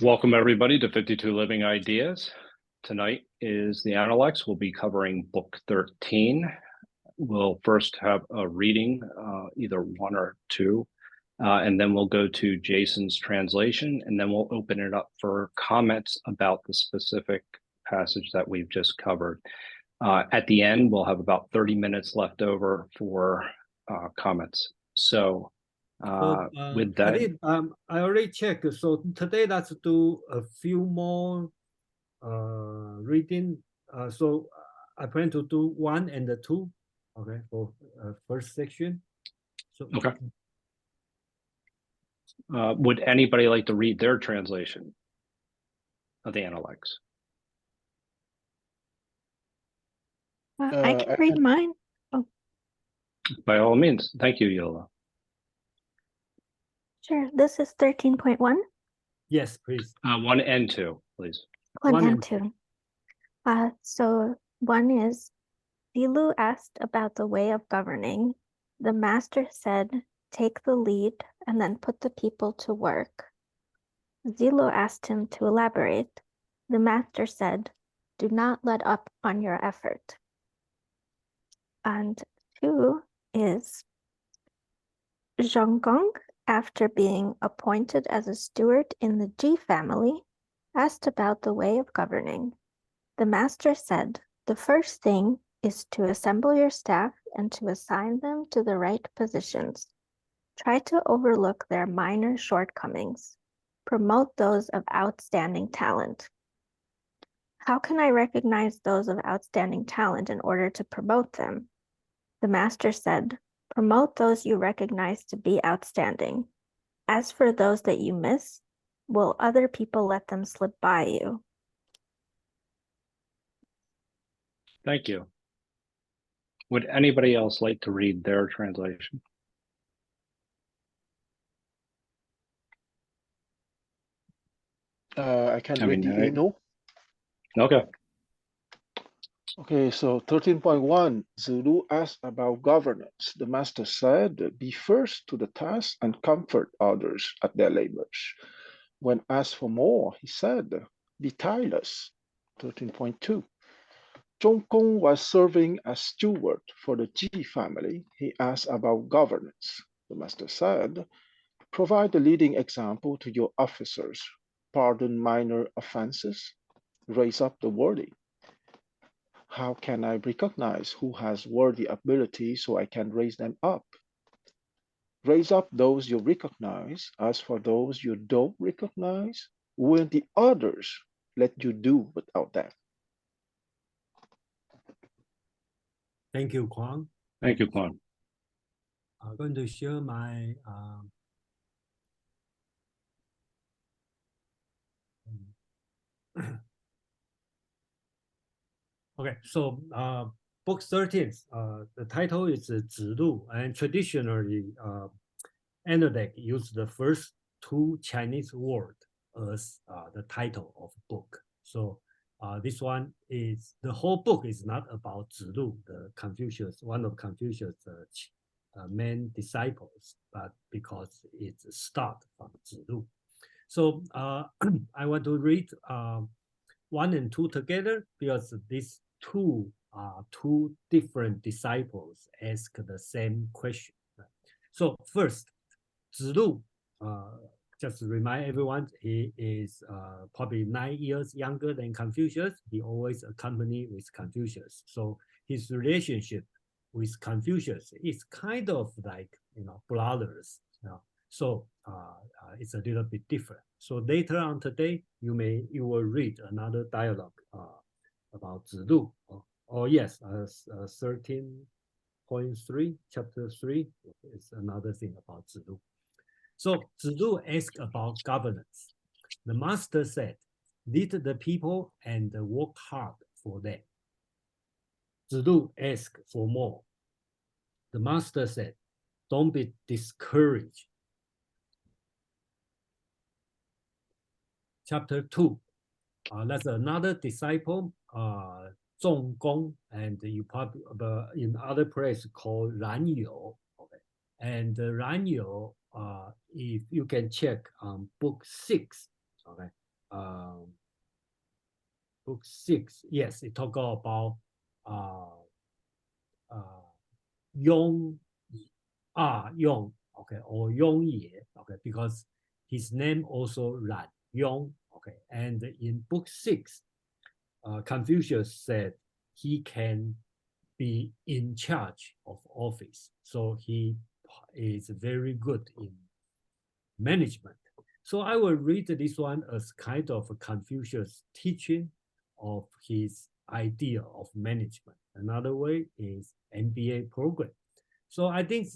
Welcome everybody to 52 Living Ideas. Tonight is the Analects. We'll be covering book 13. We'll first have a reading, either one or two, and then we'll go to Jason's translation, and then we'll open it up for comments about the specific passage that we've just covered. At the end, we'll have about 30 minutes left over for comments. So with that, I already checked. So today, let's do a few more reading. So I plan to do 1 and 2. Okay, for first section. So okay. Would anybody like to read their translation of the Analects? I can read mine. Oh. By all means. Thank you, Yola. Sure. This is 13.1. Yes, please. 1 and 2, please. 1 and 2. So 1 is, Zilu asked about the way of governing. The master said, take the lead and then put the people to work. Zilu asked him to elaborate. The master said, do not let up on your effort. And 2 is, Zhonggong, after being appointed as a steward in the Ji family, asked about the way of governing. The master said, the first thing is to assemble your staff and to assign them to the right positions. Try to overlook their minor shortcomings. Promote those of outstanding talent. How can I recognize those of outstanding talent in order to promote them? The master said, promote those you recognize to be outstanding. As for those that you miss, will other people let them slip by you? Thank you. Would anybody else like to read their translation? I can read the Eno. Okay. Okay, so 13.1, Zulu asked about governance. The master said, be first to the task and comfort others at their labors. When asked for more, he said, be tireless. 13.2, Zhongkong was serving as steward for the Ji family. He asked about governance. The master said, provide the leading example to your officers. Pardon minor offenses. Raise up the worthy. How can I recognize who has worthy ability so I can raise them up? Raise up those you recognize. As for those you don't recognize, will the others let you do without them? Thank you, Kwang. Thank you, Kwang. I'm going to share my okay, so book 13, the title is Zilu, and traditionally Analects use the first 2 Chinese words as the title of book. So this one is, the whole book is not about Zilu, the Confucius, one of Confucius' main disciples, but because it's a start from Zilu. So I want to read 1 and 2 together because these 2 are 2 different disciples ask the same question. So first, Zilu, just to remind everyone, he is probably 9 years younger than Confucius. He always accompanied with Confucius. So his relationship with Confucius is kind of like, brothers. So it's a little bit different. So later on today, you will read another dialogue about Zilu. Yes, 13.3, chapter 3 is another thing about Zilu. So Zilu asked about governance. The master said, lead the people and work hard for them. Zilu asked for more. The master said, don't be discouraged. Chapter 2, that's another disciple, Zhonggong, and you probably in other place called Ran You. Okay. And Ran You, if you can check on book 6, okay, book 6, yes, it talk about Yong Yong, okay, or Yong Ye, okay, because his name also Ran Yong, okay, and in book 6, Confucius said he can be in charge of office, so he is very good in management. So I will read this one as kind of a Confucius teaching of his idea of management. Another way is MBA program. So I think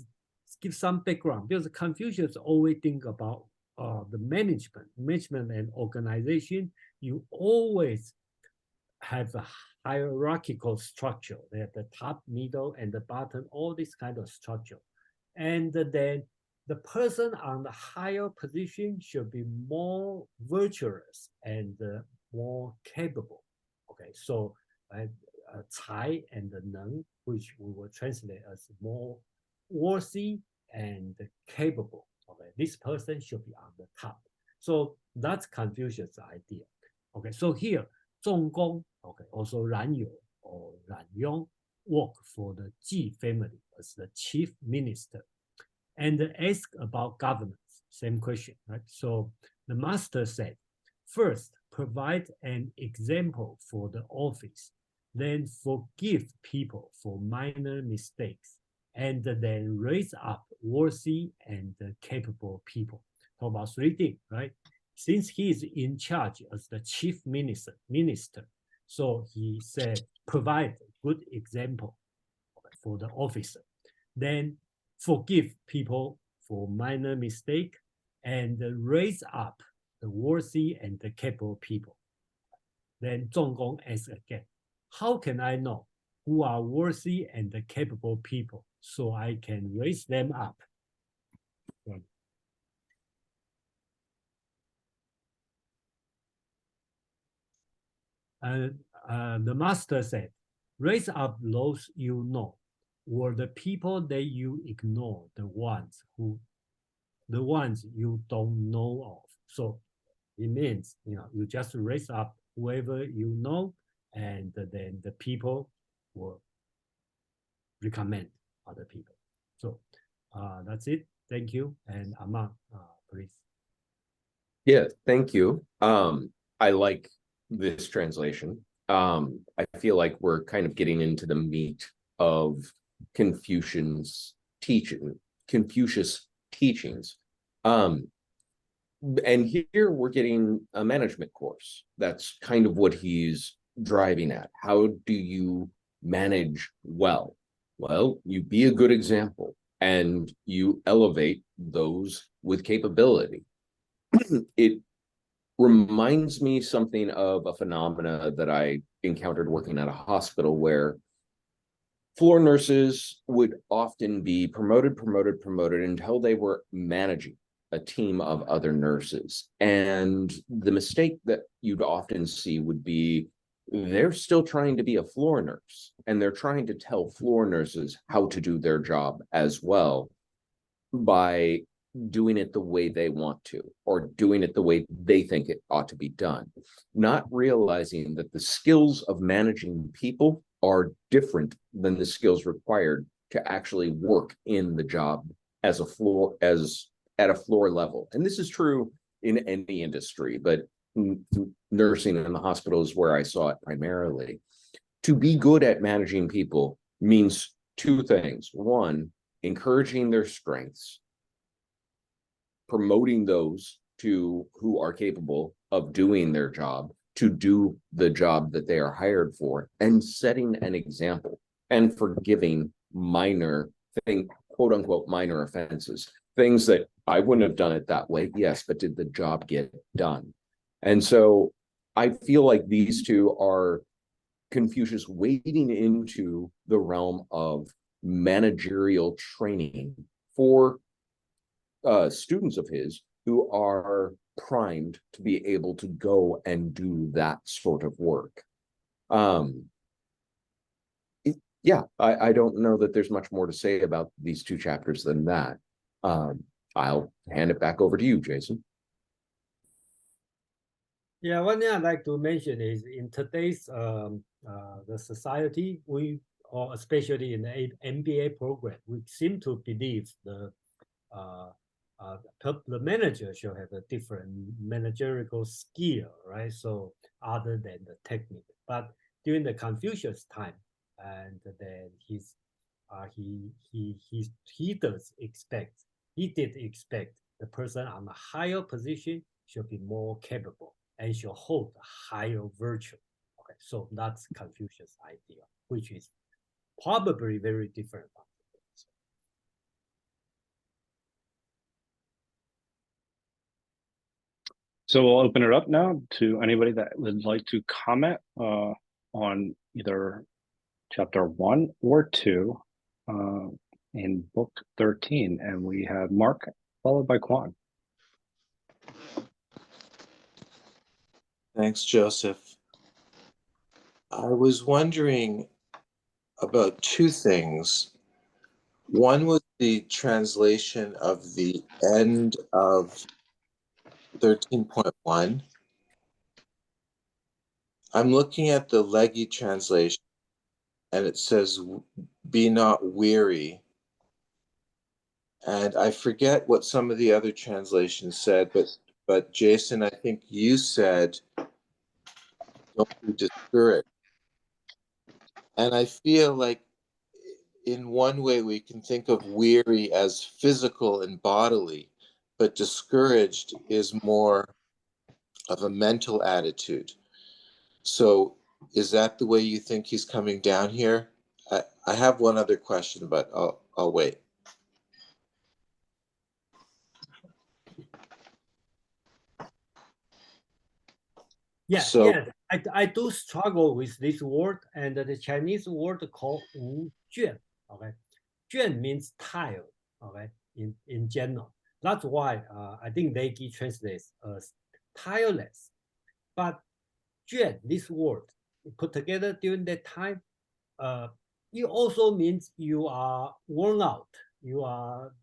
give some background because Confucius always think about the management and organization. You always have a hierarchical structure. They have the top, middle, and the bottom, all this kind of structure. And then the person on the higher position should be more virtuous and more capable. Okay, so Cai and the Neng, which we will translate as more worthy and capable. Okay, this person should be on the top. So that's Confucius' idea. Okay, so here, 仲公, okay, also Ran You or Ran Yong work for the Ji family as the chief minister and ask about governance. Same question, right? So the master said, first, provide an example for the office, then forgive people for minor mistakes, and then raise up worthy and capable people. Talk about 3 things, right? Since he is in charge as the chief minister, so he said, provide a good example for the officer. Then forgive people for minor mistake and raise up the worthy and the capable people. Then 仲公asks again, how can I know who are worthy and the capable people so I can raise them up? And the master said, raise up those you know, or the people that you ignore, the ones you don't know of. So it means, you just raise up whoever you know, and then the people will recommend other people. So that's it. Thank you. And Aman, please. Yeah, thank you. I like this translation. I feel like we're kind of getting into the meat of Confucius teachings. And here we're getting a management course. That's kind of what he's driving at. How do you manage well? Well, you be a good example and you elevate those with capability. It reminds me something of a phenomena that I encountered working at a hospital where floor nurses would often be promoted until they were managing a team of other nurses. And the mistake that you'd often see would be they're still trying to be a floor nurse and they're trying to tell floor nurses how to do their job as well by doing it the way they want to, or doing it the way they think it ought to be done, not realizing that the skills of managing people are different than the skills required to actually work in the job at a floor level. And this is true in any industry, but nursing in the hospital is where I saw it primarily. To be good at managing people means 2 things. 1, encouraging their strengths, promoting those who are capable of doing their job to do the job that they are hired for, and setting an example and forgiving quote unquote minor offenses, things that I wouldn't have done it that way, yes, but did the job get done? And so I feel like these 2 are Confucius wading into the realm of managerial training for students of his who are primed to be able to go and do that sort of work. Yeah, I don't know that there's much more to say about these 2 chapters than that. I'll hand it back over to you, Jason. Yeah, one thing I'd like to mention is in today's the society, or especially in the MBA program, we seem to believe the manager should have a different managerial skill, right? So other than the technique, but during the Confucius time, and then he did expect the person on a higher position should be more capable and should hold a higher virtue. Okay, so that's Confucius' idea, which is probably very different from today's. So we'll open it up now to anybody that would like to comment on either chapter 1 or 2 in book 13. And we have Mark followed by Quan. Thanks, Joseph. I was wondering about two things. One was the translation of the end of 13.1. I'm looking at the Leggy translation, and it says, "Be not weary." And I forget what some of the other translations said, but Jason, I think you said, "Don't be discouraged." And I feel like in one way we can think of weary as physical and bodily, but discouraged is more of a mental attitude. So is that the way you think he's coming down here? I have one other question, but I'll wait. Yeah, So, yeah, I do struggle with this word, and the Chinese word called wu juan. Okay, juan means tile. Okay, in general, that's why I think Leggy translates as tireless. But juan, this word put together during that time, it also means you are worn out. You are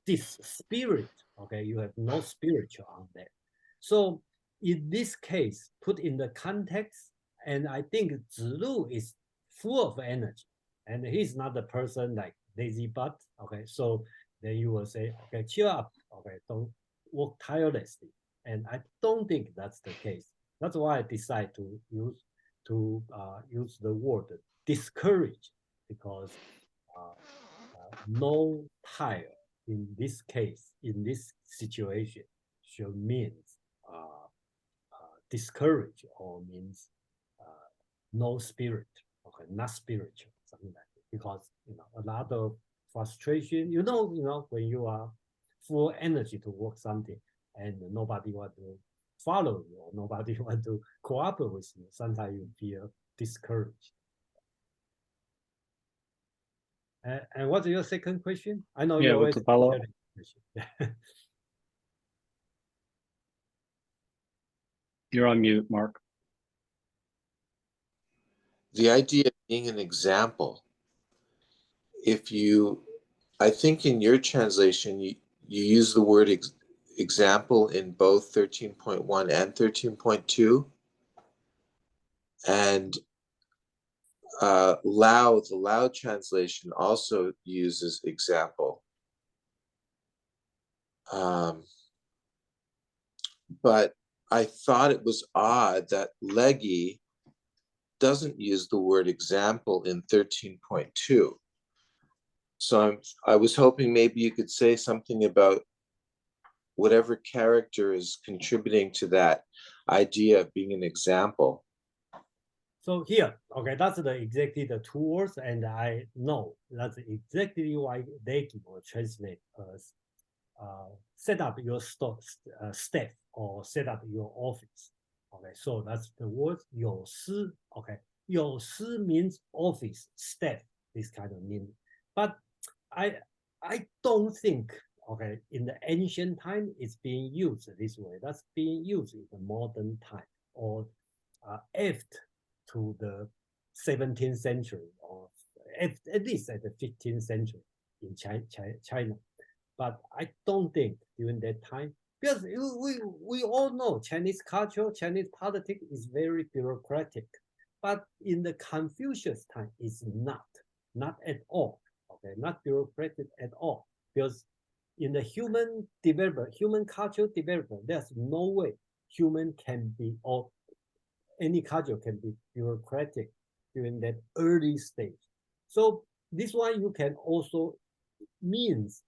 this spirit. Okay, you have no spiritual on that. So in this case, put in the context, and I think Zilu is full of energy, and he's not the person like lazy butt. Okay, so then you will say, okay, cheer up. Okay, don't work tirelessly. And I don't think that's the case. That's why I decide to use the word discourage, because no tire in this case, in this situation, should mean discourage, or means no spirit, okay, not spiritual, something like that. Because a lot of frustration, when you are full energy to work something and nobody want to follow you, or nobody want to cooperate with you, sometimes you feel discouraged. And what's your second question? I know you what's always the follow-up? You're on mute, Mark. the idea of being an example, I think in your translation, you use the word example in both 13.1 and 13.2. And the Loud translation also uses example. But I thought it was odd that Leggy doesn't use the word example in 13.2. So I was hoping maybe you could say something about whatever character is contributing to that idea of being an example. So here, okay, that's exactly the two words, and I know that's exactly why they will translate as set up your staff, or set up your office. Okay, so that's the word 有司. Okay, 有司 means office, staff, this kind of meaning. But I don't think, okay, in the ancient time it's being used this way. That's being used in the modern time, or after to the 17th century, or at least at the 15th century in China. But I don't think during that time Because we all know Chinese culture, Chinese politics is very bureaucratic, but in the Confucius time, it's not at all. Okay, not bureaucratic at all. Because in the human development, human cultural development, there's no way human can be, or any culture can be bureaucratic during that early stage. So this one you can also means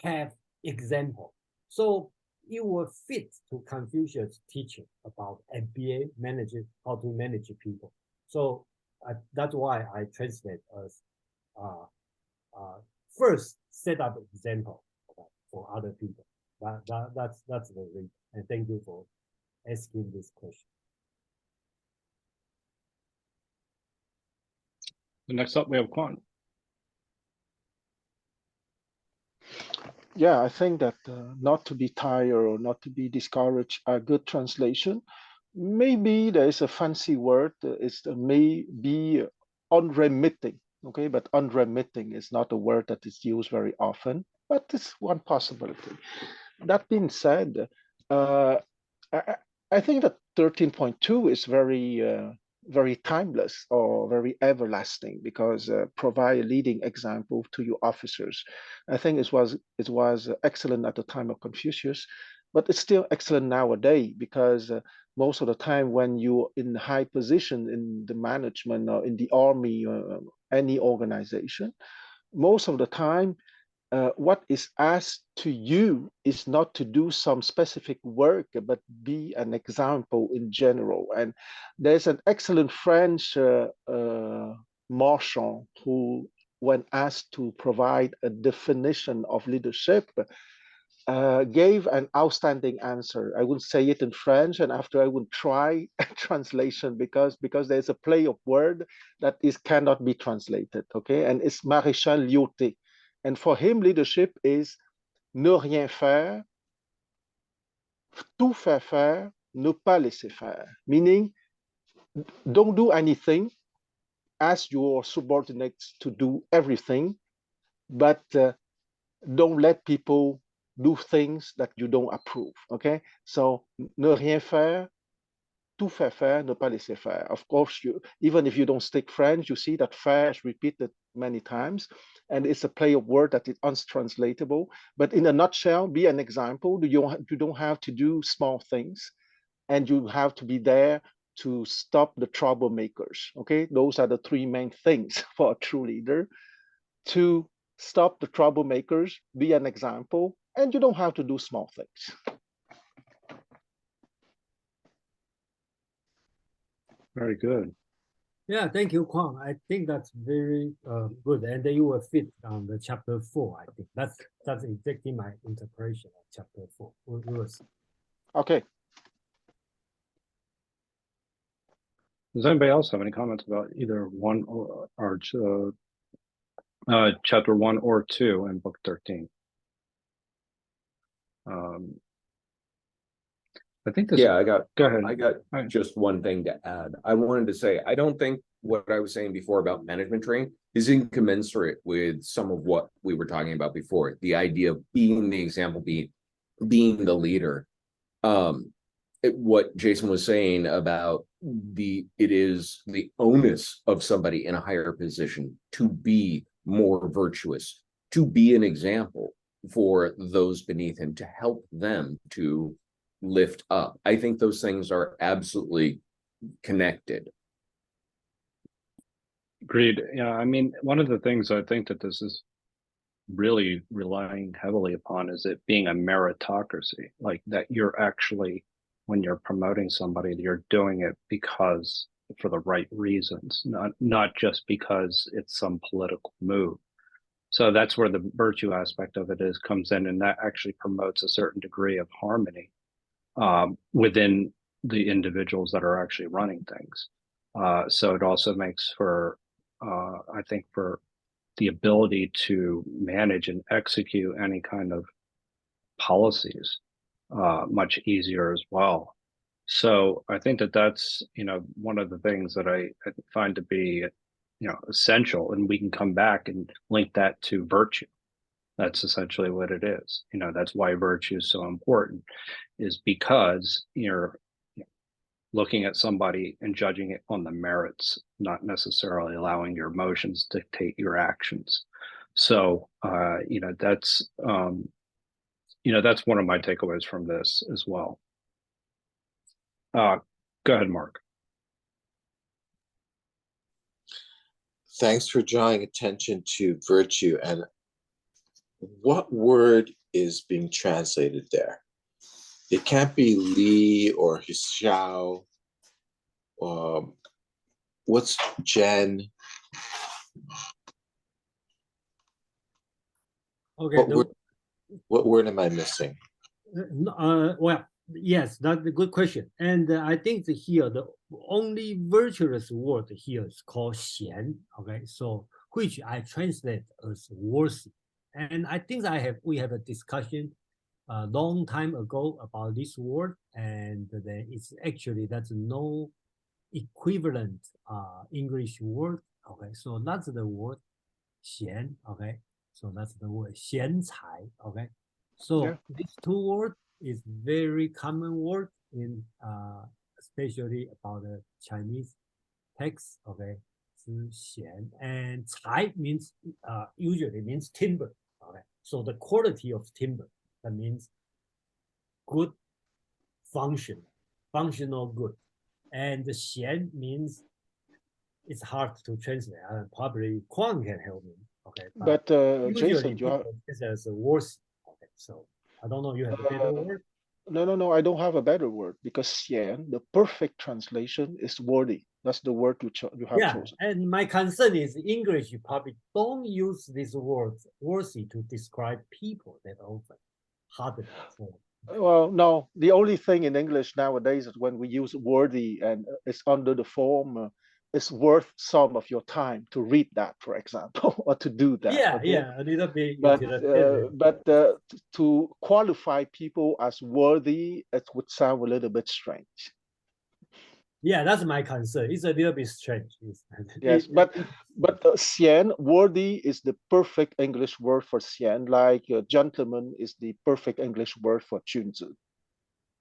have example. So it will fit to Confucius' teaching about MBA managing, how to manage people. So that's why I translate as first set up example for other people. That's the reason. And thank you for asking this question. Next up, we have Quan. Yeah, I think that not to be tired or not to be discouraged are good translation. Maybe there is a fancy word, it's may be unremitting, okay? But unremitting is not a word that is used very often, but it's one possibility. That being said, I, I think that 13.2 is very timeless or very everlasting because provide a leading example to your officers. I think it was excellent at the time of Confucius, but it's still excellent nowadays because most of the time when you're in high position in the management or in the army or any organization, most of the time what is asked to you is not to do some specific work, but be an example in general. And there's an excellent French marshal who, when asked to provide a definition of leadership, gave an outstanding answer. I would say it in French, and after I would try a translation because there's a play of word that is cannot be translated. Okay, and it's Maréchal Lyoté. And for him, leadership is ne rien faire, tout faire faire, ne pas laisser faire. Meaning, don't do anything, ask your subordinates to do everything, but don't let people do things that you don't approve. Okay, so ne rien faire, tout faire faire, ne pas laisser faire. Of course, even if you don't speak French, you see that faire is repeated many times, and it's a play of word that is untranslatable. But in a nutshell, be an example. You don't have to do small things, and you have to be there to stop the troublemakers. Okay, those are the three main things for a true leader: to stop the troublemakers, be an example, and you don't have to do small things. Very good. Yeah, thank you, Kwang. I think that's very good, and then you will fit on the chapter 4. I think that's exactly my interpretation of chapter 4. We will see. Okay. Does anybody else have any comments about either one or chapter 1 or 2 in book 13? I think this. Yeah, go ahead. I got just one thing to add. I wanted to say, I don't think what I was saying before about management training is incommensurate with some of what we were talking about before. The idea of being the example, being the leader. What Jason was saying about it is the onus of somebody in a higher position to be more virtuous, to be an example for those beneath him, to help them to lift up. I think those things are absolutely connected. Agreed. Yeah, I mean, one of the things I think that this is really relying heavily upon is it being a meritocracy, like that you're actually, when you're promoting somebody, you're doing it because for the right reasons, not just because it's some political move. So that's where the virtue aspect of it comes in, and that actually promotes a certain degree of harmony within the individuals that are actually running things. So it also makes for, I think, for the ability to manage and execute any kind of policies much easier as well. So I think that that's, one of the things that I find to be, essential, and we can come back and link that to virtue. That's essentially what it is. You know, that's why virtue is so important, is because you're looking at somebody and judging it on the merits, not necessarily allowing your emotions dictate your actions. So, that's one of my takeaways from this as well. Go ahead, Mark. Thanks for drawing attention to virtue. And what word is being translated there? It can't be Li or Xiao. What's Jen? Okay. What word am I missing? Well, yes, that's a good question. And I think here the only virtuous word here is called 贤. Okay, so which I translate as worthy. And I think we have a discussion a long time ago about this word, and then it's actually that's no equivalent English word. Okay, so that's the word 贤. Okay, so that's the word 贤才. Okay, so Yeah. these two words is very common word in especially about the Chinese text. Okay, 之贤, and 才 means usually means timber. Okay, so the quality of timber, that means good function, functional good. And the 贤 means it's hard to translate. Probably Kwang can help me. Okay, But Jason, you have this as a worse. Okay, so I don't know. You have a better word? no. I don't have a better word because xian, the perfect translation is worthy. That's the word you have chosen. And my concern is English. You probably don't use this word worthy to describe people that often. Hardly. So. Well, no. The only thing in English nowadays is when we use worthy and it's under the form. It's worth some of your time to read that, for example, or to do that. Yeah, okay? yeah, a little bit. But to qualify people as worthy, it would sound a little bit strange. Yeah, that's my concern. It's a little bit strange. Yes, but xian, worthy is the perfect English word for xian, like gentleman is the perfect English word for 君子.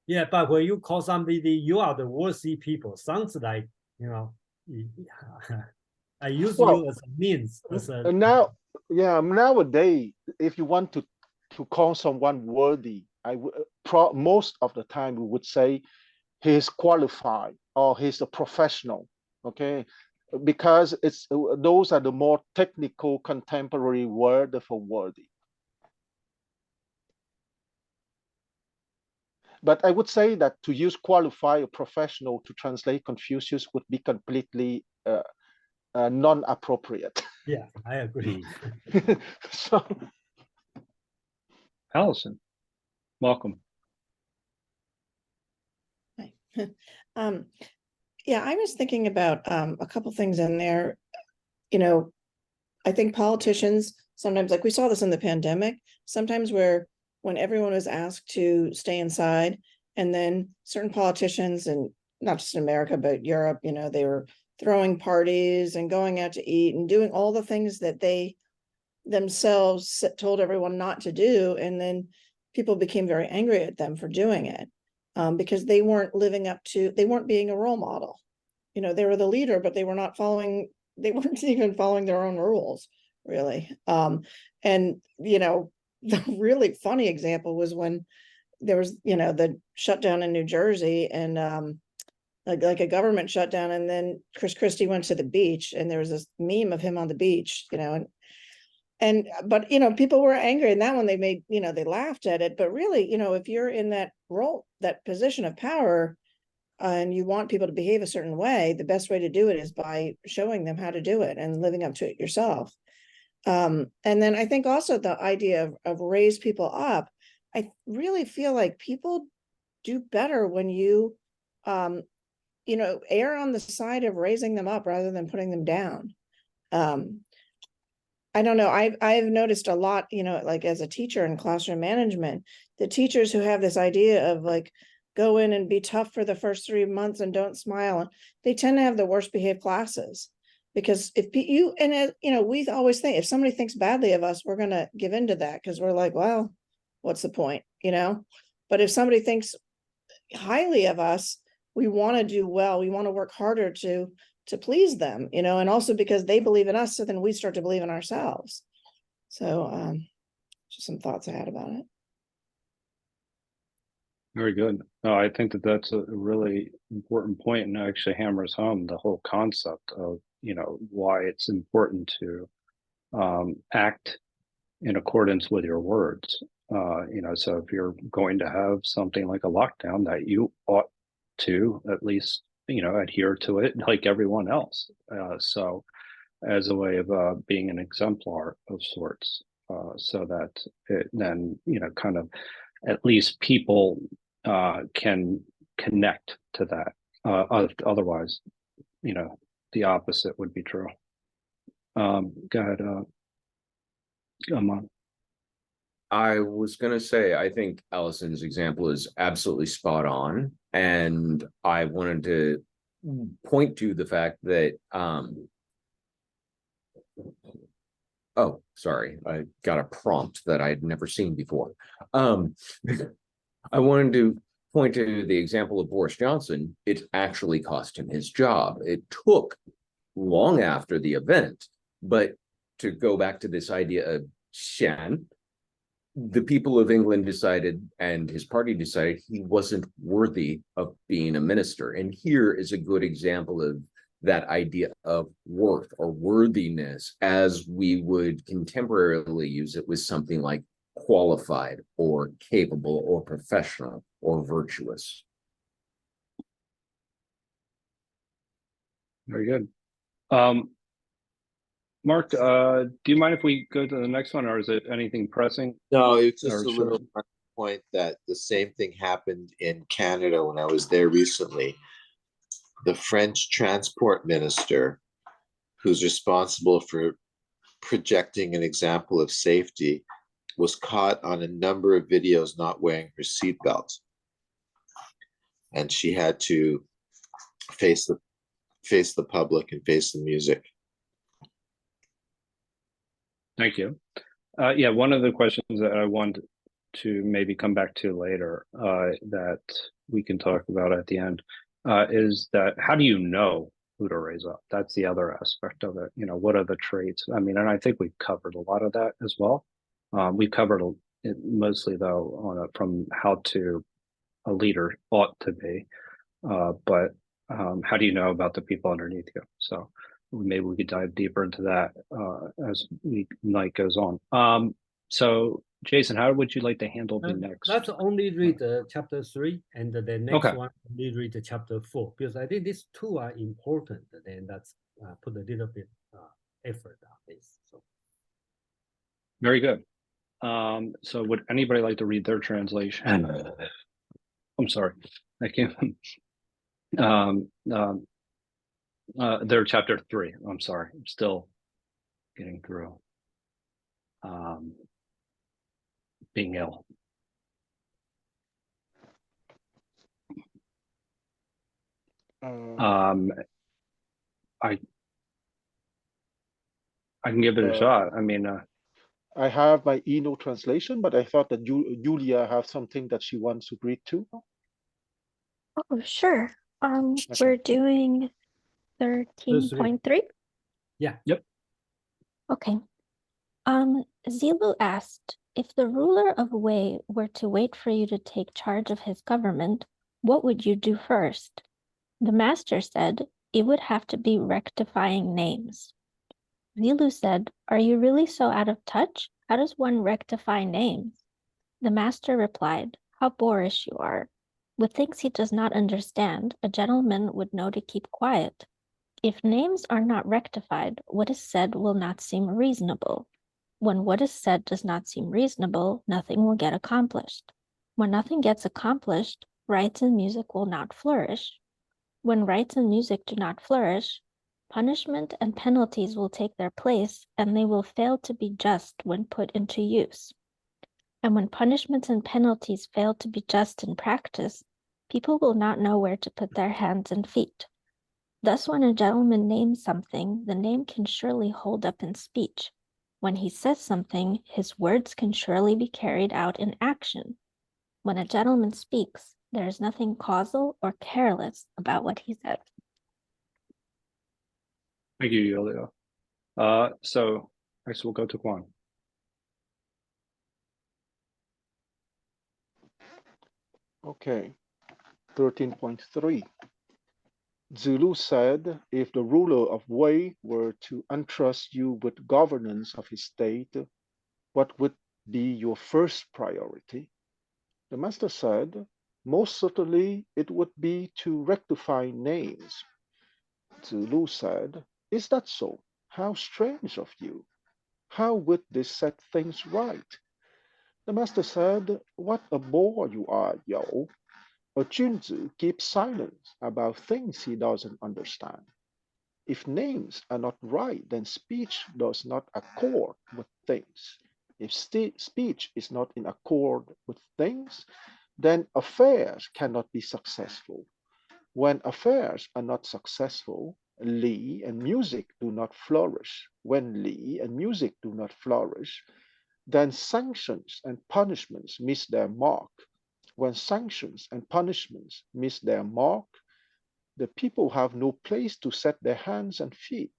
Yeah, but when you call somebody, you are the worthy people. Sounds like, I use you as a means. Nowadays, if you want to call someone worthy, most of the time we would say he is qualified or he's a professional. Okay, because those are the more technical contemporary word for worthy. But I would say that to use qualify or professional to translate Confucius would be completely non-appropriate. Yeah, I agree. So, Allison, welcome. Hi. Yeah, I was thinking about a couple things in there. I think politicians sometimes, like we saw this in the pandemic, sometimes when everyone was asked to stay inside, and then certain politicians, and not just in America, but Europe, they were throwing parties and going out to eat and doing all the things that they themselves told everyone not to do. And then people became very angry at them for doing it because they weren't they weren't being a role model. They were the leader, but they weren't even following their own rules, really. And the really funny example was when there was, the shutdown in New Jersey, and like a government shutdown, and then Chris Christie went to the beach, and there was this meme of him on the beach, but people were angry, and that one they made, they laughed at it. But really, if you're in that role, that position of power, and you want people to behave a certain way, the best way to do it is by showing them how to do it and living up to it yourself. And then I think also the idea of raise people up, I really feel like people do better when you, err on the side of raising them up rather than putting them down. I don't know. I've noticed a lot, like as a teacher in classroom management, the teachers who have this idea of like, go in and be tough for the first 3 months and don't smile, they tend to have the worst behaved classes. Because if you, and you know, we always think if somebody thinks badly of us, we're going to give in to that because we're like, well, what's the point, you know? But if somebody thinks highly of us, we want to do well. We want to work harder to please them, you know, and also because they believe in us, so then we start to believe in ourselves. So just some thoughts I had about it. Very good. No, I think that that's a really important point and actually hammers home the whole concept of, you know, why it's important to act in accordance with your words. You know, so if you're going to have something like a lockdown, that you ought to at least, you know, adhere to it like everyone else. So as a way of being an exemplar of sorts, so that it then, you know, kind of at least people can connect to that. Otherwise, you know, the opposite would be true. Go ahead, Aman. I was going to say, I think Allison's example is absolutely spot on. And I wanted to point to the fact that, oh, sorry, I got a prompt that I'd never seen before. I wanted to point to the example of Boris Johnson. It actually cost him his job. It took long after the event, but to go back to this idea of Shan, the people of England decided, and his party decided, he wasn't worthy of being a minister. And here is a good example of that idea of worth or worthiness, as we would contemporarily use it with something like qualified or capable or professional or virtuous. Very good. Mark, do you mind if we go to the next one, or is it anything pressing? No, it's just Or a little point that the same thing happened in Canada when I was there recently. The French transport minister, who's responsible for projecting an example of safety, was caught on a number of videos not wearing her seatbelt. And she had to face the public and face the music. Thank you. Yeah, one of the questions that I wanted to maybe come back to later that we can talk about at the end is that how do you know who to raise up? That's the other aspect of it. You know, what are the traits? I mean, and I think we've covered a lot of that as well. We've covered it mostly though on from how to a leader ought to be, but how do you know about the people underneath you? So maybe we could dive deeper into that as night goes on. So Jason, how would you like to handle the next? Let's only read chapter 3, and the next Okay. one only read chapter 4, because I think these two are important. Then that's put a little bit effort on this. So. Very good. So would anybody like to read their translation? I'm sorry, I can't. They're chapter 3. I'm sorry, I'm still getting through being ill. I can give it a shot. I mean, I have my Eno translation, but I thought that Julia have something that she wants to read too. Oh, sure. We're doing 13.3. Yeah. Yep. Okay. Zilu asked, if the ruler of Wei were to wait for you to take charge of his government, what would you do first? The master said, it would have to be rectifying names. Zilu said, are you really so out of touch? How does one rectify names? The master replied, how boorish you are. With things he does not understand, a gentleman would know to keep quiet. If names are not rectified, what is said will not seem reasonable. When what is said does not seem reasonable, nothing will get accomplished. When nothing gets accomplished, rites and music will not flourish. When rites and music do not flourish, punishment and penalties will take their place, and they will fail to be just when put into use. And when punishments and penalties fail to be just in practice, people will not know where to put their hands and feet. Thus, when a gentleman names something, the name can surely hold up in speech. When he says something, his words can surely be carried out in action. When a gentleman speaks, there is nothing causal or careless about what he says. Thank you, Yulia. So next we'll go to Guan. Okay, 13.3. Zulu said, if the ruler of Wei were to entrust you with governance of his state, what would be your first priority? The master said, most certainly it would be to rectify names. Zulu said, is that so? How strange of you. How would this set things right? The master said, what a bore you are, Yo. A Junzi keeps silence about things he doesn't understand. If names are not right, then speech does not accord with things. If speech is not in accord with things, then affairs cannot be successful. When affairs are not successful, Li and music do not flourish. When Li and music do not flourish, then sanctions and punishments miss their mark. When sanctions and punishments miss their mark, the people have no place to set their hands and feet.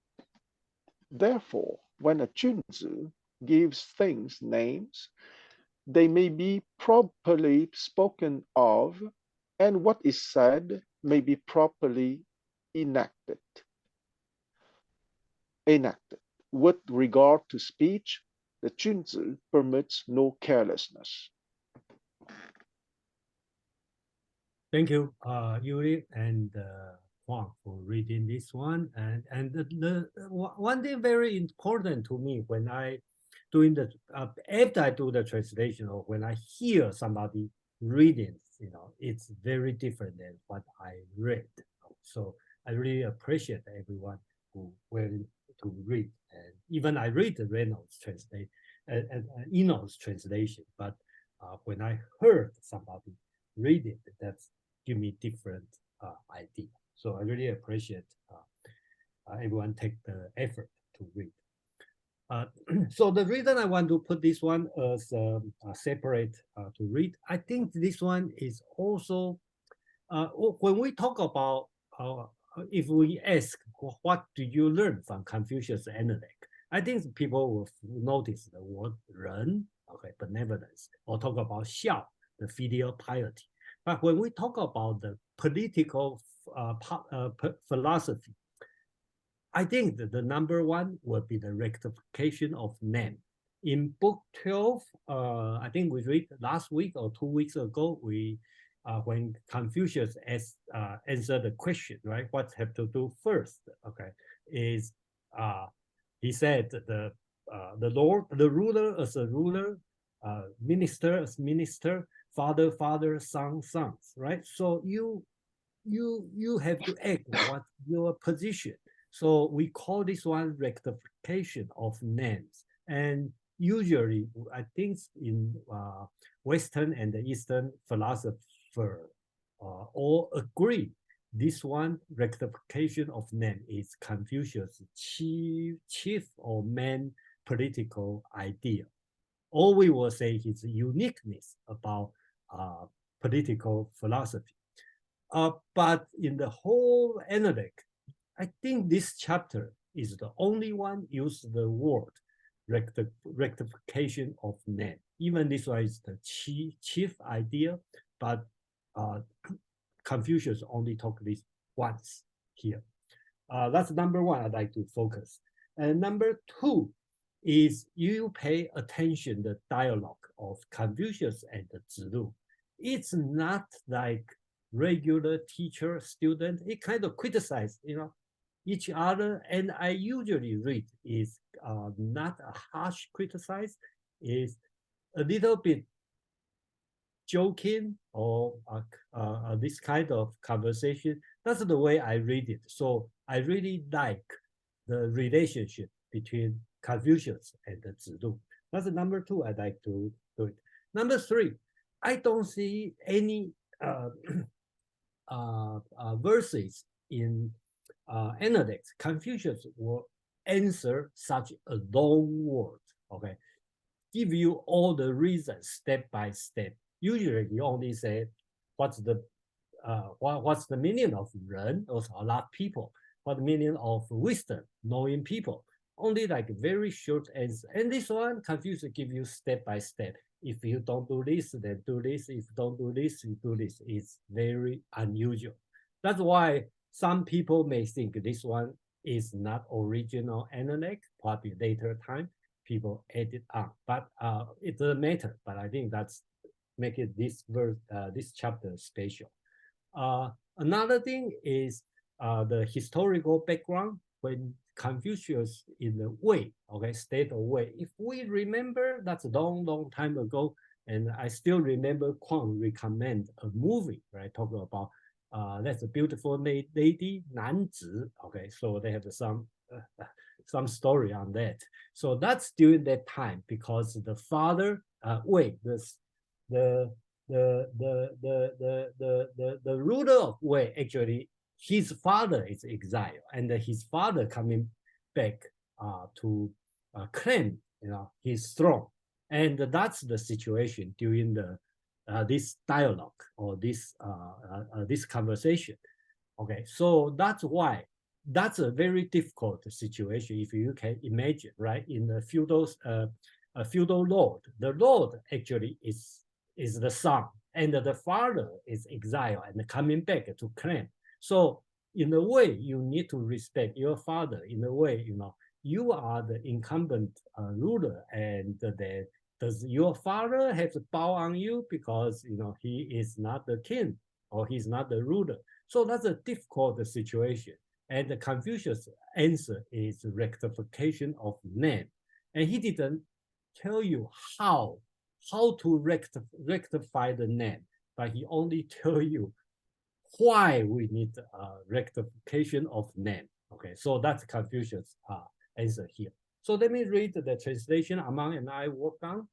Therefore, when a Junzi gives things names, they may be properly spoken of, and what is said may be properly enacted. With regard to speech, the Junzi permits no carelessness. Thank you, Yuri and Huang, for reading this one. And one thing very important to me when I doing the after I do the translation or when I hear somebody reading, it's very different than what I read. So I really appreciate everyone who willing to read. And even I read the Reynolds translation and Eno's translation, but when I heard somebody read it, that's give me different idea. So I really appreciate everyone take the effort to read. So the reason I want to put this one as separate to read, I think this one is also, when we talk about, if we ask, what do you learn from Confucius Analects? I think people will notice the word 人, okay, benevolence, or talk about 孝, the filial piety. But when we talk about the political philosophy, I think that the number one would be the rectification of name. In book 12, I think we read last week or 2 weeks ago, we when Confucius answered the question, right? What have to do first? Okay, is he said the ruler as a ruler, minister as minister, father, sons, right? So you have to act what your position. So we call this one rectification of names. And usually, I think in Western and the Eastern philosopher all agree this one rectification of name is Confucius' chief or main political idea. Or we will say his uniqueness about political philosophy. But in the whole Analects, I think this chapter is the only one use the word rectification of name. Even this one is the chief idea, but Confucius only talk this once here. That's number one I'd like to focus. And number two is you pay attention the dialogue of Confucius and Zilu. It's not like regular teacher student. It kind of criticize, each other. And I usually read is not a harsh criticize, is a little bit joking or this kind of conversation. That's the way I read it. So I really like the relationship between Confucius and the Zilu. That's number two I'd like to do it. Number three, I don't see any verses in Analects, Confucius will answer such a long word, okay? Give you all the reasons step by step. Usually you only say, what's the meaning of 人, also a lot of people, what the meaning of wisdom, knowing people, only like very short answer. And this one, Confucius give you step by step. If you don't do this, then do this. If you don't do this, you do this. It's very unusual. That's why some people may think this one is not original Analect, probably later time people added on, but it doesn't matter. But I think that's make it this verse, this chapter special. Another thing is the historical background when Confucius in the way, okay, state of way. If we remember, that's a long time ago, and I still remember Kwang recommend a movie, right, talking about that's a beautiful lady, 男子, okay, so they have some story on that. So that's during that time because the father, the ruler of Wei, actually his father is exiled, and his father coming back to claim, his throne, and that's the situation during the this dialogue or this conversation. Okay, so that's why that's a very difficult situation if you can imagine, right? In the feudal lord, the lord actually is the son, and the father is exiled and coming back to claim. So in a way, you need to respect your father. In a way, you are the incumbent ruler, and then does your father have to bow on you because he is not the king or he's not the ruler? So that's a difficult situation. And the Confucius answer is rectification of name, and he didn't tell you how to rectify the name, but he only tell you why we need rectification of name. Okay, so that's Confucius' answer here. So let me read the translation Amang and I worked on.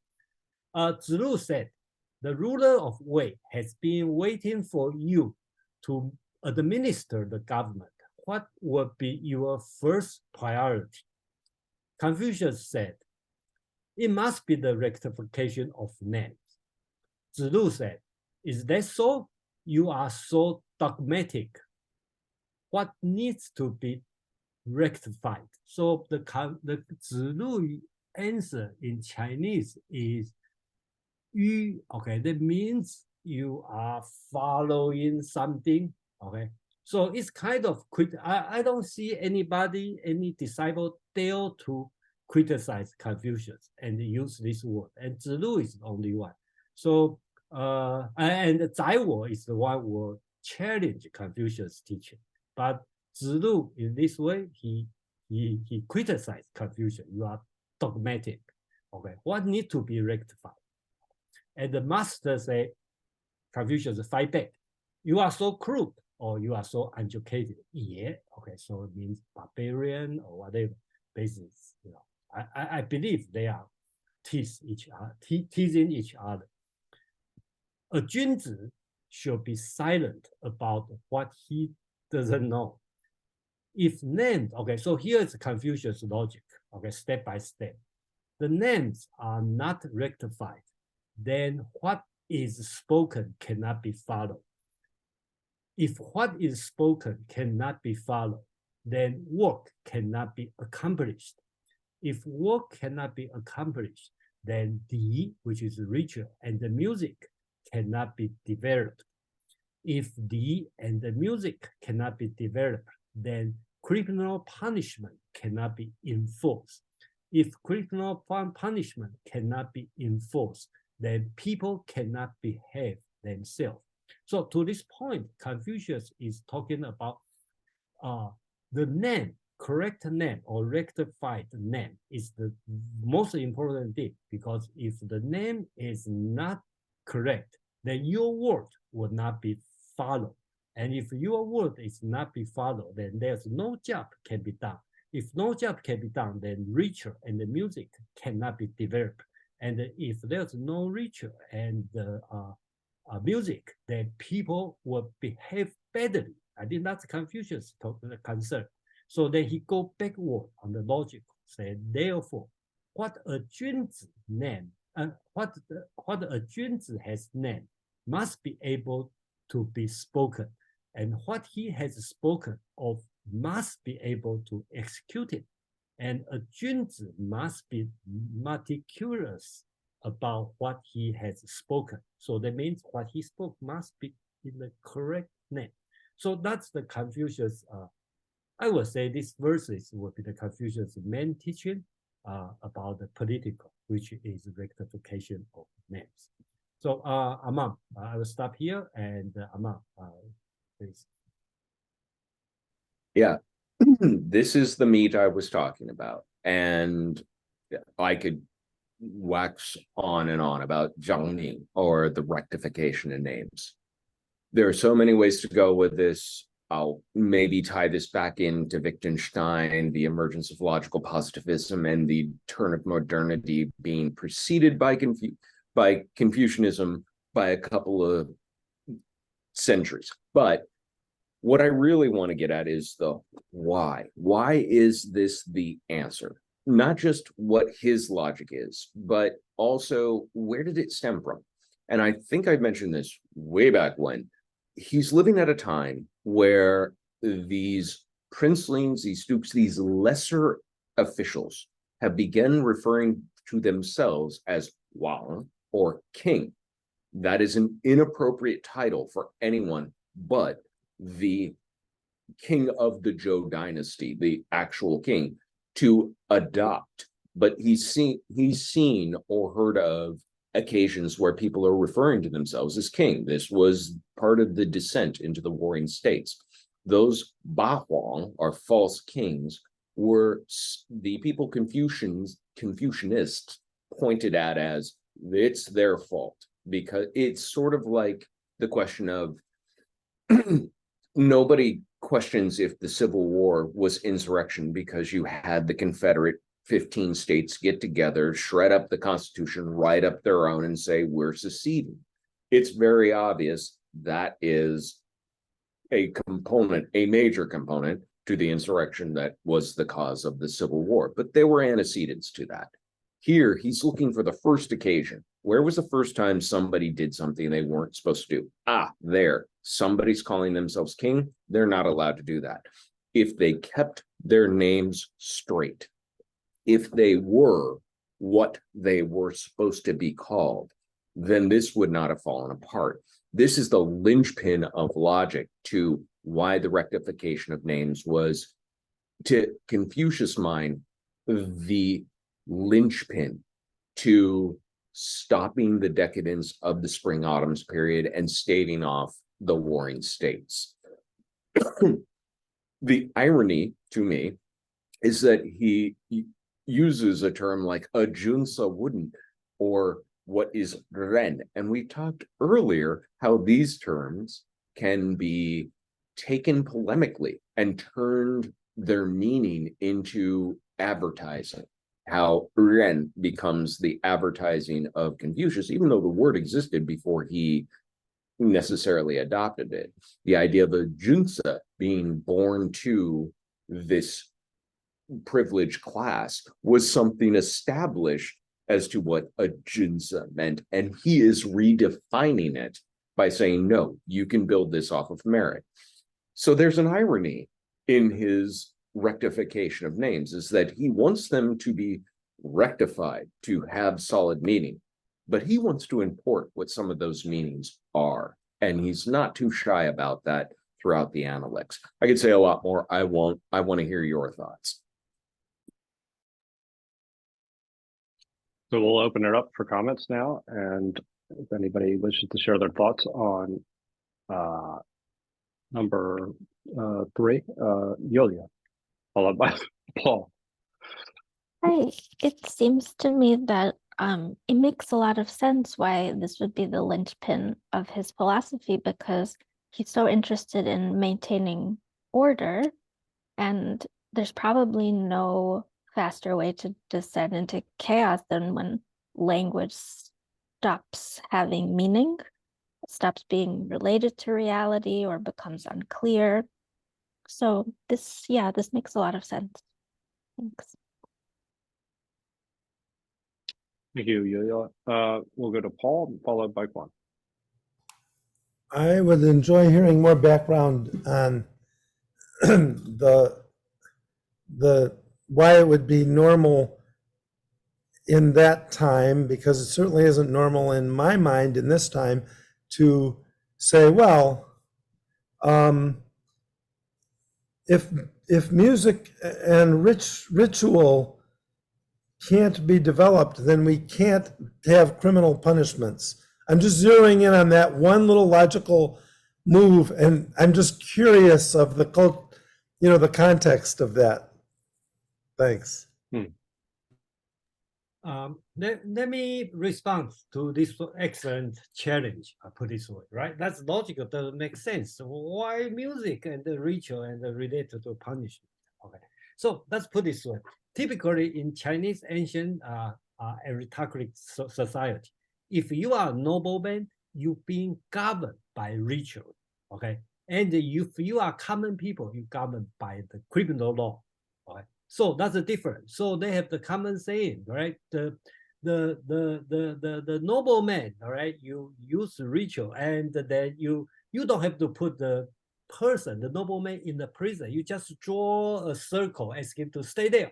Zilu said, the ruler of Wei has been waiting for you to administer the government. What would be your first priority? Confucius said, it must be the rectification of names. Zilu said, is that so? You are so dogmatic. What needs to be rectified? So the Zilu answer in Chinese is Yu. Okay, that means you are following something. Okay, so it's kind of I don't see any disciple dare to criticize Confucius and use this word, and Zilu is the only one. So and Zaiwo is the one who will challenge Confucius' teaching, but Zilu in this way he criticized Confucius. You are dogmatic. Okay, what needs to be rectified? And the master say, Confucius fight back. You are so crude, or you are so uneducated. Yeah, okay, so it means barbarian or whatever. Basically, I believe they are teasing each other. A Junzi should be silent about what he doesn't know. If named, okay, so here is Confucius' logic, okay, step by step. The names are not rectified, then what is spoken cannot be followed. If what is spoken cannot be followed, then work cannot be accomplished. If work cannot be accomplished, then the, which is ritual, and the music cannot be developed. If the and the music cannot be developed, then criminal punishment cannot be enforced. If criminal punishment cannot be enforced, then people cannot behave themselves. So to this point, Confucius is talking about the name, correct name or rectified name is the most important thing, because if the name is not correct, then your word will not be followed. And if your word is not be followed, then there's no job can be done. If no job can be done, then ritual and the music cannot be developed. And if there's no ritual and music, then people will behave badly. I think that's Confucius' concern. So then he go backward on the logic, say, therefore, what a Junzi name, what a Junzi has named must be able to be spoken, and what he has spoken of must be able to execute it. And a Junzi must be meticulous about what he has spoken. So that means what he spoke must be in the correct name. So that's the Confucius. I would say these verses will be the Confucius' main teaching about the political, which is rectification of names. So Amam, I will stop here, and Amam, please. Yeah, this is the meat I was talking about. And I could wax on and on about Zhangning, or the rectification of names. There are so many ways to go with this. I'll maybe tie this back into Wittgenstein, the emergence of logical positivism, and the turn of modernity being preceded by Confucianism by a couple of centuries. But what I really want to get at is the why. Why is this the answer? Not just what his logic is, but also where did it stem from? And I think I mentioned this way back when. He's living at a time where these princelings, these dukes, these lesser officials have begun referring to themselves as Wang, or king. That is an inappropriate title for anyone but the king of the Zhou dynasty, the actual king, to adopt. But he's seen or heard of occasions where people are referring to themselves as king. This was part of the descent into the warring states. Those Ba Huang, or false kings, were the people Confucianists pointed at as it's their fault, because it's sort of like the question of nobody questions if the Civil War was insurrection because you had the Confederate 15 states get together, shred up the Constitution, write up their own, and say, we're seceding. It's very obvious that is a component, a major component to the insurrection that was the cause of the Civil War. But there were antecedents to that. Here, he's looking for the first occasion. Where was the first time somebody did something they weren't supposed to do? Ah, there. Somebody's calling themselves king. They're not allowed to do that. If they kept their names straight, if they were what they were supposed to be called, then this would not have fallen apart. This is the linchpin of logic to why the rectification of names was, to Confucius' mind, the linchpin to stopping the decadence of the Spring Autumns period and staving off the warring states. The irony to me is that he uses a term like a junsa wouldn't, or what is ren. And we talked earlier how these terms can be taken polemically and turned their meaning into advertising. How ren becomes the advertising of Confucius, even though the word existed before he necessarily adopted it. The idea of a junsa being born to this privileged class was something established as to what a junsa meant, and he is redefining it by saying, no, you can build this off of merit. So there's an irony in his rectification of names, is that he wants them to be rectified, to have solid meaning, but he wants to import what some of those meanings are, and he's not too shy about that throughout the Analects. I could say a lot more. I won't. I want to hear your thoughts. So we'll open it up for comments now, and if anybody wishes to share their thoughts on number 3, Yulia, followed by Paul. Right. It seems to me that it makes a lot of sense why this would be the linchpin of his philosophy, because he's so interested in maintaining order, and there's probably no faster way to descend into chaos than when language stops having meaning. stops being related to reality or becomes unclear. So this makes a lot of sense. Thanks. Thank you, Yuya. We'll go to Paul, followed by Quan. I would enjoy hearing more background on the why it would be normal in that time, because it certainly isn't normal in my mind in this time to say, well, if music and ritual can't be developed, then we can't have criminal punishments. I'm just zeroing in on that one little logical move, and I'm just curious of the the context of that. Thanks. Let me respond to this excellent challenge. I put this way, right? That's logical. Doesn't make sense. Why music and the ritual and the related to punishment? Okay, so let's put this way. Typically, in Chinese ancient aristocratic society, if you are a nobleman, you're being governed by ritual. Okay, and if you are common people, you governed by the criminal law. Okay. So that's the difference. So they have the common saying, right? The nobleman, all right, you use ritual, and then you don't have to put the person, the nobleman, in the prison. You just draw a circle, ask him to stay there.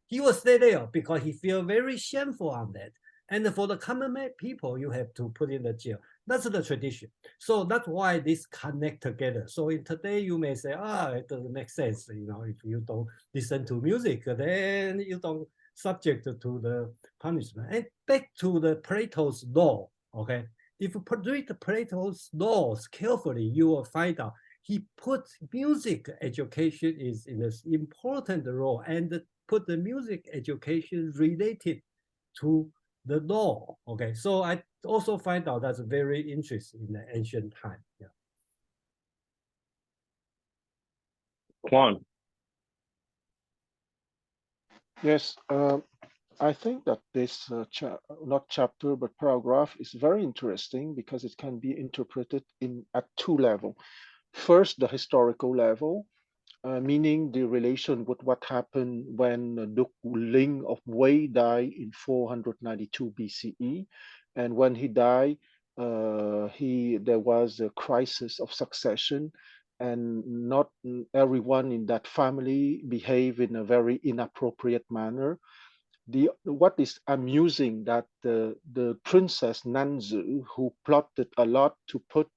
He will stay there because he feel very shameful on that. And for the common people, you have to put in the jail. That's the tradition. So that's why this connect together. So in today, you may say, it doesn't make sense. If you don't listen to music, then you don't subject to the punishment. And back to the Plato's law, okay? If you read the Plato's laws carefully, you will find out he put music education is in an important role, and put the music education related to the law. Okay, so I also find out that's very interesting in the ancient time. Yeah. Quan. Yes, I think that this not chapter but paragraph is very interesting because it can be interpreted at two levels. First, the historical level, meaning the relation with what happened when Duke Ling of Wei died in 492 BCE, and when he died, there was a crisis of succession, and not everyone in that family behaved in a very inappropriate manner. What is amusing that the princess Nanzu, who plotted a lot to put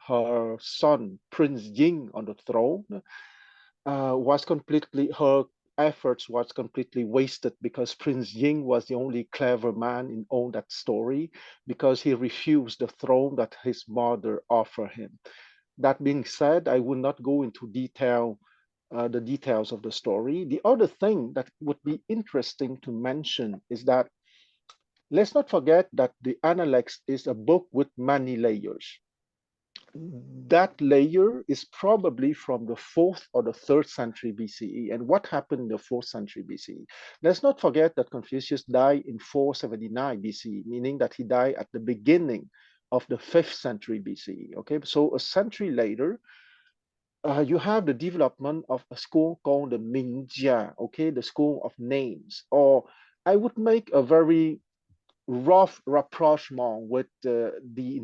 her son Prince Ying on the throne, her efforts was completely wasted because Prince Ying was the only clever man in all that story, because he refused the throne that his mother offered him. That being said, I will not go into the details of the story. The other thing that would be interesting to mention is that let's not forget that the Analects is a book with many layers. That layer is probably from the 4th or the 3rd century BCE. And what happened in the 4th century BCE? Let's not forget that Confucius died in 479 BCE, meaning that he died at the beginning of the 5th century BCE. Okay, so a century later, you have the development of a school called the Mingjia, okay, the school of names. Or I would make a very rough rapprochement with the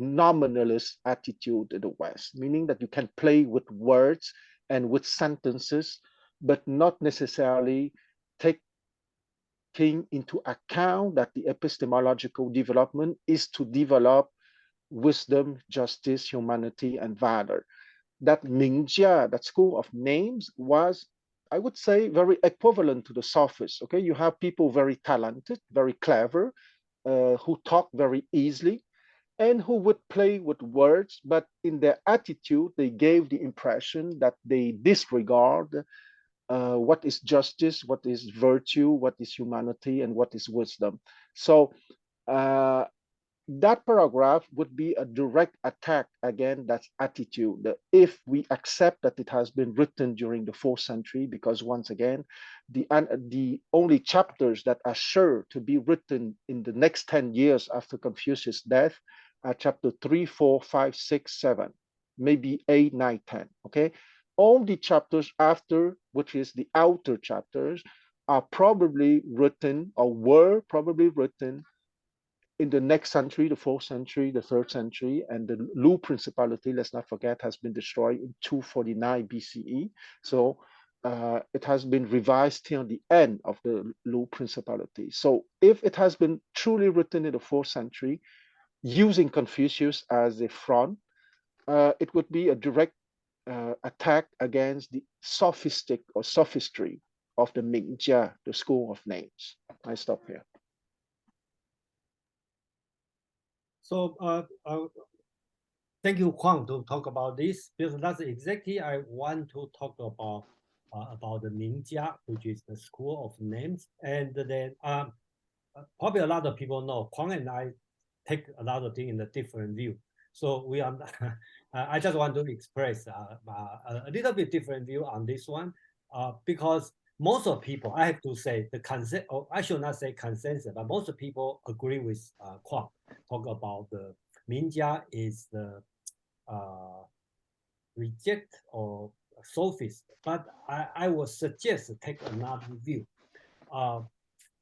nominalist attitude in the West, meaning that you can play with words and with sentences, but not necessarily taking into account that the epistemological development is to develop wisdom, justice, humanity, and valor. That Mingjia, that school of names, was, I would say, very equivalent to the sophists. Okay, you have people very talented, very clever, who talk very easily, and who would play with words, but in their attitude, they gave the impression that they disregard what is justice, what is virtue, what is humanity, and what is wisdom. So that paragraph would be a direct attack against that attitude. If we accept that it has been written during the 4th century, because once again, the only chapters that are sure to be written in the next 10 years after Confucius' death chapter 3, 4, 5, 6, 7, maybe 8, 9, 10. Okay, all the chapters after, which is the outer chapters, are probably written or were probably written in the next century, the 4th century, the 3rd century, and the Lu Principality, let's not forget, has been destroyed in 249 BCE. So it has been revised till the end of the Lu Principality. So if it has been truly written in the 4th century, using Confucius as a front, it would be a direct attack against the sophistic or sophistry of the Mingjia, the school of names. I stop here. So thank you, Huang, to talk about this, because that's exactly I want to talk about the Mingjia, which is the school of names. And then probably a lot of people know Huang and I take a lot of things in a different view. So we are. I just want to express a little bit different view on this one, because most of people, I have to say, the consent, or I should not say consensus, but most people agree with Huang. Talk about the Mingjia is the reject or sophist, but I would suggest take another view.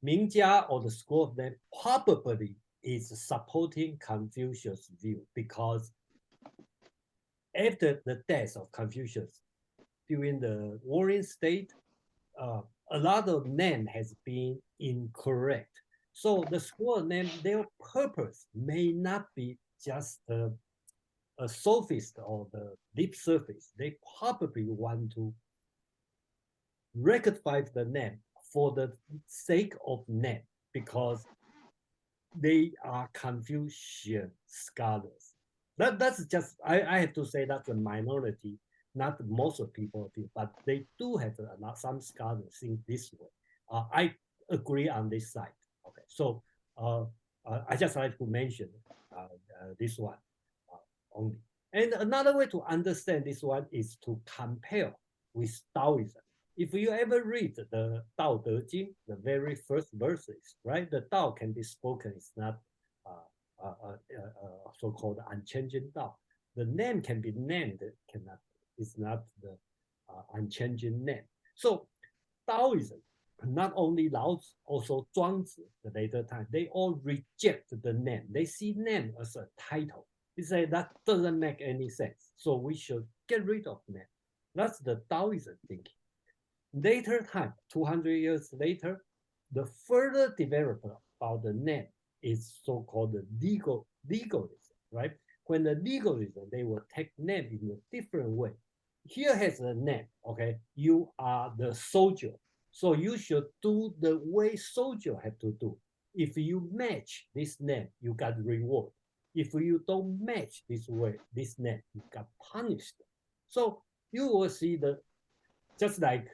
Mingjia or the school of name probably is supporting Confucius' view, because after the death of Confucius, during the warring state, a lot of name has been incorrect. So the school of name, their purpose may not be just a sophist or the lip service. They probably want to rectify the name for the sake of name, because they are Confucian scholars. That's just, I have to say that's a minority, not most of people do, but they do have some scholars think this way. I agree on this side. Okay, so I just like to mention this one only. And another way to understand this one is to compare with Taoism. If you ever read the Tao Te Ching, the very first verses, right? The Tao can be spoken, it's not so-called unchanging Tao. The name can be named, it's not the unchanging name. So Taoism, not only Lao Tzu, also Zhuangzi, the later time, they all reject the name. They see name as a title. They say that doesn't make any sense. So we should get rid of name. That's the Taoism thinking. Later time, 200 years later, the further development about the name is so-called legalism, right? When the legalism, they will take name in a different way. Here has a name, okay? You are the soldier, so you should do the way soldier have to do. If you match this name, you got reward. If you don't match this name, you got punished. So you will see just like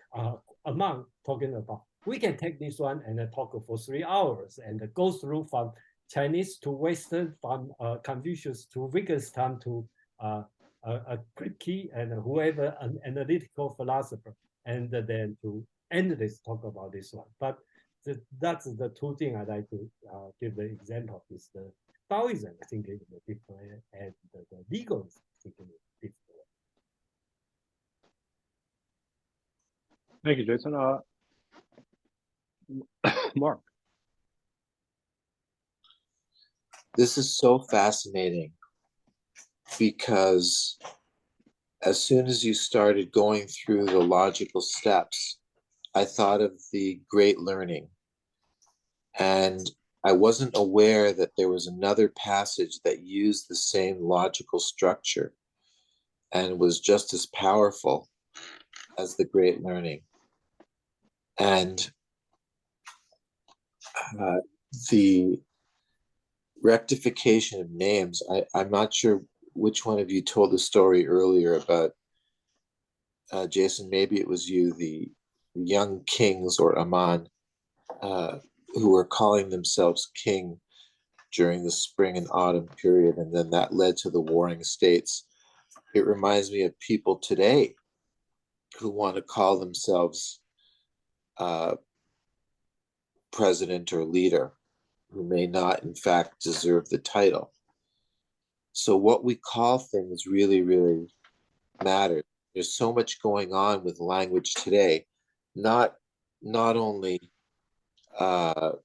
Among talking about, we can take this one and talk for 3 hours and go through from Chinese to Western, from Confucius to Wittgenstein to Kripke and whoever, an analytical philosopher, and then to end this talk about this one. But that's the two things I like to give the example of is the Taoism thinking in a different way, and the legalism thinking in a different way. Thank you, Jason. Mark. This is so fascinating, because as soon as you started going through the logical steps, I thought of the Great Learning. And I wasn't aware that there was another passage that used the same logical structure and was just as powerful as the Great Learning. And the rectification of names, I'm not sure which one of you told the story earlier about, Jason, maybe it was you, the young kings or Aman, who were calling themselves king during the spring and autumn period, and then that led to the warring states. It reminds me of people today who want to call themselves president or leader, who may not in fact deserve the title. So what we call things really, really matters. There's so much going on with language today, not only the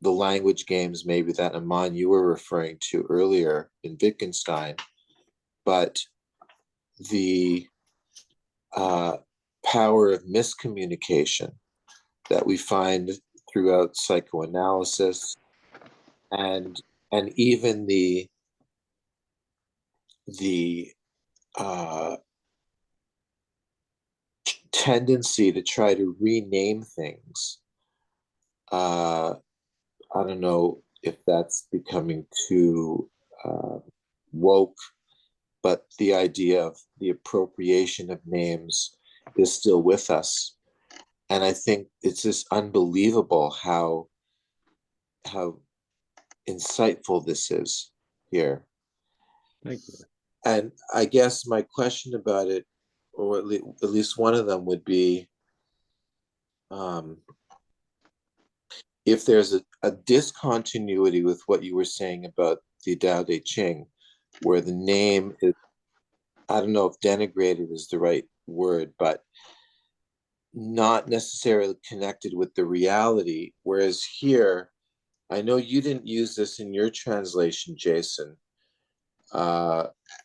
language games maybe that Aman you were referring to earlier in Wittgenstein, but the power of miscommunication that we find throughout psychoanalysis, and even the tendency to try to rename things. I don't know if that's becoming too woke, but the idea of the appropriation of names is still with us. And I think it's just unbelievable how insightful this is here. Thank you. And I guess my question about it, or at least one of them, would be if there's a discontinuity with what you were saying about the Tao Te Ching, where the name is, I don't know if denigrated is the right word, but not necessarily connected with the reality. Whereas here, I know you didn't use this in your translation, Jason.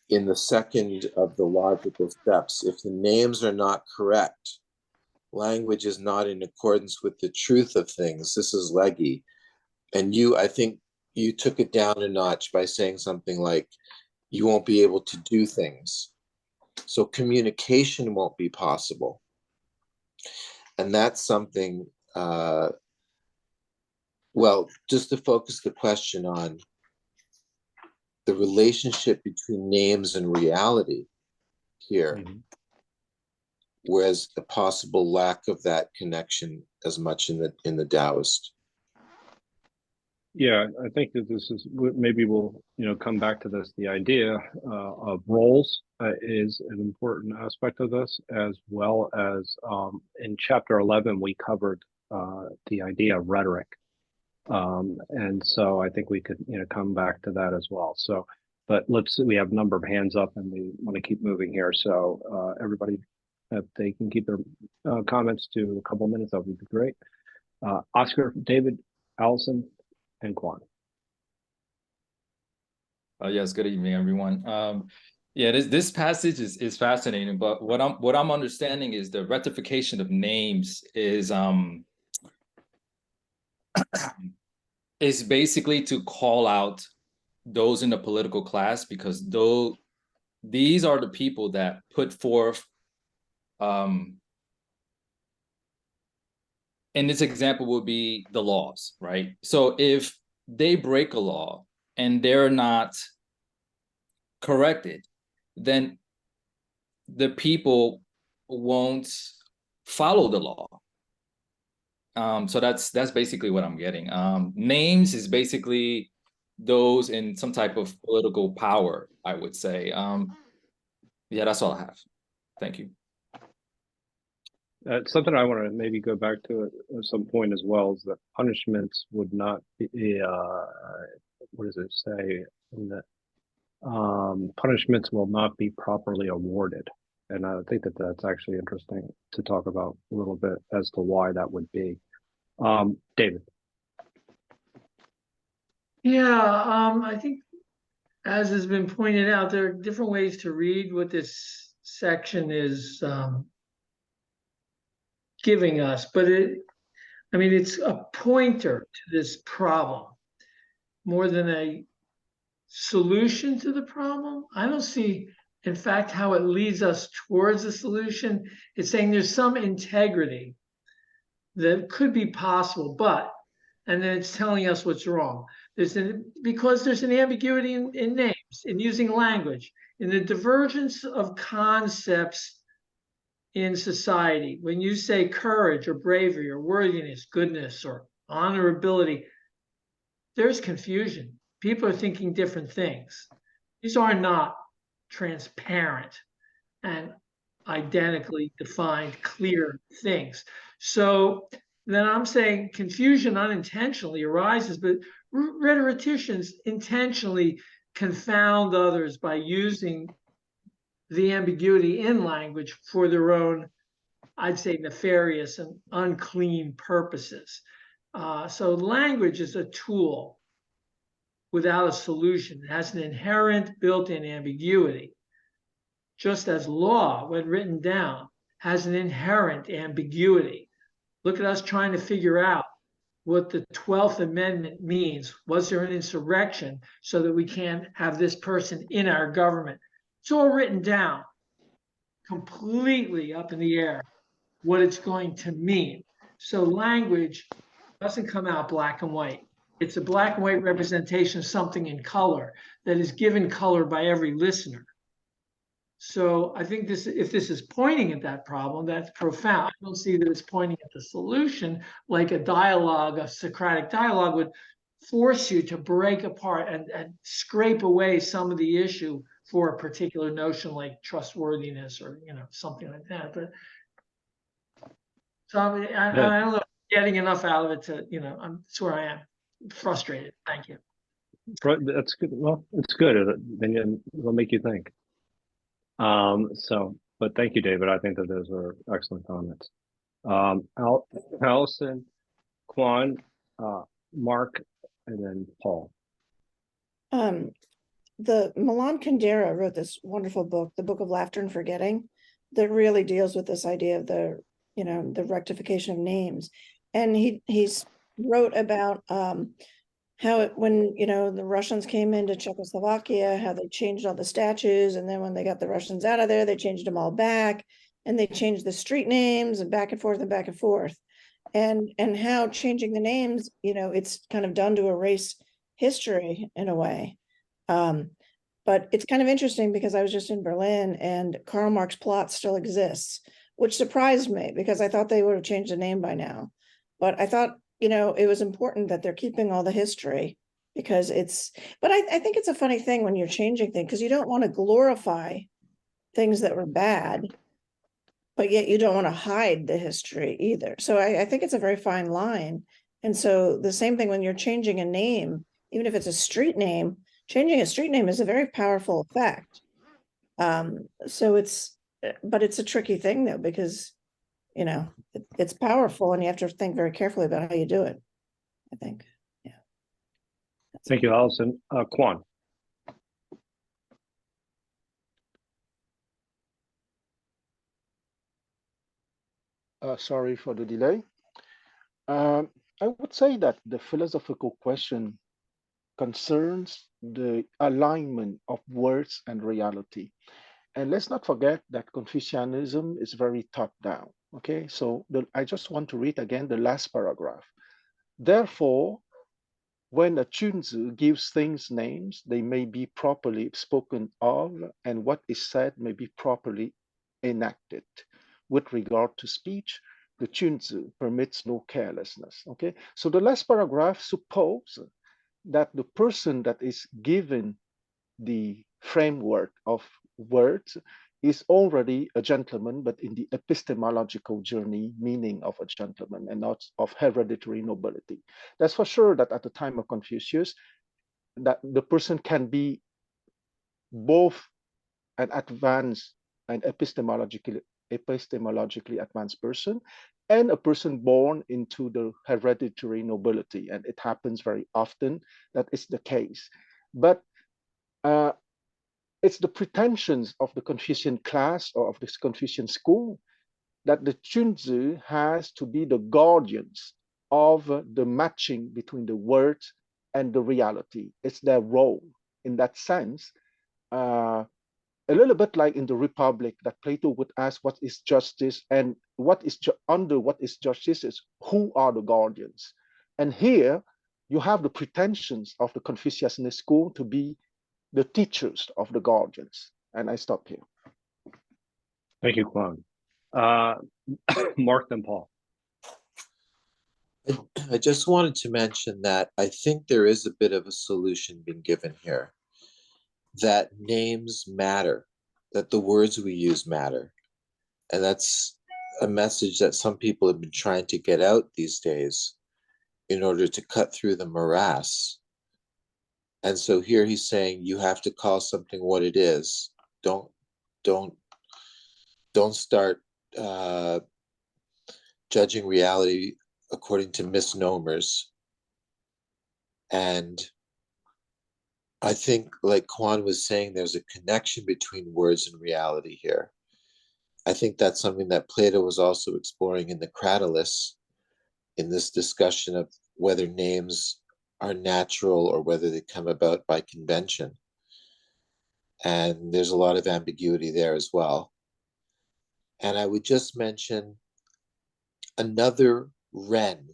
In the second of the logical steps, if the names are not correct, language is not in accordance with the truth of things. This is leggy. And I think you took it down a notch by saying something like, you won't be able to do things. So communication won't be possible. And that's something, well, just to focus the question on the relationship between names and reality here, whereas the possible lack of that connection as much in the Taoist. Yeah, I think that this is, maybe we'll come back to this. The idea of roles is an important aspect of this, as well as in chapter 11 we covered the idea of rhetoric, and so I think we could come back to that as well. So, but we have a number of hands up, and we want to keep moving here. So everybody, if they can keep their comments to a couple minutes, that would be great. Oscar, David, Allison, and Quan. Yes, good evening, everyone. Yeah, this passage is fascinating, but what I'm understanding is the rectification of names is is basically to call out those in the political class, because these are the people that put forth in this example would be the laws, right? So if they break a law and they're not corrected, then the people won't follow the law. So that's basically what I'm getting. Names is basically those in some type of political power, I would say. Yeah, that's all I have. Thank you. Something I want to maybe go back to at some point as well is that punishments would not be, what does it say? That punishments will not be properly awarded. And I think that that's actually interesting to talk about a little bit as to why that would be. David. Yeah, I think, as has been pointed out, there are different ways to read what this section is giving us, but it's a pointer to this problem more than a solution to the problem. I don't see, in fact, how it leads us towards a solution. It's saying there's some integrity that could be possible, and then it's telling us what's wrong. Because there's an ambiguity in names, in using language, in the divergence of concepts in society. When you say courage or bravery or worthiness, goodness or honorability, there's confusion. People are thinking different things. These are not transparent and identically defined, clear things. So then I'm saying confusion unintentionally arises, but rhetoricians intentionally confound others by using the ambiguity in language for their own, I'd say, nefarious and unclean purposes. So language is a tool without a solution. It has an inherent built-in ambiguity, just as law, when written down, has an inherent ambiguity. Look at us trying to figure out what the 12th Amendment means. Was there an insurrection so that we can't have this person in our government? It's all written down, completely up in the air, what it's going to mean. So language doesn't come out black and white. It's a black and white representation of something in color that is given color by every listener. So I think this, if this is pointing at that problem, that's profound. I don't see that it's pointing at the solution, like a dialogue, a Socratic dialogue would force you to break apart and scrape away some of the issue for a particular notion like trustworthiness or, you know, something like that. But so I don't know, getting enough out of it to, you know, that's where I am, frustrated. Thank you. That's good. Well, it's good. Then it'll make you think. But thank you, David. I think that those are excellent comments. Allison, Quan, Mark, and then Paul. The Milan Kundera wrote this wonderful book, The Book of Laughter and Forgetting, that really deals with this idea of the, you know, the rectification of names. And he's wrote about how it, when, you know, the Russians came into Czechoslovakia, how they changed all the statues, and then when they got the Russians out of there, they changed them all back, and they changed the street names and back and forth and back and forth. And how changing the names, you know, it's kind of done to erase history in a way. But it's kind of interesting because I was just in Berlin and Karl Marx plot still exists, which surprised me because I thought they would have changed the name by now. But I thought, you know, it was important that they're keeping all the history because it's, but I think it's a funny thing when you're changing things because you don't want to glorify things that were bad, but yet you don't want to hide the history either. So I think it's a very fine line. And so the same thing when you're changing a name, even if it's a street name, changing a street name is a very powerful effect. So it's, but it's a tricky thing though, because, you know, it's powerful and you have to think very carefully about how you do it, I think. Yeah. Thank you, Allison. Quan. Sorry for the delay. I would say that the philosophical question concerns the alignment of words and reality. And let's not forget that Confucianism is very top down. Okay, so I just want to read again the last paragraph. Therefore, when a Chunzi gives things names, they may be properly spoken of, and what is said may be properly enacted. With regard to speech, the Chunzi permits no carelessness. Okay, so the last paragraph supposes that the person that is given the framework of words is already a gentleman, but in the epistemological journey, meaning of a gentleman and not of hereditary nobility. That's for sure that at the time of Confucius, that the person can be both an advanced and epistemologically advanced person and a person born into the hereditary nobility. And it happens very often that is the case. But it's the pretensions of the Confucian class or of this Confucian school that the Chunzi has to be the guardians of the matching between the words and the reality. It's their role in that sense. A little bit like in the Republic that Plato would ask what is justice and what is under what is justice is who are the guardians. And here you have the pretensions of the Confucianist school to be the teachers of the guardians. And I stop here. Thank you, Quan. Mark, then Paul. I just wanted to mention that I think there is a bit of a solution being given here, that names matter, that the words we use matter. And that's a message that some people have been trying to get out these days in order to cut through the morass And so here he's saying you have to call something what it is. Don't start judging reality according to misnomers. And I think, like Kwan was saying, there's a connection between words and reality here. I think that's something that Plato was also exploring in the Cratylus, in this discussion of whether names are natural or whether they come about by convention. And there's a lot of ambiguity there as well. And I would just mention another Ren,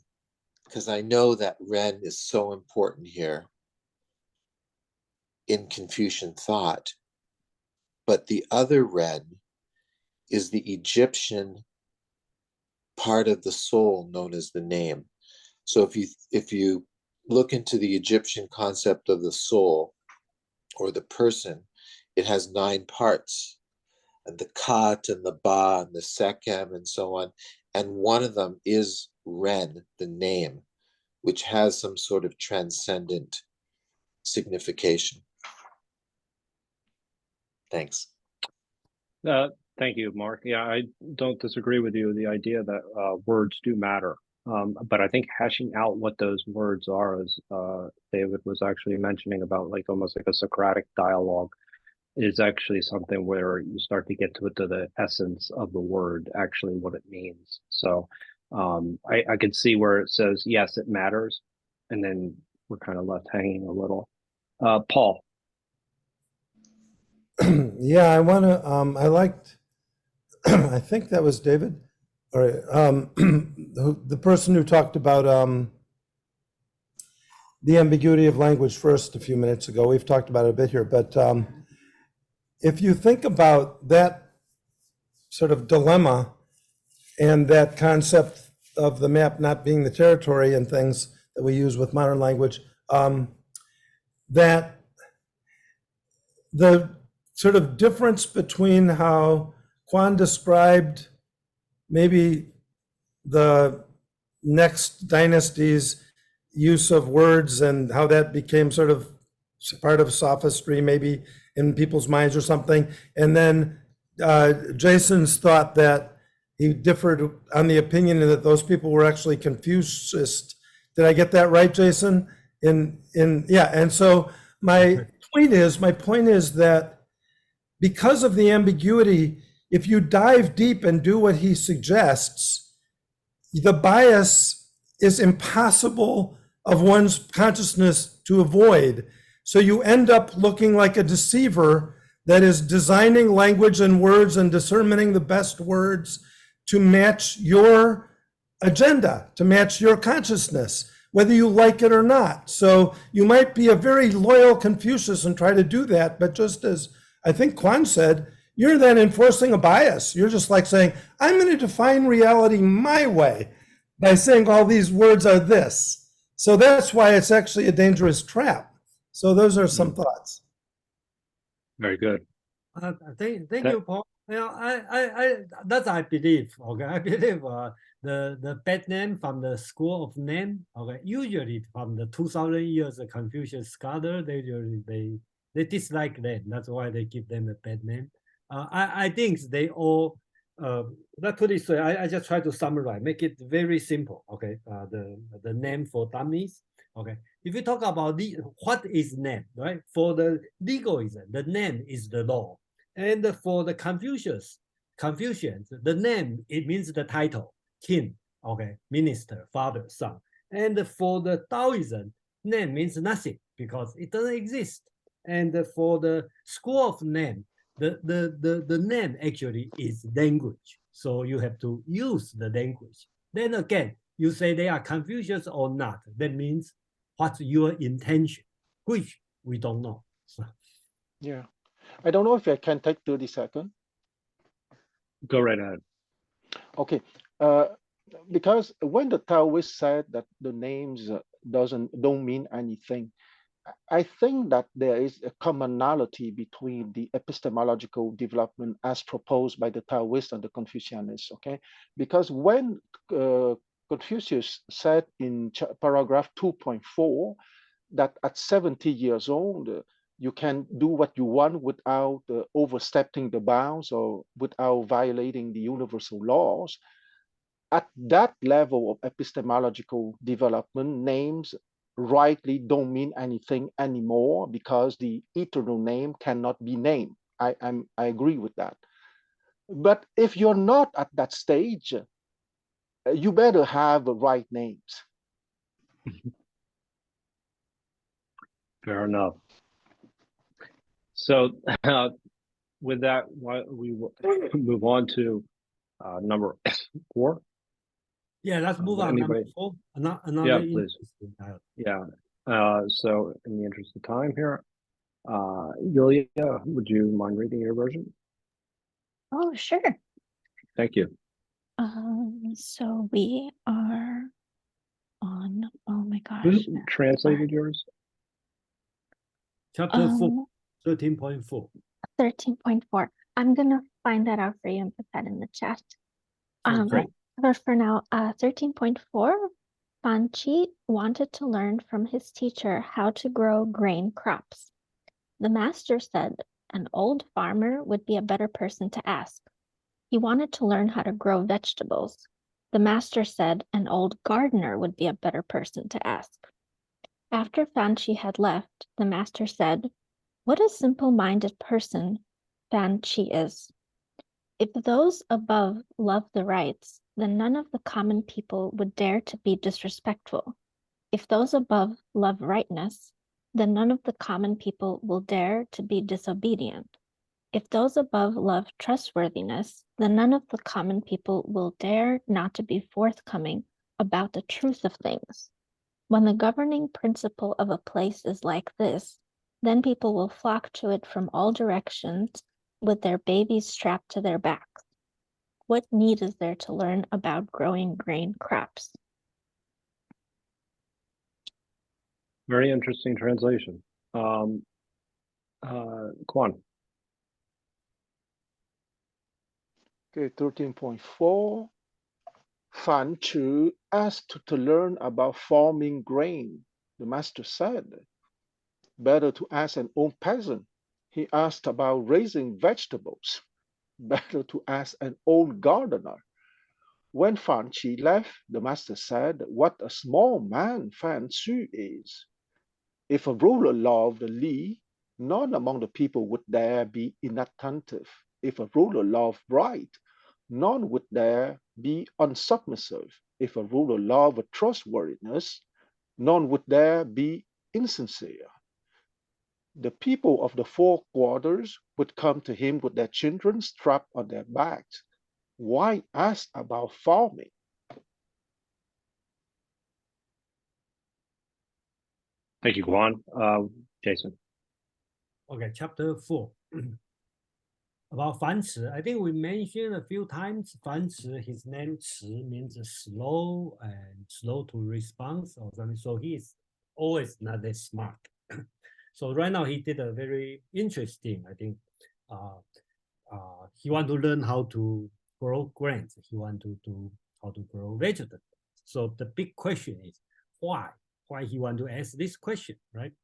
because I know that Ren is so important here in Confucian thought. But the other Ren is the Egyptian part of the soul known as the name. So if you look into the Egyptian concept of the soul or the person, it has 9 parts, and the Kat and the Ba and the Sekhem and so on. And one of them is Ren, the name, which has some sort of transcendent signification. Thanks. Thank you, Mark. Yeah, I don't disagree with you. The idea that words do matter. But I think hashing out what those words are, as David was actually mentioning about like almost like a Socratic dialogue, is actually something where you start to get to the essence of the word, actually what it means. So I could see where it says, yes, it matters. And then we're kind of left hanging a little. Paul. Yeah, I want to, I liked, I think that was David, or the person who talked about the ambiguity of language first a few minutes ago. We've talked about it a bit here, but if you think about that sort of dilemma and that concept of the map not being the territory and things that we use with modern language, that the sort of difference between how Kwan described maybe the next dynasty's use of words and how that became sort of part of sophistry maybe in people's minds or something. And then Jason's thought that he differed on the opinion that those people were actually Confucianist. Did I get that right, Jason? Yeah, and so my point is that because of the ambiguity, if you dive deep and do what he suggests, the bias is impossible of one's consciousness to avoid. So you end up looking like a deceiver that is designing language and words and determining the best words to match your agenda, to match your consciousness, whether you like it or not. So you might be a very loyal Confucius and try to do that, but just as I think Kwan said, you're then enforcing a bias. You're just like saying, I'm going to define reality my way by saying all these words are this. So that's why it's actually a dangerous trap. So those are some thoughts. Very good. Thank you, Paul. Yeah, I believe. Okay, I believe the bad name from the school of name. Okay, usually from the 2,000 years of Confucius scholar, they dislike them. That's why they give them a bad name. I think they all. Let's put it so. I just try to summarize, make it very simple. Okay, the name for dummies. Okay, if you talk about what is name, right? For the legalism, the name is the law. And for the Confucians, the name, it means the title, king, okay, minister, father, son. And for the Taoism, name means nothing because it doesn't exist. And for the school of name, the name actually is language. So you have to use the language. Then again, you say they are Confucius or not. That means what's your intention, which we don't know. So. Yeah. I don't know if I can take 30 seconds. Go right ahead. Okay. Because when the Taoists said that the names don't mean anything, I think that there is a commonality between the epistemological development as proposed by the Taoists and the Confucianists, okay? Because when Confucius said in paragraph 2.4 that at 70 years old, you can do what you want without overstepping the bounds or without violating the universal laws. At that level of epistemological development, names rightly don't mean anything anymore because the eternal name cannot be named. I agree with that. But if you're not at that stage, you better have the right names. Fair enough. So with that, we will move on to number 4. Yeah, let's move on. Number Anybody? 4. Another Yeah, please. interesting dialogue. Yeah. So in the interest of time here, Yulia, would you mind reading your version? Oh, sure. Thank you. So we are on, oh my gosh. Who translated yours? Chapter 4, Um, 13.4. 13.4. I'm gonna find that out for you and put that in the chat. Okay. But for now, 13.4, Fan Chi wanted to learn from his teacher how to grow grain crops. The master said an old farmer would be a better person to ask. He wanted to learn how to grow vegetables. The master said an old gardener would be a better person to ask. After Fan Chi had left, the master said, "What a simple-minded person Fan Chi is. If those above love the rights, then none of the common people would dare to be disrespectful. If those above love rightness, then none of the common people will dare to be disobedient. If those above love trustworthiness, then none of the common people will dare not to be forthcoming about the truth of things. When the governing principle of a place is like this, then people will flock to it from all directions with their babies strapped to their backs. What need is there to learn about growing grain crops?" Very interesting translation. Quan. Okay, 13.4. Fan Chu asked to learn about farming grain. The master said, "Better to ask an old peasant." He asked about raising vegetables. Better to ask an old gardener. When Fan Chi left, the master said, "What a small man Fan Chu is." If a ruler loved Li, none among the people would dare be inattentive. If a ruler loved right, none would dare be unsubmissive. If a ruler loved trustworthiness, none would dare be insincere. The people of the 4 quarters would come to him with their children strapped on their backs. Why ask about farming? Thank you, Quan. Jason. Okay, chapter 4. About Fan Ci. I think we mentioned a few times Fan Ci, his name Ci means slow and slow to response or something. So he is always not that smart. So right now he did a very interesting, I think, he want to learn how to grow grains. He want to do how to grow vegetables. So the big question is why? Why he want to ask this question, right?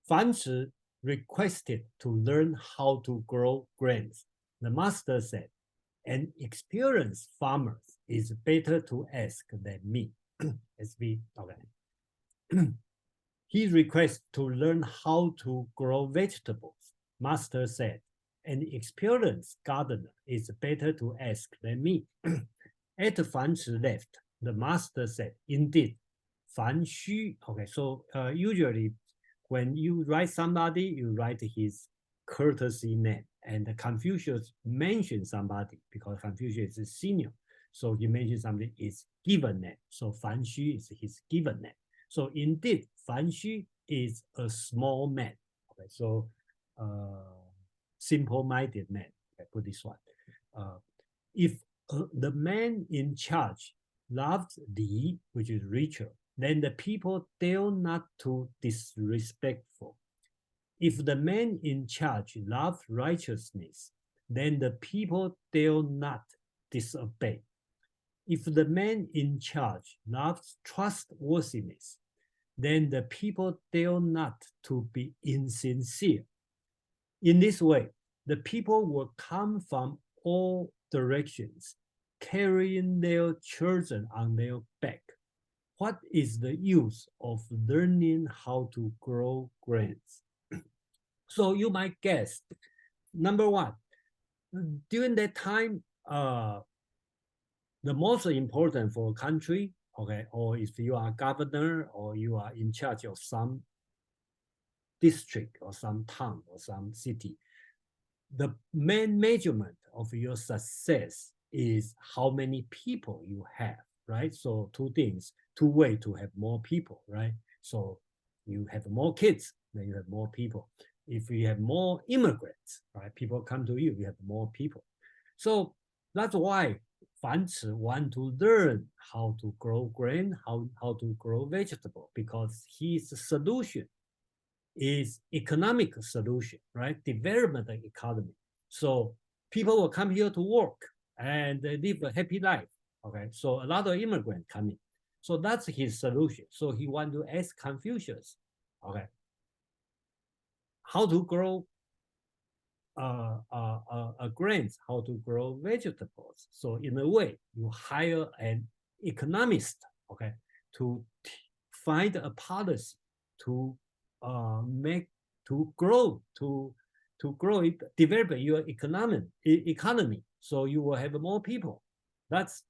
Fan Ci requested to learn how to grow grains. The master said, "An experienced farmer is better to ask than me." As we okay. He requests to learn how to grow vegetables. Master said, "An experienced gardener is better to ask than me." At Fan Ci left, the master said, "Indeed, Fan Xu." Okay, so usually when you write somebody, you write his courtesy name. And Confucius mentioned somebody because Confucius is senior. So he mentioned something is given name. So Fan Xu is his given name. So indeed, Fan Xu is a small man. Okay, so simple-minded man. Okay, put this one. If the man in charge loves Li, which is richer, then the people dare not to disrespectful. If the man in charge loves righteousness, then the people dare not disobey. If the man in charge loves trustworthiness, then the people dare not to be insincere. In this way, the people will come from all directions, carrying their children on their back. What is the use of learning how to grow grains? So you might guess, number one, during that time, the most important for a country, okay, or if you are governor or you are in charge of some district or some town or some city, the main measurement of your success is how many people you have, right? So two things, two ways to have more people, right? So you have more kids, then you have more people. If you have more immigrants, right, people come to you, you have more people. So that's why Fanci want to learn how to grow grain, how to grow vegetable, because his solution is economic solution, right? Development economy. So people will come here to work and they live a happy life. Okay, so a lot of immigrants coming. So that's his solution. So he want to ask Confucius, okay, how to grow grains, how to grow vegetables. So in a way, you hire an economist, okay, to find a policy to grow it, develop your economy, so you will have more people. That's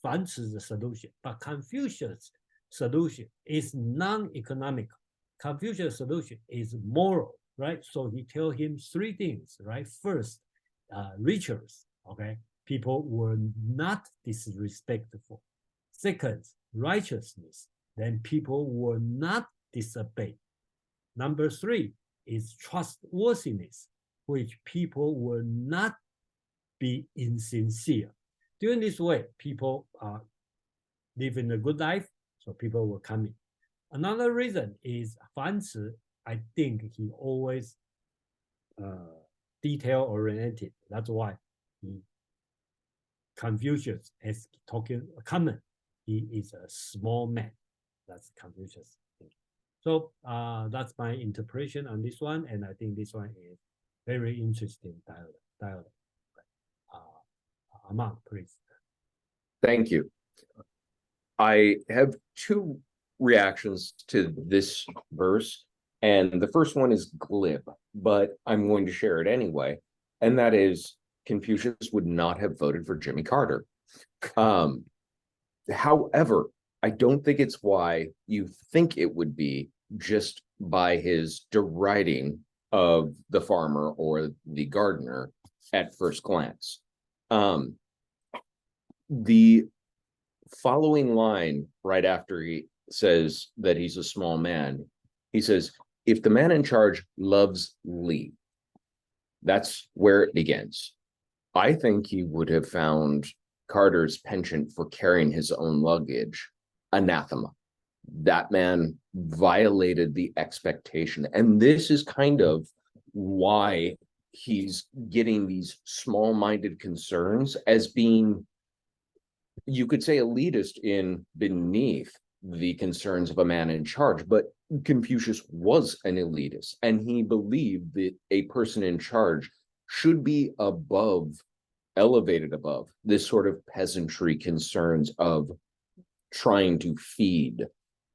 Fanci's solution. But Confucius' solution is non-economical. Confucius' solution is moral, right? So he tell him three things, right? First, rituals, okay? People were not disrespectful. Second, righteousness. Then people will not disobey. Number three is trustworthiness, which people will not be insincere. Doing this way, people living a good life, so people will come in. Another reason is Fanci, I think he always detail-oriented. That's why Confucius is talking common. He is a small man. That's Confucius. So that's my interpretation on this one, and I think this one is very interesting dialogue. Among, please. Thank you. I have two reactions to this verse, and the first one is glib, but I'm going to share it anyway, and that is Confucius would not have voted for Jimmy Carter. However, I don't think it's why you think it would be just by his deriding of the farmer or the gardener at first glance. The following line right after he says that he's a small man, he says, if the man in charge loves Lee, that's where it begins. I think he would have found Carter's penchant for carrying his own luggage anathema. That man violated the expectation. And this is kind of why he's getting these small-minded concerns as being, you could say, elitist in beneath the concerns of a man in charge. But Confucius was an elitist, and he believed that a person in charge should be elevated above this sort of peasantry concerns of trying to feed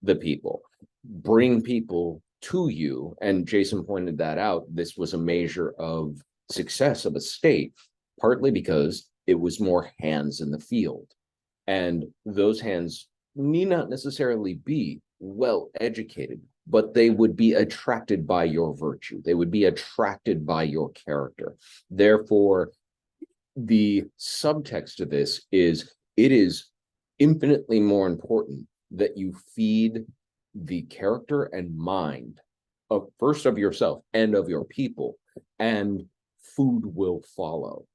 the people, bring people to you. And Jason pointed that out. This was a measure of success of a state, partly because it was more hands in the field. And those hands need not necessarily be well educated, but they would be attracted by your virtue. They would be attracted by your character. Therefore, the subtext of this is it is infinitely more important that you feed the character and mind of first of yourself and of your people, and food will follow.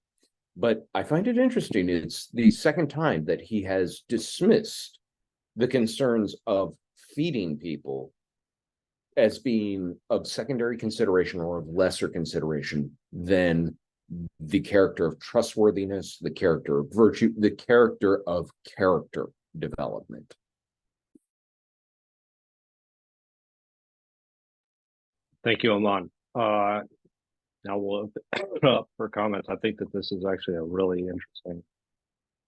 But I find it interesting, it's the second time that he has dismissed the concerns of feeding people as being of secondary consideration or of lesser consideration than the character of trustworthiness, the character of virtue, the character of character development. Thank you, Aman. Now we'll open it up for comments. I think that this is actually a really interesting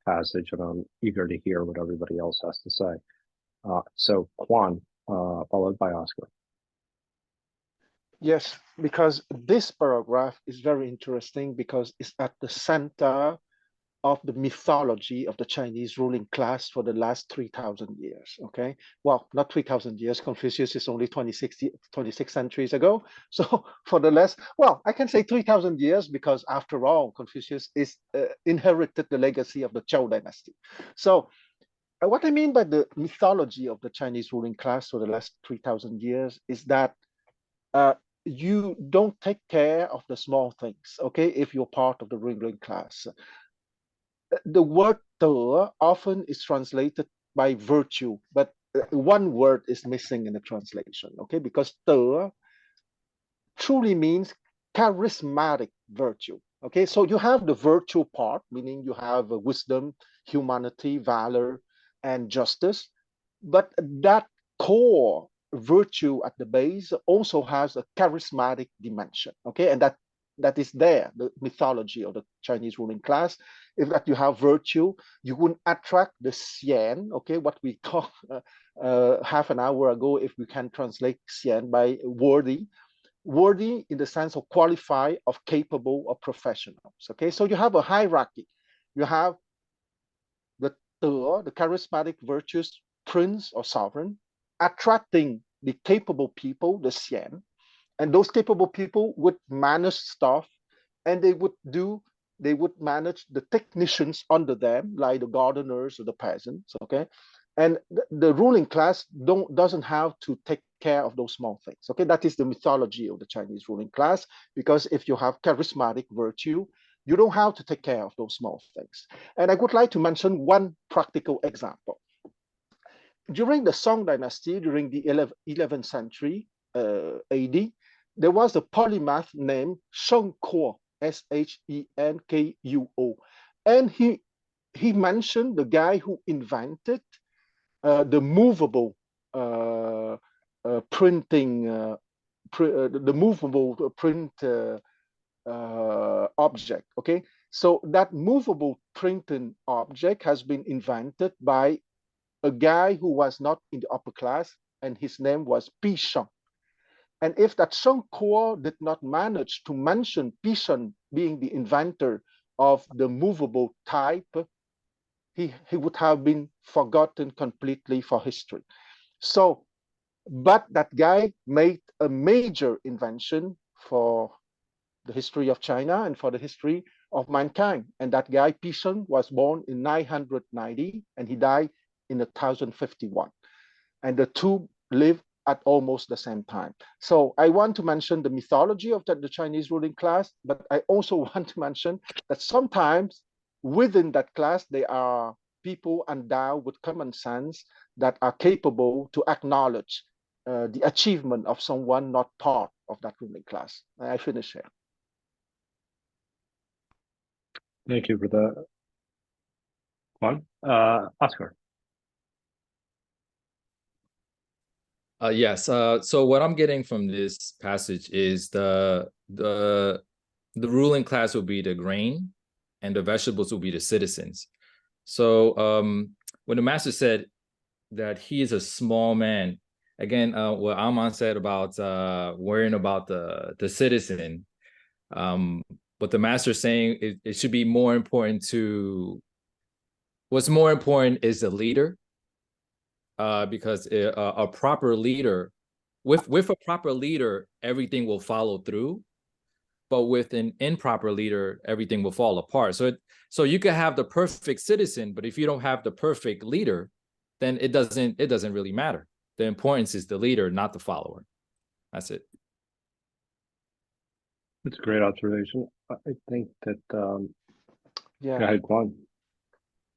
passage, and I'm eager to hear what everybody else has to say. So Quan, followed by Oscar. Yes, because this paragraph is very interesting because it's at the center of the mythology of the Chinese ruling class for the last 3,000 years, okay? Well, not 3,000 years, Confucius is only 26 centuries ago. So for the last, well, I can say 3,000 years because after all, Confucius is inherited the legacy of the Zhou dynasty. So what I mean by the mythology of the Chinese ruling class for the last 3,000 years is that you don't take care of the small things, okay, if you're part of the ruling class. The word "de" often is translated by virtue, but one word is missing in the translation, okay? Because "de" truly means charismatic virtue, okay? So you have the virtue part, meaning you have wisdom, humanity, valor, and justice, but that core virtue at the base also has a charismatic dimension, okay? And that is there, the mythology of the Chinese ruling class. If that you have virtue, you would attract the xian, okay? What we talked half an hour ago, if we can translate xian by worthy. Worthy in the sense of qualified, of capable, of professionals, okay? So you have a hierarchy. You have the charismatic virtuous prince or sovereign, attracting the capable people, the xian, and those capable people would manage stuff, and they would manage the technicians under them, like the gardeners or the peasants, okay? And the ruling class doesn't have to take care of those small things, okay? That is the mythology of the Chinese ruling class, because if you have charismatic virtue, you don't have to take care of those small things. And I would like to mention one practical example. During the Song dynasty, during the 11th century AD, there was a polymath named Sheng Kuo, Shenkuo. And he mentioned the guy who invented the movable printing, the movable print object, okay? So that movable printing object has been invented by a guy who was not in the upper class, and his name was Pi Sheng. And if that Sheng Kuo did not manage to mention Pi Sheng being the inventor of the movable type, he would have been forgotten completely for history. So, but that guy made a major invention for the history of China and for the history of mankind. And that guy, Pi Sheng, was born in 990 and he died in 1051. And the two lived at almost the same time. So I want to mention the mythology of the Chinese ruling class, but I also want to mention that sometimes within that class, there are people endowed with common sense that are capable to acknowledge the achievement of someone not part of that ruling class. I finish here. Thank you for that, Quan. Oscar. Yes. So what I'm getting from this passage is the ruling class will be the grain, and the vegetables will be the citizens. So when the master said that he is a small man, again, what Aman said about worrying about the citizen, what the master is saying, it should be more important to. What's more important is the leader. Because a proper leader, with a proper leader, everything will follow through. But with an improper leader, everything will fall apart. So you can have the perfect citizen, but if you don't have the perfect leader, then it doesn't really matter. The importance is the leader, not the follower. That's it. That's a great observation. I think that Yeah. Go ahead, Quan.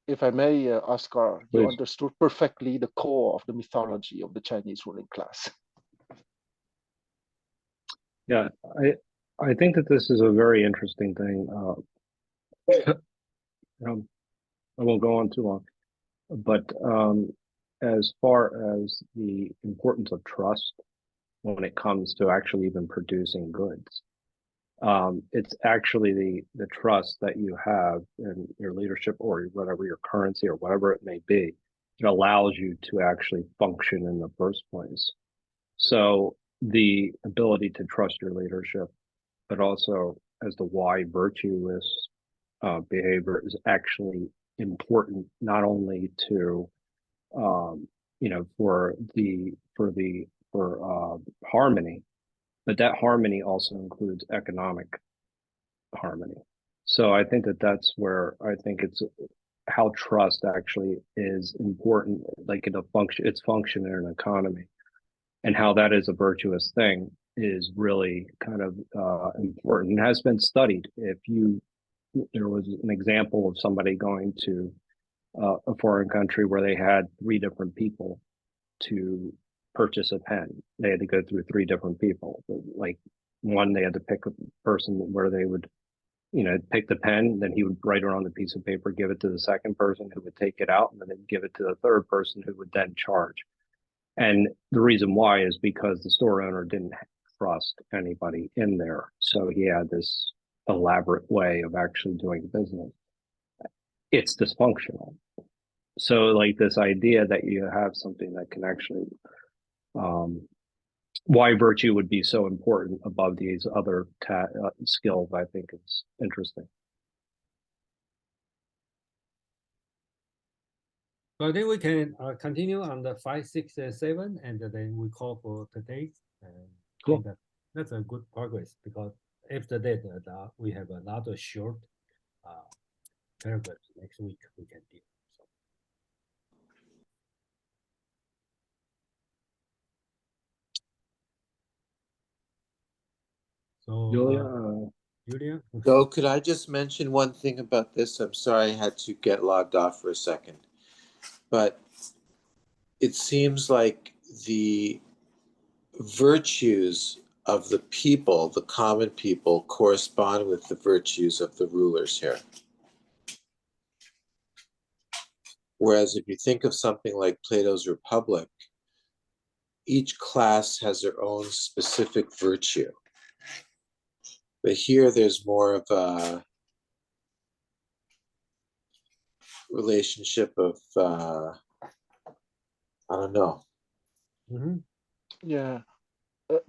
If I may, Oscar, you Please. understood perfectly the core of the mythology of the Chinese ruling class. Yeah, I think that this is a very interesting thing. I won't go on too long, but as far as the importance of trust when it comes to actually even producing goods. It's actually the trust that you have in your leadership or whatever your currency or whatever it may be. It allows you to actually function in the first place. So the ability to trust your leadership, but also as to why virtuous behavior is actually important, not only to for harmony, but that harmony also includes economic harmony. So I think that that's where I think it's how trust actually is important, like in a function, its function in an economy, and how that is a virtuous thing is really kind of important. It has been studied. There was an example of somebody going to a foreign country where they had 3 different people to purchase a pen. They had to go through 3 different people. Like one, they had to pick a person where they would, pick the pen, then he would write it on the piece of paper, give it to the second person who would take it out, and then they'd give it to the third person who would then charge. And the reason why is because the store owner didn't trust anybody in there. So he had this elaborate way of actually doing business. It's dysfunctional. So like this idea that you have something that can actually, why virtue would be so important above these other skills, I think is interesting. So I think we can continue on the 5, 6, and 7, and then we call for today. Cool. That's a good progress because after that, we have another short paragraph next week we can do. So, Julia? So could I just mention one thing about this? I'm sorry I had to get logged off for a second. But it seems like the virtues of the people, the common people, correspond with the virtues of the rulers here. Whereas if you think of something like Plato's Republic, each class has their own specific virtue. But here there's more of a relationship of, I don't know. Mm-hmm. Yeah.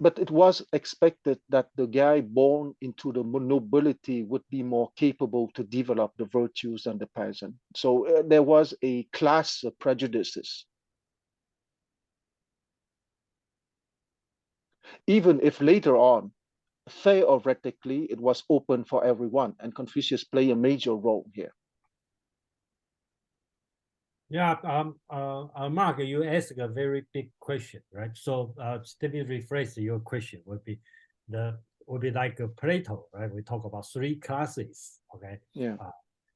But it was expected that the guy born into the nobility would be more capable to develop the virtues than the peasant. So there was a class of prejudices. Even if later on, theoretically, it was open for everyone, and Confucius played a major role here. Yeah, Mark, you asked a very big question, right? So let me rephrase your question. Would be like Plato, right? We talk about 3 classes, okay? Yeah.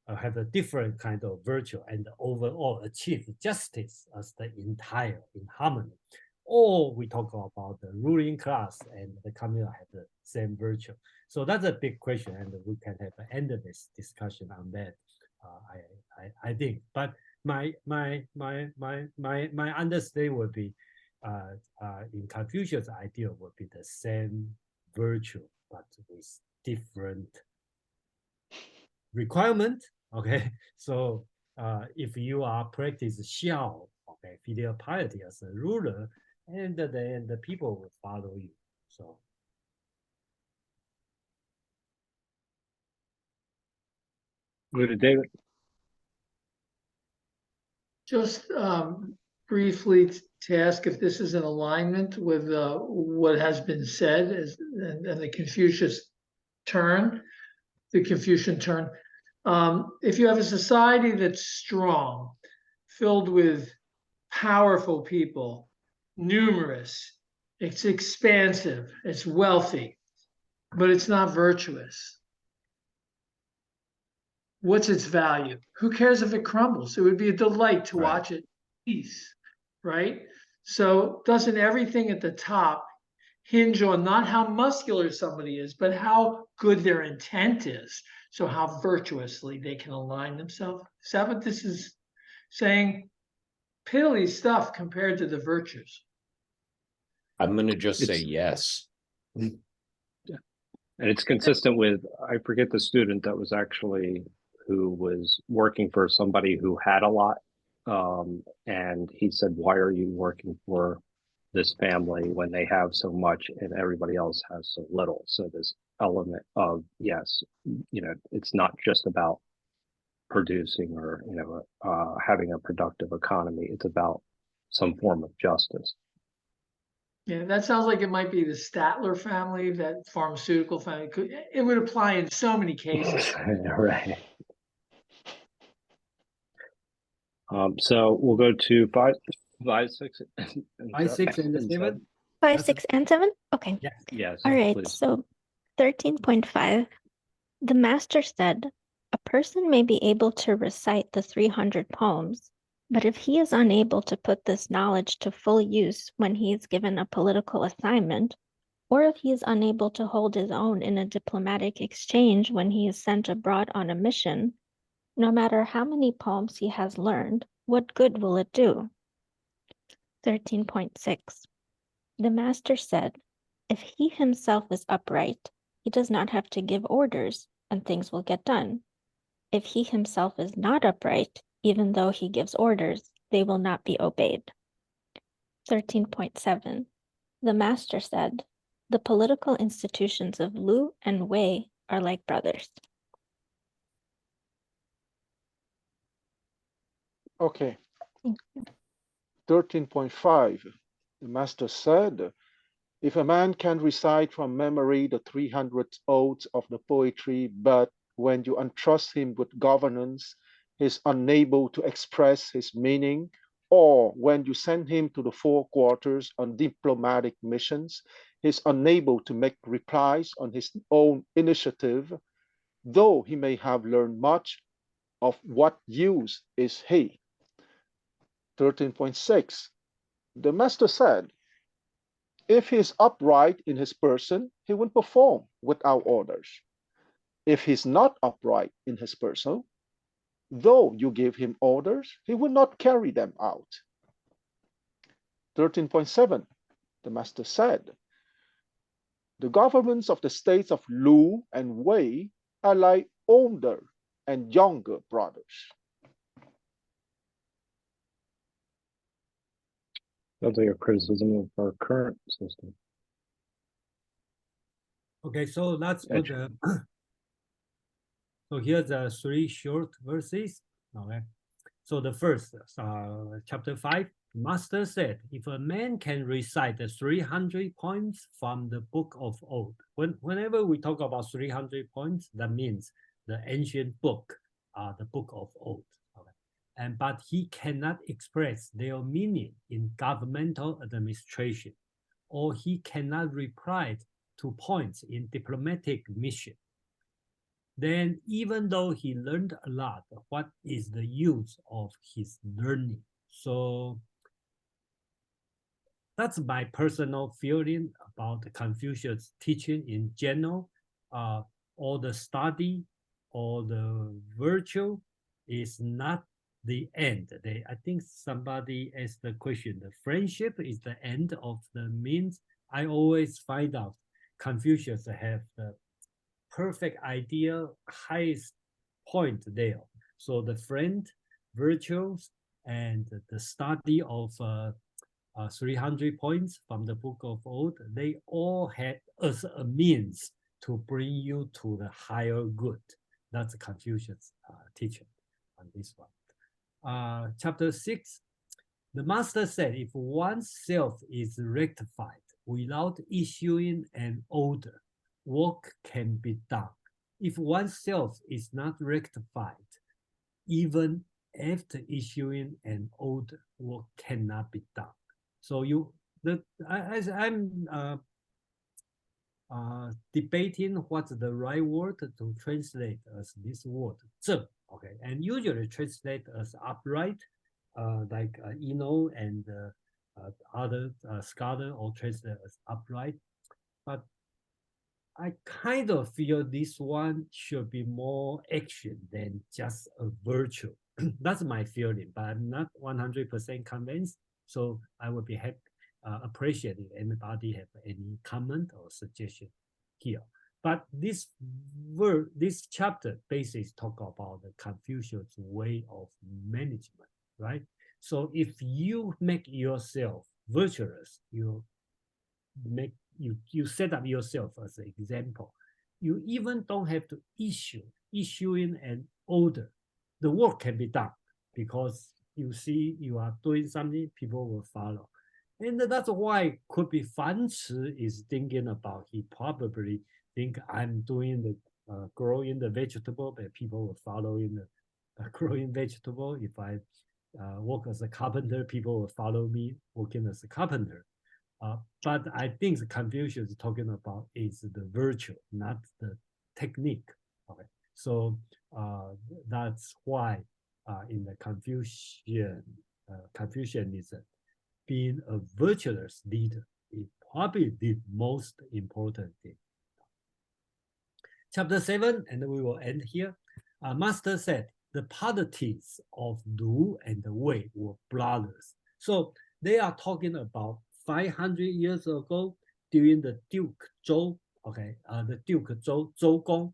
Have a different kind of virtue and overall achieve justice as the entire in harmony. Or we talk about the ruling class and the community have the same virtue. So that's a big question, and we can have an endless discussion on that. I think, but my understanding would be in Confucius' idea would be the same virtue, but with different requirement. Okay, so if you are practice xiao, okay, filial piety as a ruler, and then the people will follow you. So. Good, David. Just briefly to ask if this is in alignment with what has been said and the Confucian turn. If you have a society that's strong, filled with powerful people, numerous, it's expansive, it's wealthy, but it's not virtuous. What's its value? Who cares if it crumbles? It would be a delight to watch it peace, right? So doesn't everything at the top hinge on not how muscular somebody is, but how good their intent is? So how virtuously they can align themselves. Is that what this is saying? Piddly stuff compared to the virtues. I'm gonna just say It's- yes. And it's consistent with, I forget the student that was actually, who was working for somebody who had a lot. And he said, why are you working for this family when they have so much and everybody else has so little? So this element of, yes, it's not just about producing or, having a productive economy. It's about some form of justice. Yeah, that sounds like it might be the Statler family, that pharmaceutical family. It would apply in so many cases. Right. So we'll go to five, 6, and 5, 6, and 7. 5, That's- 6, and 7? Okay. Yes. Yes. All right. Please. So 13.5. The master said, a person may be able to recite the 300 poems, but if he is unable to put this knowledge to full use when he is given a political assignment, or if he is unable to hold his own in a diplomatic exchange when he is sent abroad on a mission, no matter how many poems he has learned, what good will it do? 13.6. The master said, if he himself is upright, he does not have to give orders, and things will get done. If he himself is not upright, even though he gives orders, they will not be obeyed. 13.7. The master said, the political institutions of Lu and Wei are like brothers. Okay. Thank 13.5. The master said, if a man can recite from memory the 300 odes of the poetry, but when you entrust him with governance, he is unable to express his meaning, or when you send him to the four quarters on diplomatic missions, he is unable to make replies on his own initiative, though he may have learned much, of what use is he? 13.6. The master said, if he is upright in his person, he will perform without orders. If he is not upright in his person, though you give him orders, he will not carry them out. 13.7. The master said, the governments of the states of Lu and Wei are like older and younger brothers. Sounds like a criticism of our current system. Okay, so let's put Gotcha. so here's the 3 short verses. Okay, so the first, chapter 5, Master said, if a man can recite the 300 poems from the book of old, whenever we talk about 300 poems, that means the ancient book, the book of old. Okay, but he cannot express their meaning in governmental administration, or he cannot reply to points in diplomatic mission. Then even though he learned a lot, what is the use of his learning? So that's my personal feeling about the Confucius teaching in general. All the study, all the virtue is not the end. I think somebody asked the question, the friendship is the end of the means. I always find out Confucius have the perfect idea, highest point there. So the friend, virtues, and the study of 300 points from the book of old, they all had as a means to bring you to the higher good. That's Confucius' teaching on this one. Chapter 6, the master said, if one's self is rectified without issuing an order, work can be done. If oneself is not rectified, even after issuing an order, work cannot be done. So as I'm debating what's the right word to translate as this word, 正, okay, and usually translate as upright, like Eno and other scholar all translate as upright, but I kind of feel this one should be more action than just a virtue. That's my feeling, but I'm not 100% convinced. So I would be appreciate it. Anybody have any comment or suggestion here? But this chapter basically talk about the Confucius way of management, right? So if you make yourself virtuous, you set up yourself as an example. You even don't have to issuing an order. The work can be done because you see you are doing something, people will follow. And that's why could be Fan Ci is thinking about, he probably think I'm doing the growing the vegetable, but people will follow in the growing vegetable. If I work as a carpenter, people will follow me working as a carpenter. But I think the Confucius is talking about is the virtue, not the technique. Okay, so that's why in the Confucianism, being a virtuous leader is probably the most important thing. Chapter 7, and we will end here. Master said the politics of Lu and Wei were brothers. So they are talking about 500 years ago during the Duke Zhou, okay, the Duke Zhou, Zhou Gong,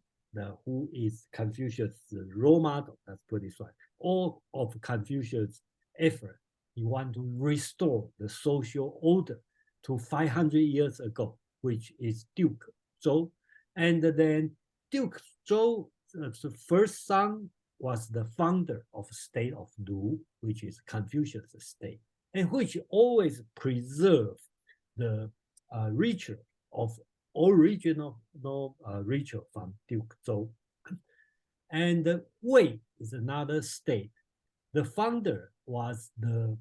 who is Confucius' role model, let's put it right. All of Confucius' effort, he want to restore the social order to 500 years ago, which is Duke Zhou. And then Duke Zhou's first son was the founder of state of Lu, which is Confucius' state, and which always preserve the ritual of original ritual from Duke Zhou. And Wei is another state. The founder was the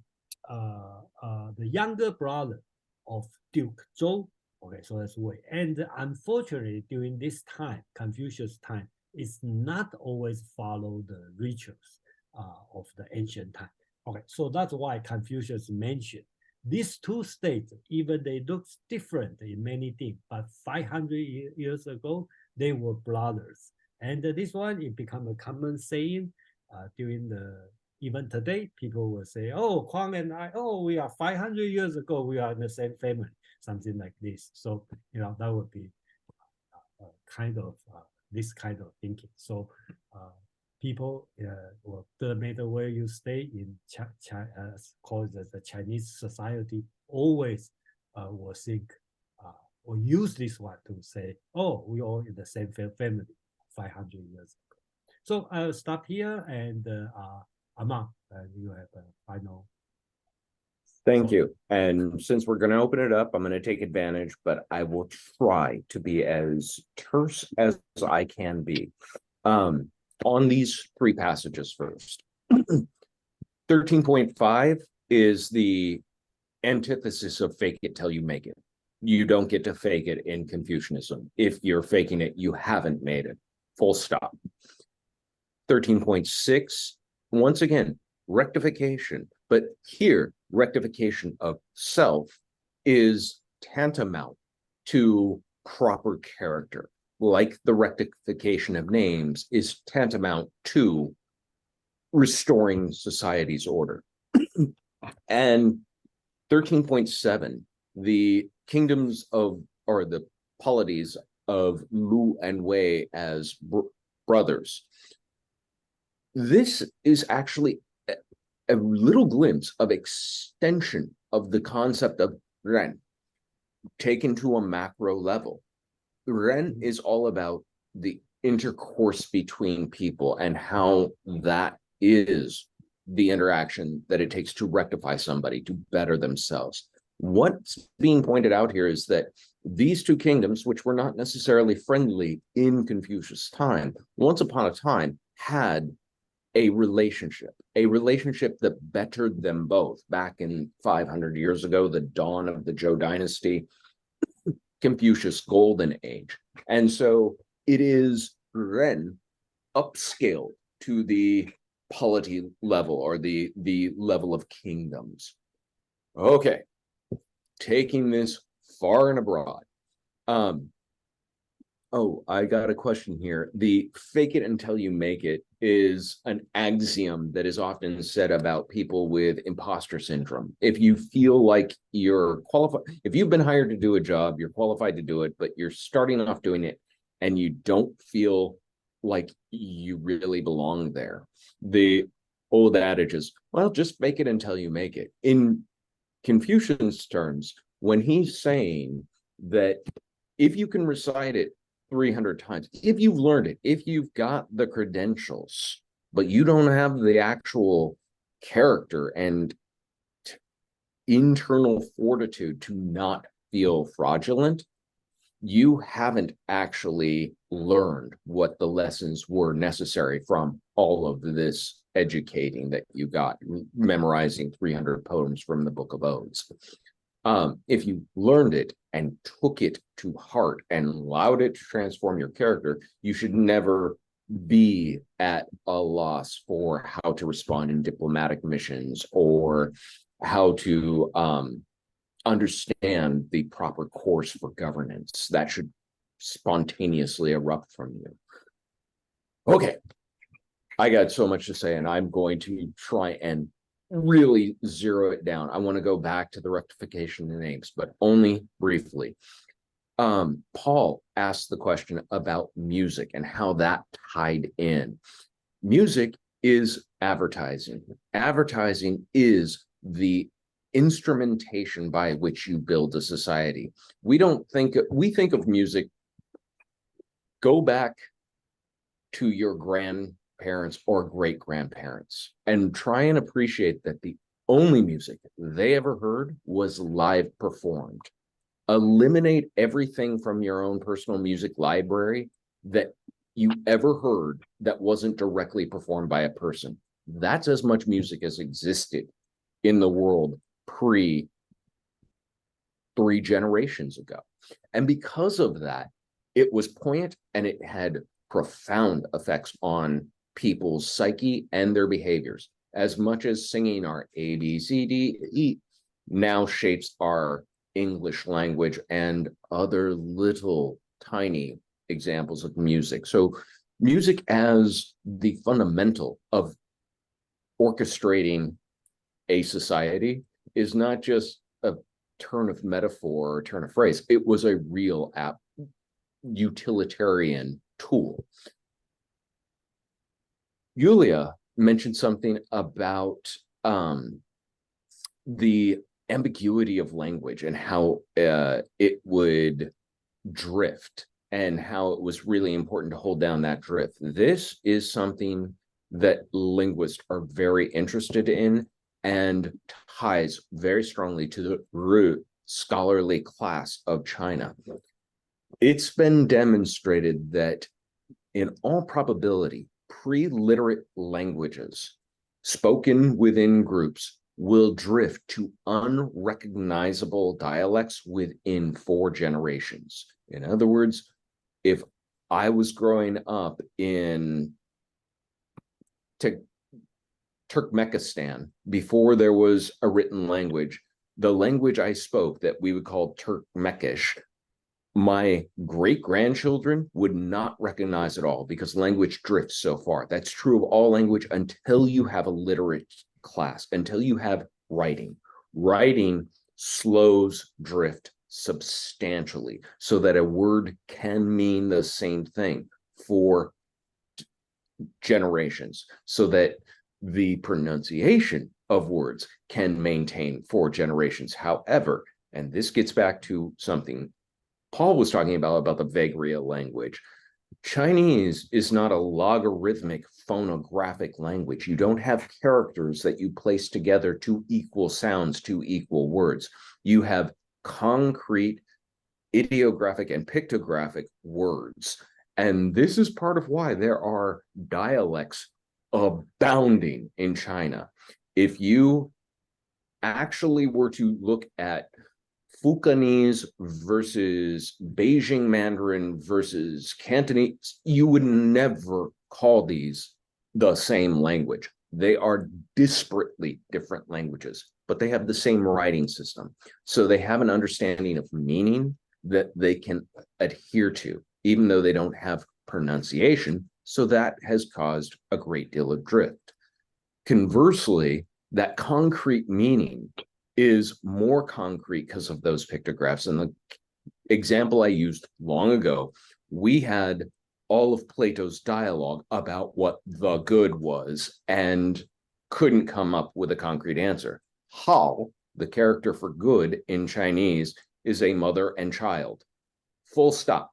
younger brother of Duke Zhou. Okay, so that's Wei. And unfortunately, during this time, Confucius' time, is not always follow the rituals of the ancient time. Okay, so that's why Confucius mentioned these two states, even they look different in many things, but 500 years ago, they were brothers. And this one, it become a common saying during even today, people will say, oh, Kwang and I, oh, we are 500 years ago, we are in the same family, something like this. So, that would be kind of this kind of thinking. So people, no matter where you stay in called the Chinese society, always will think or use this one to say, oh, we all in the same family 500 years ago. So I'll stop here, and Amang, you have a final. Thank you. And since we're going to open it up, I'm going to take advantage, but I will try to be as terse as I can be. On these three passages first. 13.5 is the antithesis of fake it till you make it. You don't get to fake it in Confucianism. If you're faking it, you haven't made it. Full stop. 13.6, once again, rectification. But here, rectification of self is tantamount to proper character, like the rectification of names is tantamount to restoring society's order. And 13.7, the kingdoms of, or the polities of Lu and Wei as brothers. This is actually a little glimpse of extension of the concept of Ren, taken to a macro level. Ren is all about the intercourse between people and how that is the interaction that it takes to rectify somebody, to better themselves. What's being pointed out here is that these two kingdoms, which were not necessarily friendly in Confucius' time, once upon a time had a relationship that bettered them both. Back in 500 years ago, the dawn of the Zhou dynasty, Confucius' golden age. And so it is Ren upscaled to the polity level, or the level of kingdoms. Okay, taking this far and abroad. Oh, I got a question here. The fake it until you make it is an axiom that is often said about people with imposter syndrome. If you feel like you're qualified, if you've been hired to do a job, you're qualified to do it, but you're starting off doing it and you don't feel like you really belong there. The old adage is, well, just fake it until you make it. In Confucius terms, when he's saying that if you can recite it 300 times, if you've learned it, if you've got the credentials, but you don't have the actual character and internal fortitude to not feel fraudulent, you haven't actually learned what the lessons were necessary from all of this educating that you got, memorizing 300 poems from the Book of Odes. If you learned it and took it to heart and allowed it to transform your character, you should never be at a loss for how to respond in diplomatic missions or how to understand the proper course for governance. That should spontaneously erupt from you. Okay, I got so much to say, and I'm going to try and really zero it down. I want to go back to the rectification of names, but only briefly. Paul asked the question about music and how that tied in. Music is advertising. Advertising is the instrumentation by which you build a society. We think of music, go back to your grandparents or great grandparents and try and appreciate that the only music they ever heard was live performed. Eliminate everything from your own personal music library that you ever heard that wasn't directly performed by a person. That's as much music as existed in the world pre 3 generations ago. And because of that, it was poignant and it had profound effects on people's psyche and their behaviors, as much as singing our A, B, C, D, E now shapes our English language and other little tiny examples of music. So music as the fundamental of orchestrating a society is not just a turn of metaphor or turn of phrase. It was a real utilitarian tool. Yulia mentioned something about the ambiguity of language and how it would drift and how it was really important to hold down that drift. This is something that linguists are very interested in and ties very strongly to the root scholarly class of China. It's been demonstrated that in all probability, pre-literate languages spoken within groups will drift to unrecognizable dialects within 4 generations. In other words, if I was growing up in Turkmenistan before there was a written language, the language I spoke that we would call Turkmekish, my great-grandchildren would not recognize at all because language drifts so far. That's true of all language until you have a literate class, until you have writing. Writing slows drift substantially so that a word can mean the same thing for generations, so that the pronunciation of words can maintain for generations. However, and this gets back to something Paul was talking about the vagary of language. Chinese is not a logarithmic phonographic language. You don't have characters that you place together to equal sounds to equal words. You have concrete ideographic and pictographic words. And this is part of why there are dialects abounding in China. If you actually were to look at Fukanese versus Beijing Mandarin versus Cantonese, you would never call these the same language. They are disparately different languages, but they have the same writing system. So they have an understanding of meaning that they can adhere to. even though they don't have pronunciation. So that has caused a great deal of drift. Conversely, that concrete meaning is more concrete because of those pictographs. And the example I used long ago, we had all of Plato's dialogue about what the good was and couldn't come up with a concrete answer. Hao, the character for good in Chinese, is a mother and child. Full stop.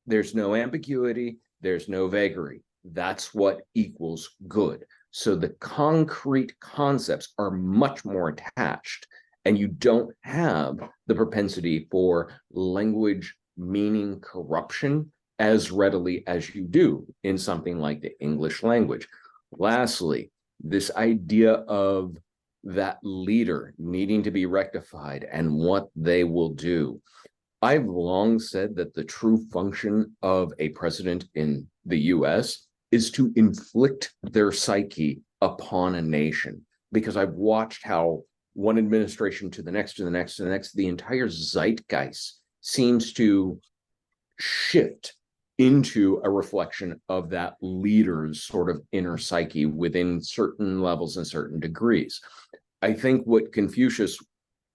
There's no ambiguity. There's no vagary. That's what equals good. So the concrete concepts are much more attached, and you don't have the propensity for language meaning corruption as readily as you do in something like the English language. Lastly, this idea of that leader needing to be rectified and what they will do. I've long said that the true function of a president in the US is to inflict their psyche upon a nation, because I've watched how one administration to the next, to the next, to the next, the entire zeitgeist seems to shift into a reflection of that leader's sort of inner psyche within certain levels and certain degrees. I think what Confucius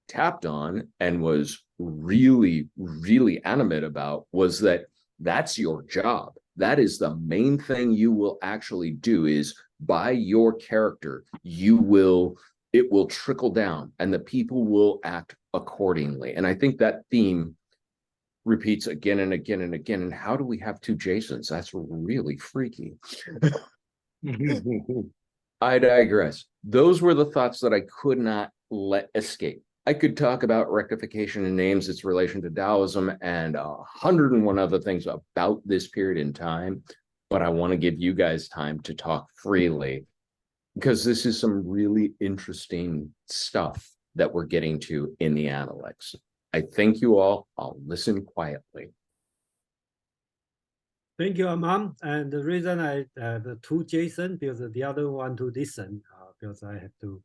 tapped on and was really, really animate about was that that's your job. That is the main thing you will actually do, is by your character, it will trickle down and the people will act accordingly. And I think that theme repeats again and again and again. And how do we have two Jasons? That's really freaky. I digress. Those were the thoughts that I could not let escape. I could talk about rectification in names, its relation to Taoism, and 101 other things about this period in time, but I want to give you guys time to talk freely, because this is some really interesting stuff that we're getting to in the Analects. I thank you all. I'll listen quietly. Thank you, Amam. And the reason I the two Jason, because the other one to listen, because I have to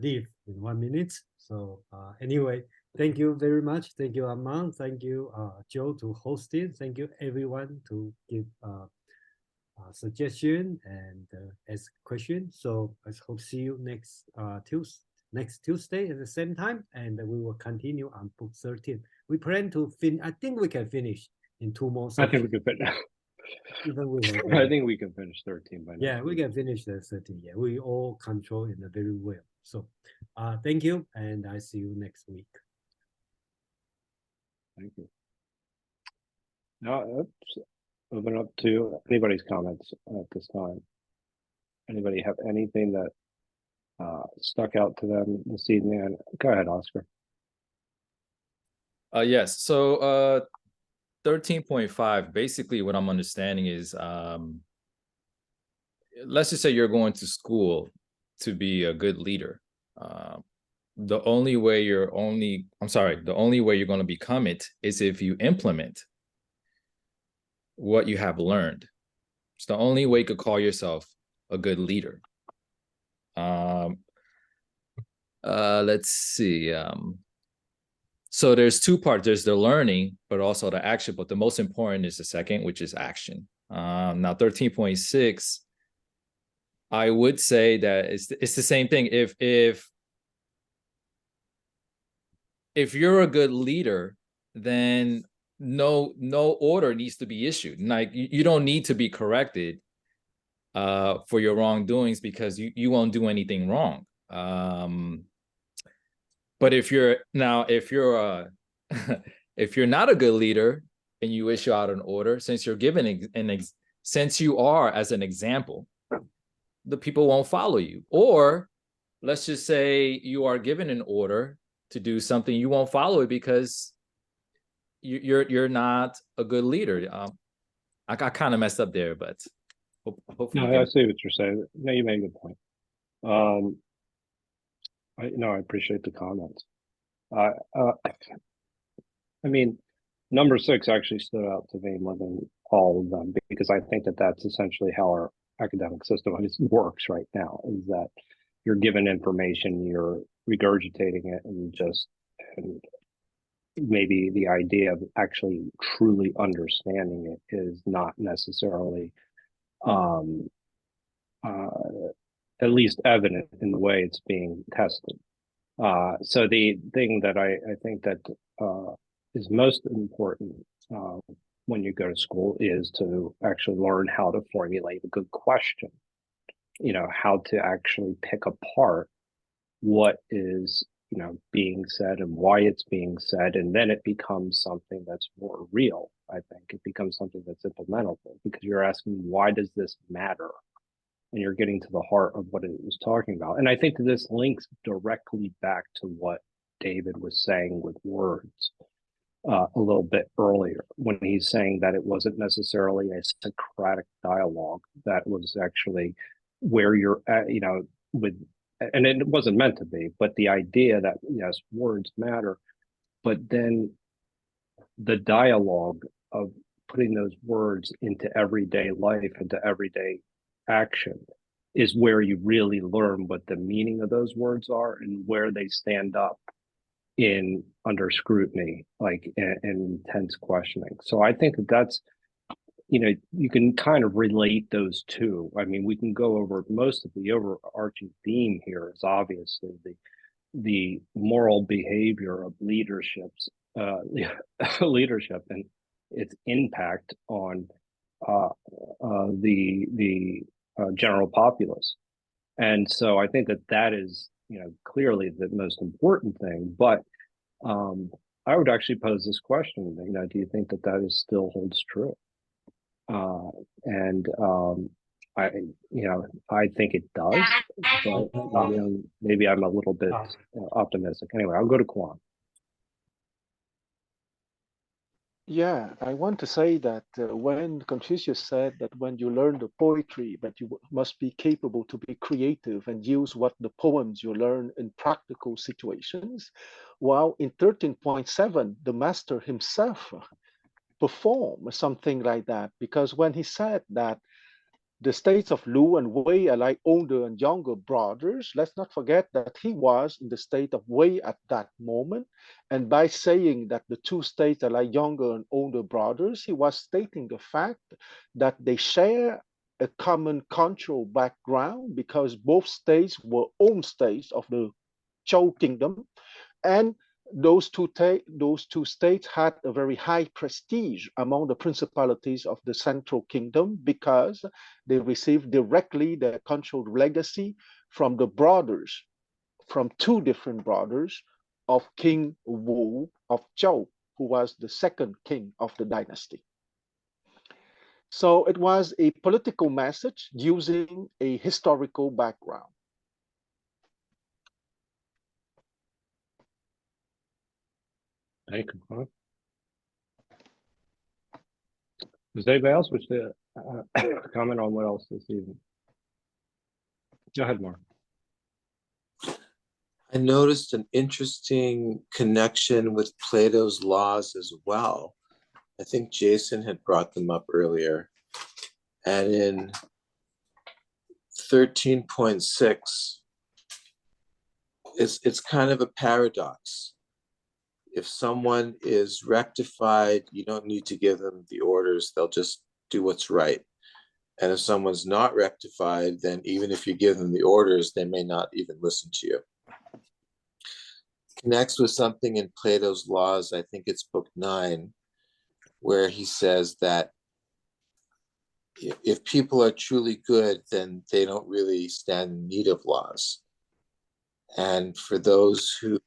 leave in 1 minute. So anyway, thank you very much. Thank you, Amam. Thank you, Joe, to host it. Thank you, everyone, to give suggestion and ask questions. So I hope see you next Tuesday at the same time, and we will continue on book 13. We plan to I think we can finish in 2 more I think we sections. could finish. Even with I think we can finish 13 by now. yeah, we can finish the 13. Yeah, we all control it very well. So thank you, and I see you next week. Thank you. Now let's open up to anybody's comments at this time. Anybody have anything that stuck out to them this evening? And go ahead, Oscar. Yes. So 13.5, basically what I'm understanding is, let's just say you're going to school to be a good leader. The only way you're going to become it is if you implement what you have learned. It's the only way you could call yourself a good leader. Let's see. So there's two parts. There's the learning, but also the action. But the most important is the second, which is action. Now 13.6, I would say that it's the same thing. If you're a good leader, then no order needs to be issued. Like you don't need to be corrected for your wrongdoings, because you won't do anything wrong. But if you're if you're not a good leader and you issue out an order, since you're given since you are as an example, the people won't follow you. Or let's just say you are given an order to do something, you won't follow it because you're not a good leader. I kind of messed up there, but hopefully. No, I see what you're saying. No, you made a good point. I appreciate the comments. I mean, number 6 actually stood out to me more than all of them, because I think that that's essentially how our academic system works right now, is that you're given information, you're regurgitating it, and maybe the idea of actually truly understanding it is not necessarily um, at least evident in the way it's being tested. So the thing that I think that is most important when you go to school is to actually learn how to formulate a good question. You know, how to actually pick apart what is, you know, being said and why it's being said, and then it becomes something that's more real. I think it becomes something that's implementable because you're asking, why does this matter? And you're getting to the heart of what it was talking about. And I think that this links directly back to what David was saying with words a little bit earlier when he's saying that it wasn't necessarily a Socratic dialogue, that was actually where you're at, you know, with, and it wasn't meant to be, but the idea that, yes, words matter, but then the dialogue of putting those words into everyday life, into everyday action, is where you really learn what the meaning of those words are and where they stand up in under scrutiny, like in intense questioning. So I think that that's, you know, you can kind of relate those two. I mean, we can go over most of the overarching theme here is obviously the moral behavior of leaderships, leadership and its impact on the general populace. And so I think that that is, you know, clearly the most important thing. But I would actually pose this question, you know, do you think that that is still holds true? And I, you know, I think it does, but maybe I'm a little bit optimistic. Anyway, I'll go to Kwan. Yeah, I want to say that when Confucius said that when you learn the poetry, that you must be capable to be creative and use what the poems you learn in practical situations, while in 13.7, the master himself performed something like that, because when he said that the states of Lu and Wei are like older and younger brothers, let's not forget that he was in the state of Wei at that moment. And by saying that the two states are like younger and older brothers, he was stating the fact that they share a common cultural background because both states were own states of the Zhou kingdom. And those two states had a very high prestige among the principalities of the central kingdom because they received directly their cultural legacy from the brothers, from two different brothers of King Wu of Zhou, who was the second king of the dynasty. So it was a political message using a historical background. Thank you. Does anybody else wish to comment on what else this evening? Go ahead, Mark. I noticed an interesting connection with Plato's laws as well. I think Jason had brought them up earlier. And in 13.6, it's kind of a paradox. If someone is rectified, you don't need to give them the orders, they'll just do what's right. And if someone's not rectified, then even if you give them the orders, they may not even listen to you. Connects with something in Plato's Laws, I think it's book 9, where he says that if people are truly good, then they don't really stand in need of laws. And for those who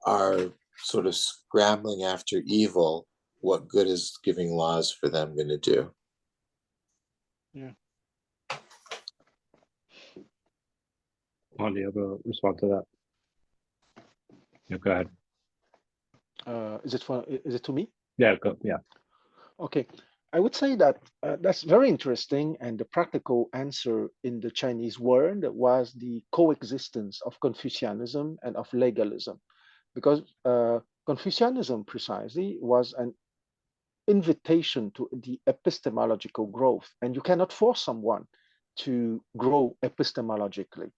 are sort of scrambling after evil, what good is giving laws for them going to do? Yeah. Do you have a response to that? Yeah, go ahead. Is it to me? Yeah, go. Yeah. Okay. I would say that that's very interesting, and the practical answer in the Chinese word was the coexistence of Confucianism and of legalism, because Confucianism precisely was an invitation to the epistemological growth, and you cannot force someone to grow epistemologically.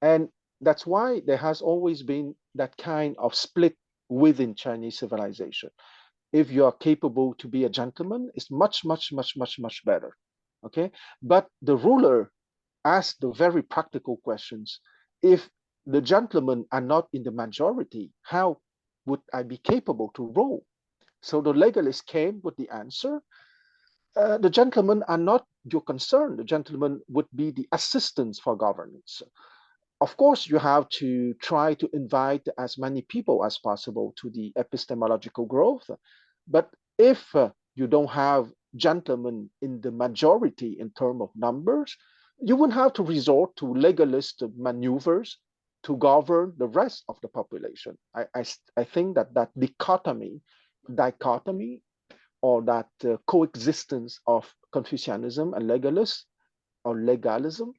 And that's why there has always been that kind of split within Chinese civilization. If you are capable to be a gentleman, it's much, much, much, much, much better. Okay, but the ruler asks the very practical questions. If the gentlemen are not in the majority, how would I be capable to rule? So the legalist came with the answer. The gentlemen are not your concern. The gentlemen would be the assistants for governance. Of course, you have to try to invite as many people as possible to the epistemological growth. But if you don't have gentlemen in the majority in terms of numbers, you will have to resort to legalist maneuvers to govern the rest of the population. I think that dichotomy or that coexistence of Confucianism and legalism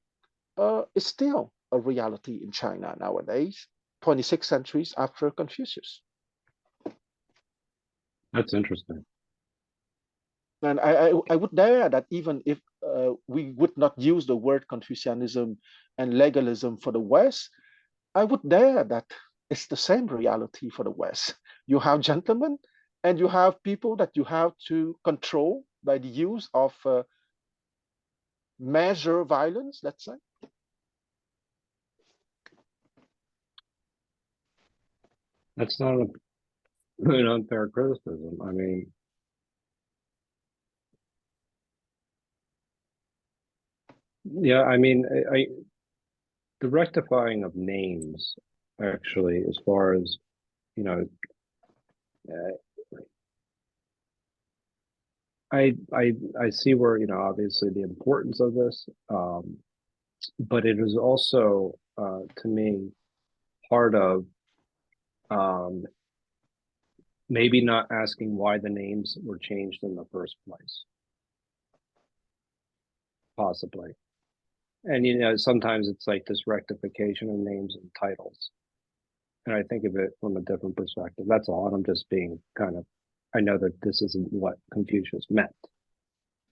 is still a reality in China nowadays, 26 centuries after Confucius. That's interesting. And I would dare that even if we would not use the word Confucianism and legalism for the West, I would dare that it's the same reality for the West. You have gentlemen and you have people that you have to control by the use of measure violence, let's say. That's not an unfair criticism. I mean, yeah, I mean, the rectifying of names, actually, as far as, you know, I see where, you know, obviously the importance of this, but it is also, to me, part of maybe not asking why the names were changed in the first place, possibly. And, you know, sometimes it's like this rectification of names and titles. And I think of it from a different perspective. That's all. And I'm just being kind of, I know that this isn't what Confucius meant,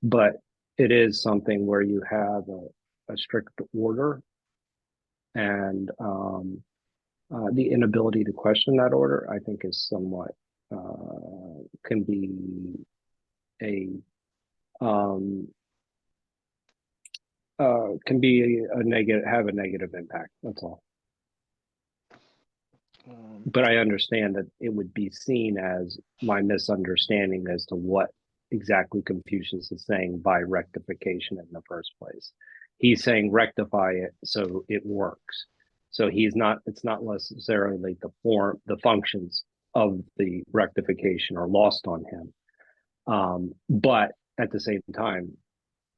but it is something where you have a strict order and the inability to question that order, I think, is somewhat can be a negative, have a negative impact. That's all. But I understand that it would be seen as my misunderstanding as to what exactly Confucius is saying by rectification in the first place. He's saying rectify it so it works. So it's not necessarily the functions of the rectification are lost on him. But at the same time,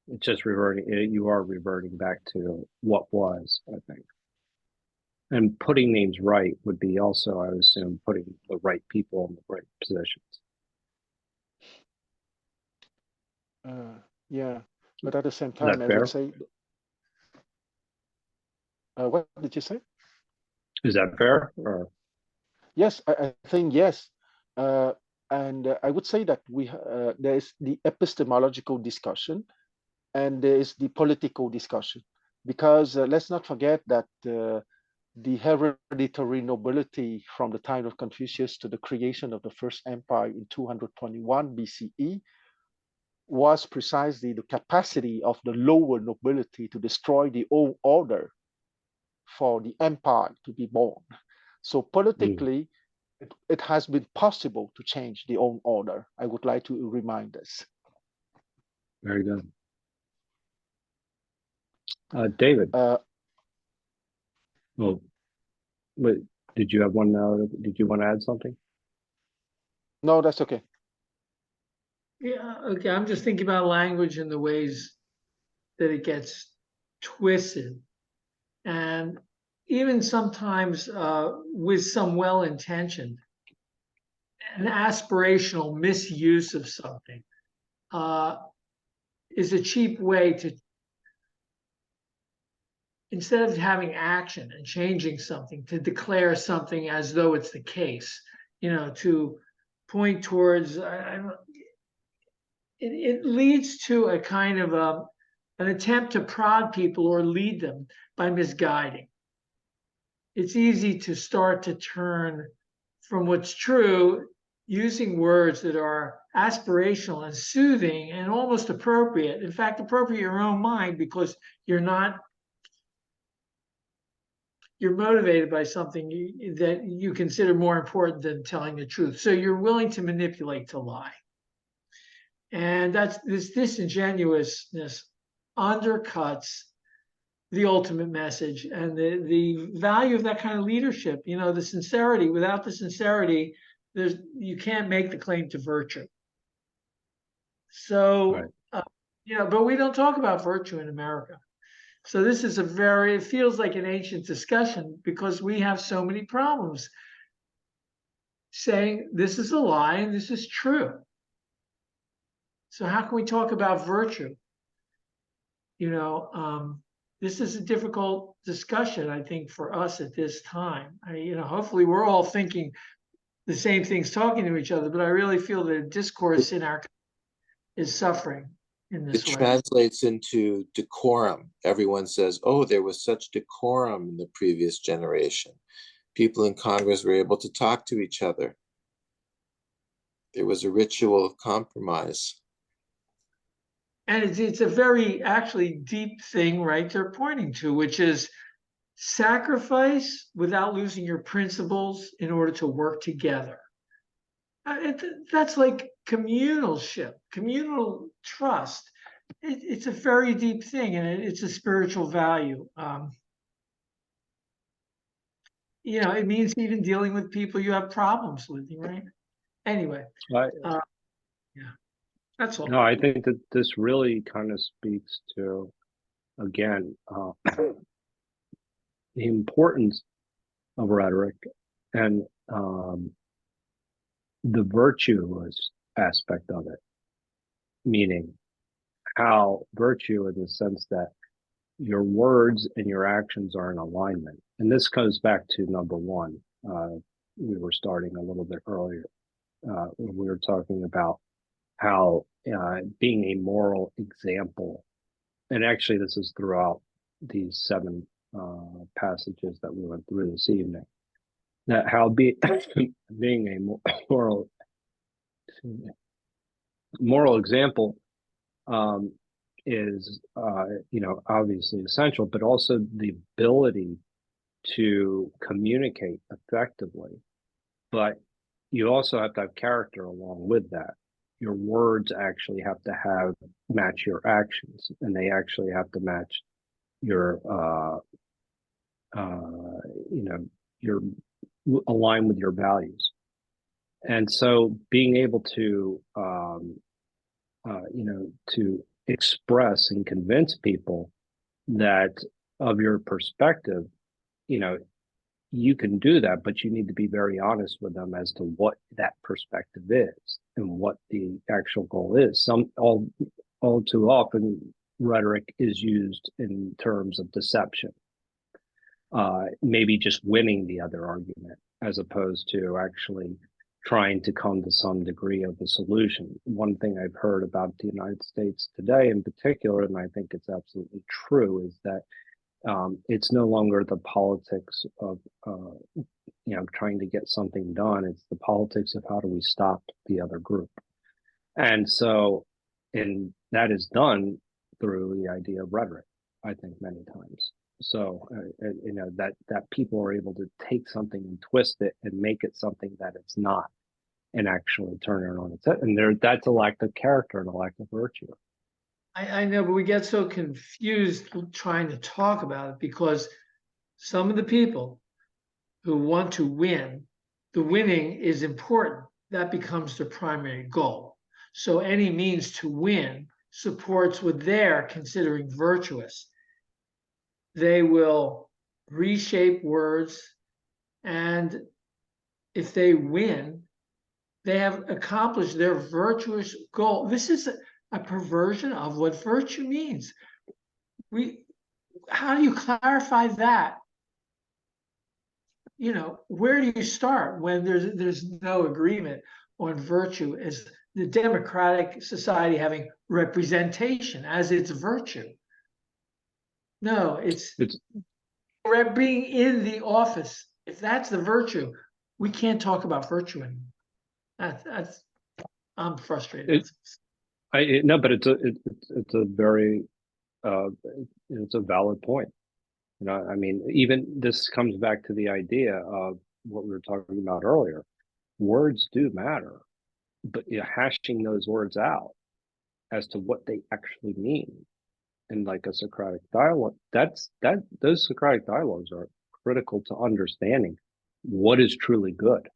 it's just you are reverting back to what was, I think. And putting names right would be also, I would assume, putting the right people in the right positions. Yeah, but at the same time, I fair? would say, what did you say? Is that fair? Or Yes, I think yes. And I would say that there is the epistemological discussion and there is the political discussion. Because let's not forget that the hereditary nobility from the time of Confucius to the creation of the first empire in 221 BCE was precisely the capacity of the lower nobility to destroy the old order for the empire to be born. So politically, it has been possible to change the old order. I would like to remind us. Very good. David. Well, wait, did you have one? Did you want to add something? No, that's okay. Yeah, okay. I'm just thinking about language and the ways that it gets twisted. And even sometimes with some well-intentioned, an aspirational misuse of something is a cheap way to, instead of having action and changing something, to declare something as though it's the case, you know, to point towards, it leads to a kind of an attempt to prod people or lead them by misguiding. It's easy to start to turn from what's true, using words that are aspirational and soothing and almost appropriate. In fact, appropriate in your own mind because you're motivated by something that you consider more important than telling the truth. So you're willing to manipulate to lie. And that's this disingenuousness undercuts the ultimate message and the value of that kind of leadership. You know, the sincerity. Without the sincerity, you can't make the claim to virtue. So, Right. you know, but we don't talk about virtue in America. So this is it feels like an ancient discussion because we have so many problems saying this is a lie and this is true. So how can we talk about virtue? You know, this is a difficult discussion, I think, for us at this time. You know, hopefully we're all thinking the same things, talking to each other, but I really feel the discourse in our is suffering in this It way. translates into decorum. Everyone says, oh, there was such decorum in the previous generation. People in Congress were able to talk to each other. There was a ritual of compromise. And it's a very actually deep thing, right? They're pointing to, which is sacrifice without losing your principles in order to work together. That's like communalship, communal trust. It's a very deep thing, and it's a spiritual value. You know, it means even dealing with people you have problems with, right? Anyway, yeah, that's all. No, I think that this really kind of speaks to, again, the importance of rhetoric and the virtuous aspect of it, meaning how virtue in the sense that your words and your actions are in alignment. And this goes back to number one. We were starting a little bit earlier. When we were talking about how being a moral example, and actually this is throughout these 7 passages that we went through this evening, that how being a moral example is you know, obviously essential, but also the ability to communicate effectively. But you also have to have character along with that. Your words actually have to match your actions, and they actually have to match your you know, your align with your values. And so being able to you know, to express and convince people that of your perspective, you know, you can do that, but you need to be very honest with them as to what that perspective is and what the actual goal is. All too often, rhetoric is used in terms of deception, maybe just winning the other argument as opposed to actually trying to come to some degree of a solution. One thing I've heard about the United States today in particular, and I think it's absolutely true, is that it's no longer the politics of you know, trying to get something done. It's the politics of how do we stop the other group. And so, and that is done through the idea of rhetoric, I think, many times. So you know, that people are able to take something and twist it and make it something that it's not, and actually turn it on its head. And that's a lack of character and a lack of virtue. I know, but we get so confused trying to talk about it because some of the people who want to win, the winning is important. That becomes the primary goal. So any means to win supports what they're considering virtuous. They will reshape words, and if they win, they have accomplished their virtuous goal. This is a perversion of what virtue means. How do you clarify that? You know, where do you start when there's no agreement on virtue as the democratic society having representation as its virtue? No, it's being in the office. If that's the virtue, we can't talk about virtue anymore. I'm frustrated. No, but it's a very it's a valid point. You know, I mean, even this comes back to the idea of what we were talking about earlier. Words do matter, but hashing those words out as to what they actually mean in like a Socratic dialogue, those Socratic dialogues are critical to understanding what is truly good.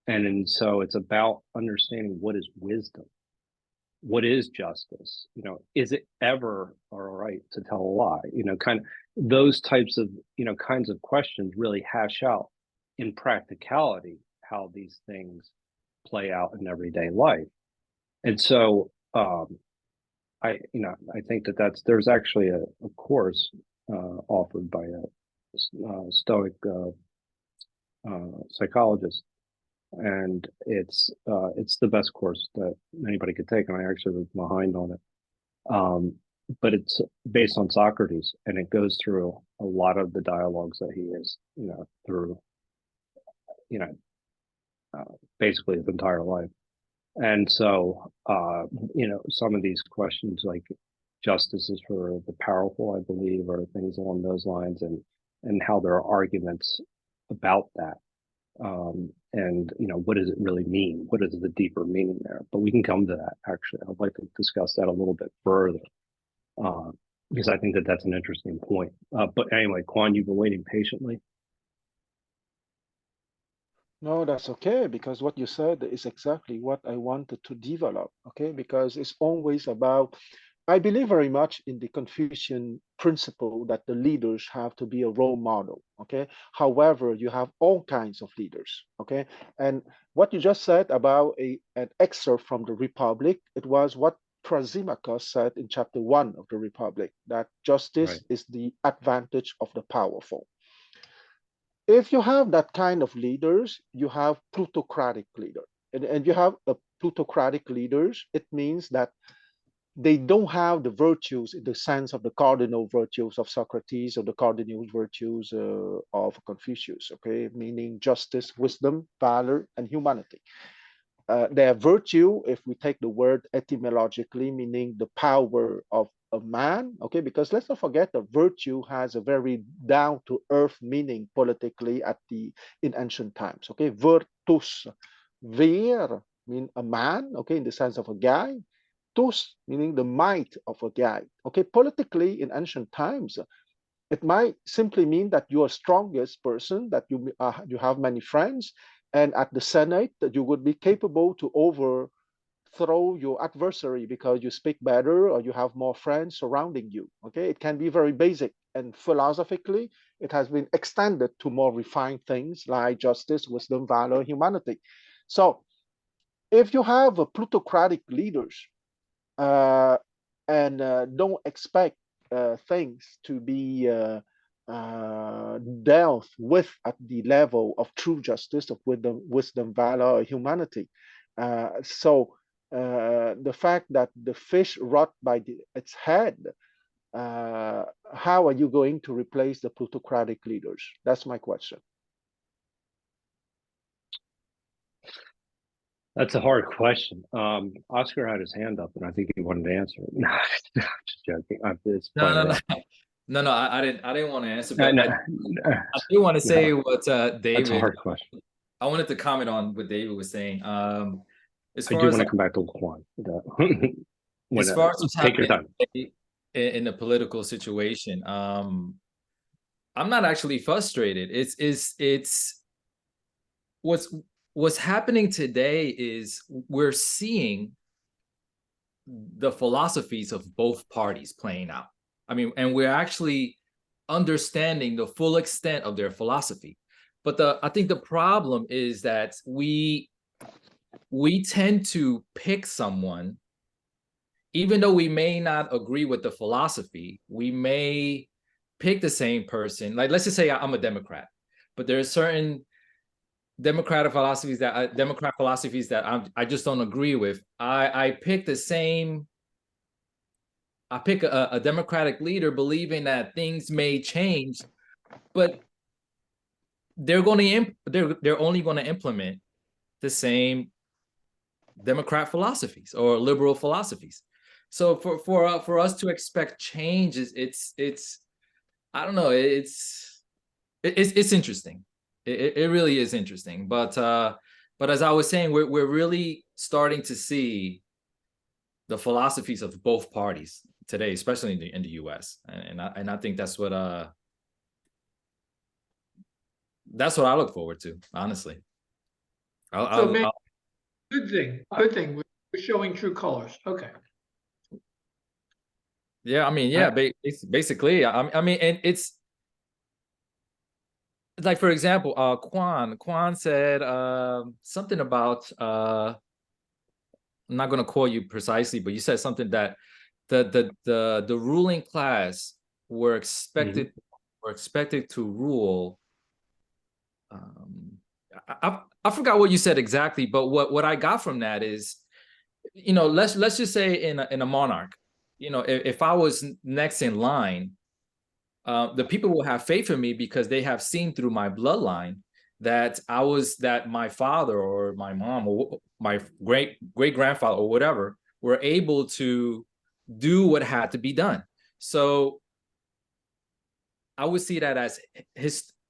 And so it's about understanding what is wisdom, what is justice, you know, is it ever all right to tell a lie, you know, kind of those types of, you know, kinds of questions really hash out in practicality how these things play out in everyday life. And so I think there's actually a course offered by a Stoic psychologist, and it's the best course that anybody could take, and I actually was behind on it. But it's based on Socrates, and it goes through a lot of the dialogues that he is, you know, through, you know, basically his entire life. And so, you know, some of these questions like justice is for the powerful, I believe, or things along those lines, and how there are arguments about that. And, you know, what does it really mean? What is the deeper meaning there? But we can come to that, actually. I'd like to discuss that a little bit further, because I think that's an interesting point. But anyway, Quan, you've been waiting patiently. No, that's okay, because what you said is exactly what I wanted to develop, okay? Because it's always about, I believe very much in the Confucian principle that the leaders have to be a role model, okay? However, you have all kinds of leaders, okay? And what you just said about an excerpt from the Republic, it was what Thrasymachus said in chapter 1 of the Republic, that justice is the advantage of the powerful. If you have that kind of leaders, you have plutocratic leaders. And you have a plutocratic leaders, it means that they don't have the virtues in the sense of the cardinal virtues of Socrates or the cardinal virtues of Confucius, okay? Meaning justice, wisdom, valor, and humanity. Their virtue, if we take the word etymologically, meaning the power of a man, okay, because let's not forget that virtue has a very down-to-earth meaning politically in ancient times, okay? Virtus, vir, mean a man, okay, in the sense of a guy, tus, meaning the might of a guy, okay? Politically, in ancient times, it might simply mean that you are strongest person, that you have many friends, and at the Senate, that you would be capable to overthrow your adversary because you speak better or you have more friends surrounding you. Okay, it can be very basic, and philosophically, it has been extended to more refined things like justice, wisdom, valor, humanity. So, if you have a plutocratic leaders and don't expect things to be dealt with at the level of true justice, of wisdom, valor, or humanity. So the fact that the fish rot by its head, how are you going to replace the plutocratic leaders? That's my question. That's a hard question. Oscar had his hand up, and I think he wanted to answer it. No, I'm just joking. No, I didn't want to answer, No, but no, I do want to say what David. That's a hard question. I wanted to comment on what David was saying. As I far do as want to come back to Quan. as far as what's take your happening time in the political situation, I'm not actually frustrated. It's what's happening today is we're seeing the philosophies of both parties playing out. I mean, and we're actually understanding the full extent of their philosophy. But I think the problem is that we tend to pick someone, even though we may not agree with the philosophy, we may pick the same person. Like, let's just say I'm a Democrat, but there are certain Democrat philosophies that I just don't agree with. I pick the same. I pick a Democratic leader believing that things may change, but they're going to they're only going to implement the same Democrat philosophies or liberal philosophies. So for us to expect change is it's I don't know, it's interesting. It really is interesting. But as I was saying, we're really starting to see the philosophies of both parties today, especially in the US. And I think that's what I look forward to, honestly. Good thing. Good thing. We're showing true colors. Okay. Yeah, I mean, yeah, basically, I mean, and it's like, for example, Quan said something about I'm not going to quote you precisely, but you said something that the ruling class were expected to rule. I forgot what you said exactly, but what I got from that is, you know, let's just say in a monarch, you know, if I was next in line, the people will have faith in me because they have seen through my bloodline that my father or my mom or my great grandfather or whatever were able to do what had to be done. So I would see that as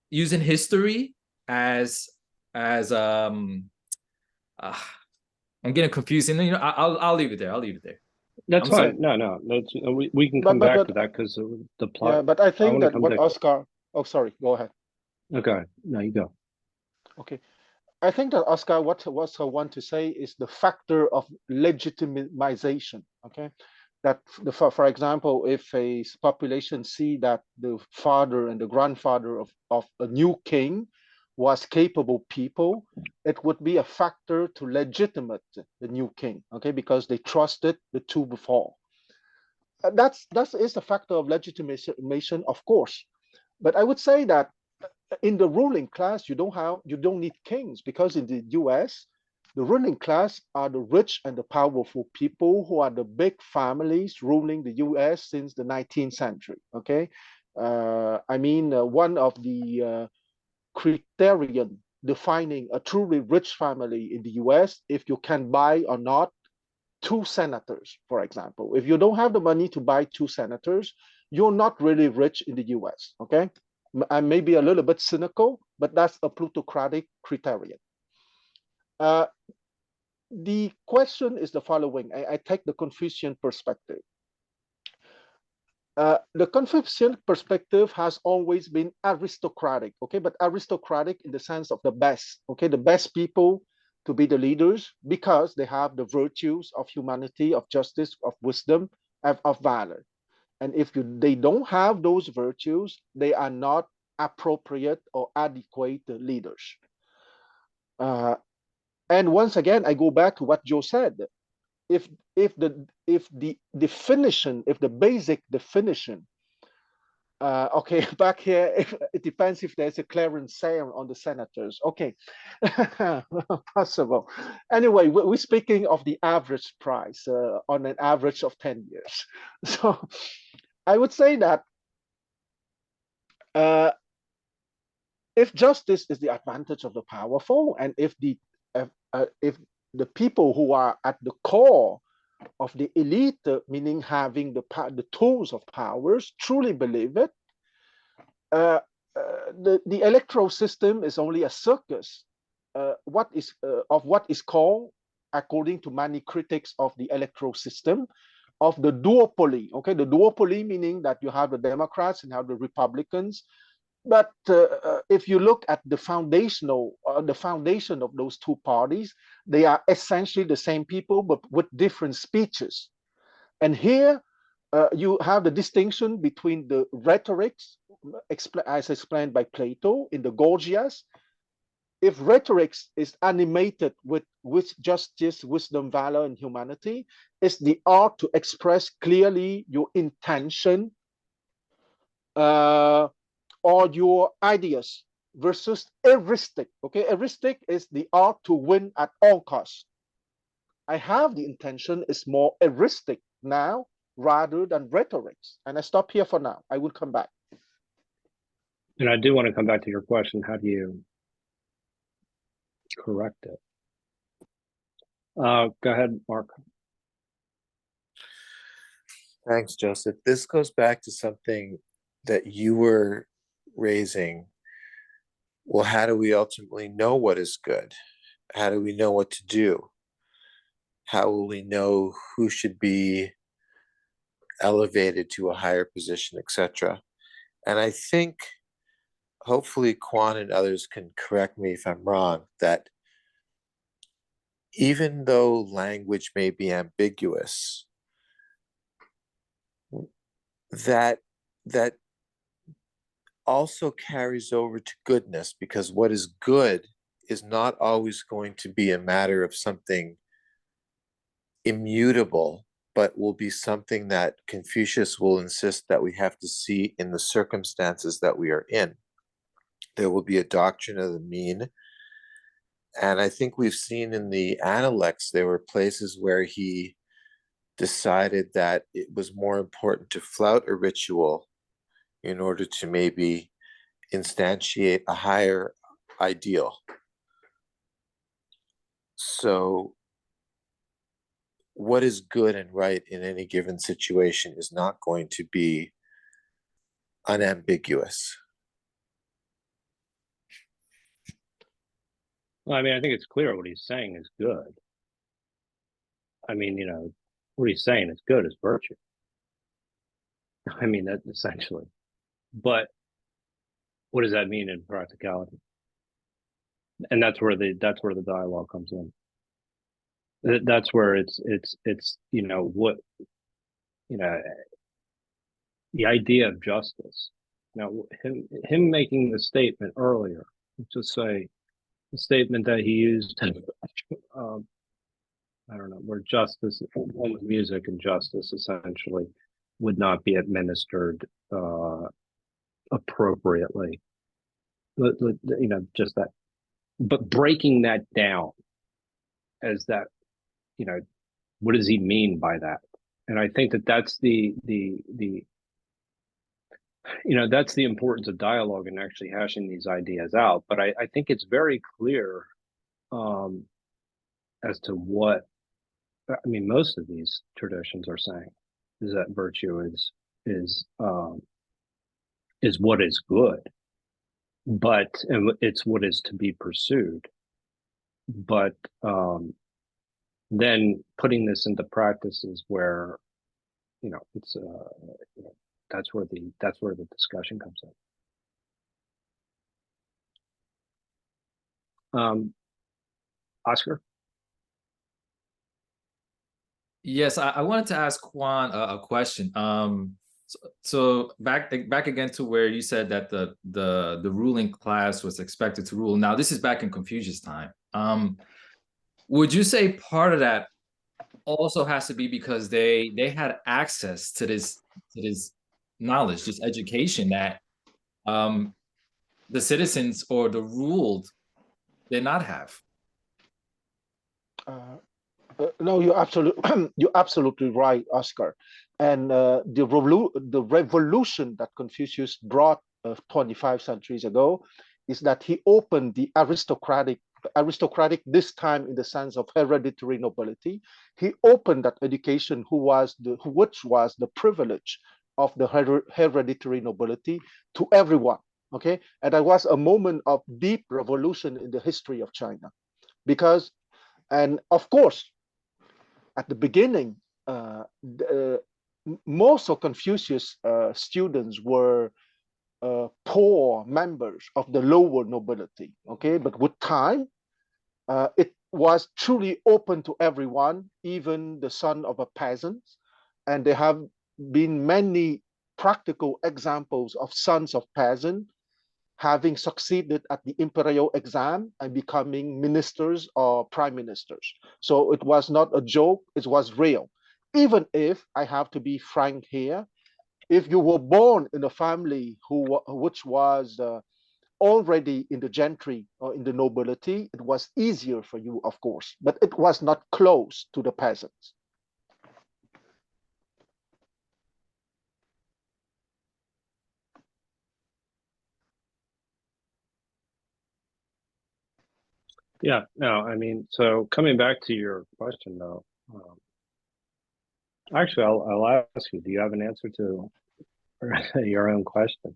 using history as I'm getting confused, and you know, I'll leave it there. That's I'm fine. sorry. No, we can come back to that because the plot. Yeah, but I think wanna that come what back- Oscar, oh, sorry, go ahead. Okay, no, you go. Okay. I think that Oscar, what I want to say is the factor of legitimization. Okay. That for example, if a population see that the father and the grandfather of a new king was capable people, it would be a factor to legitimate the new king, okay, because they trusted the two before. That is a factor of legitimation, of course. But I would say that in the ruling class, you don't need kings, because in the US, the ruling class are the rich and the powerful people who are the big families ruling the US since the 19th century. Okay, I mean, one of the criterion defining a truly rich family in the US, if you can buy or not 2 senators, for example. If you don't have the money to buy 2 senators, you're not really rich in the US. Okay, I may be a little bit cynical, but that's a plutocratic criterion. The question is the following. I take the Confucian perspective. The Confucian perspective has always been aristocratic, okay, but aristocratic in the sense of the best, okay, the best people to be the leaders because they have the virtues of humanity, of justice, of wisdom, of valor. And if they don't have those virtues, they are not appropriate or adequate leaders. And once again, I go back to what Joe said. If the definition, if the basic definition, okay, back here, it depends if there's a clearance sale on the senators. Okay, possible. Anyway, we're speaking of the average price on an average of 10 years. So I would say that if justice is the advantage of the powerful, and if the people who are at the core of the elite, meaning having the tools of powers, truly believe it, the electoral system is only a circus. What is called, according to many critics of the electoral system, of the duopoly. Okay, the duopoly meaning that you have the Democrats and have the Republicans. But if you look at the foundation of those two parties, they are essentially the same people, but with different speeches. And here you have the distinction between the rhetorics, as explained by Plato in the Gorgias. If rhetorics is animated with justice, wisdom, valor, and humanity, it's the art to express clearly your intention, or your ideas, versus heuristic. Okay, heuristic is the art to win at all costs. I have the intention is more heuristic now rather than rhetorics. And I stop here for now. I will come back. And I do want to come back to your question, how do you correct it? Go ahead, Mark. Thanks, Joseph. This goes back to something that you were raising. Well, how do we ultimately know what is good? How do we know what to do? How will we know who should be elevated to a higher position, etc.? And I think hopefully Quan and others can correct me if I'm wrong, that even though language may be ambiguous, that also carries over to goodness, because what is good is not always going to be a matter of something immutable, but will be something that Confucius will insist that we have to see in the circumstances that we are in. There will be a doctrine of the mean. And I think we've seen in the Analects, there were places where he decided that it was more important to flout a ritual in order to maybe instantiate a higher ideal. So what is good and right in any given situation is not going to be unambiguous. Well, I mean, I think it's clear what he's saying is good. I mean, you know, what he's saying is good is virtue. I mean, that essentially. But what does that mean in practicality? And that's where the dialogue comes in. That's where it's you know what, you know, the idea of justice. Now, him making the statement earlier, let's just say the statement that he used, I don't know, where justice, one with music and justice essentially would not be administered appropriately. You know, just that, but breaking that down as that, you know, what does he mean by that? And I think that that's the you know, that's the importance of dialogue and actually hashing these ideas out. But I think it's very clear as to what, I mean, most of these traditions are saying is that virtue is what is good, but and it's what is to be pursued. But then putting this into practices where, you know, it's you know, that's where the discussion comes in. Oscar? Yes, I wanted to ask Juan a question. So back again to where you said that the ruling class was expected to rule. Now this is back in Confucius' time. Would you say part of that also has to be because they had access to this knowledge, this education that the citizens or the ruled did not have? No, you're absolutely right, Oscar. And the revolution that Confucius brought 25 centuries ago is that he opened the aristocratic this time in the sense of hereditary nobility. He opened that education, which was the privilege of the hereditary nobility, to everyone. Okay, and that was a moment of deep revolution in the history of China, because, and of course, at the beginning, most of Confucius' students were poor members of the lower nobility. Okay, but with time, it was truly open to everyone, even the son of a peasant. And there have been many practical examples of sons of peasants having succeeded at the imperial exam and becoming ministers or prime ministers. So it was not a joke, it was real. Even if, I have to be frank here, if you were born in a family which was already in the gentry or in the nobility, it was easier for you, of course, but it was not close to the peasants. Yeah, no, I mean, so coming back to your question though, actually, I'll ask you, do you have an answer to your own question?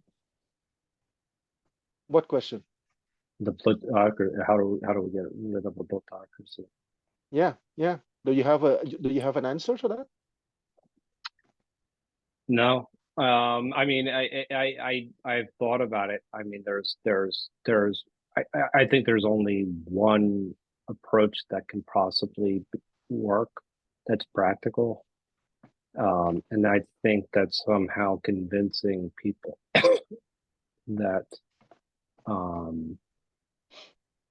What question? The plutocracy, how do we get rid of the plutocracy? Yeah, yeah. Do you have an answer to that? No, I mean, I've thought about it. I mean, I think there's only one approach that can possibly work that's practical. And I think that somehow convincing people that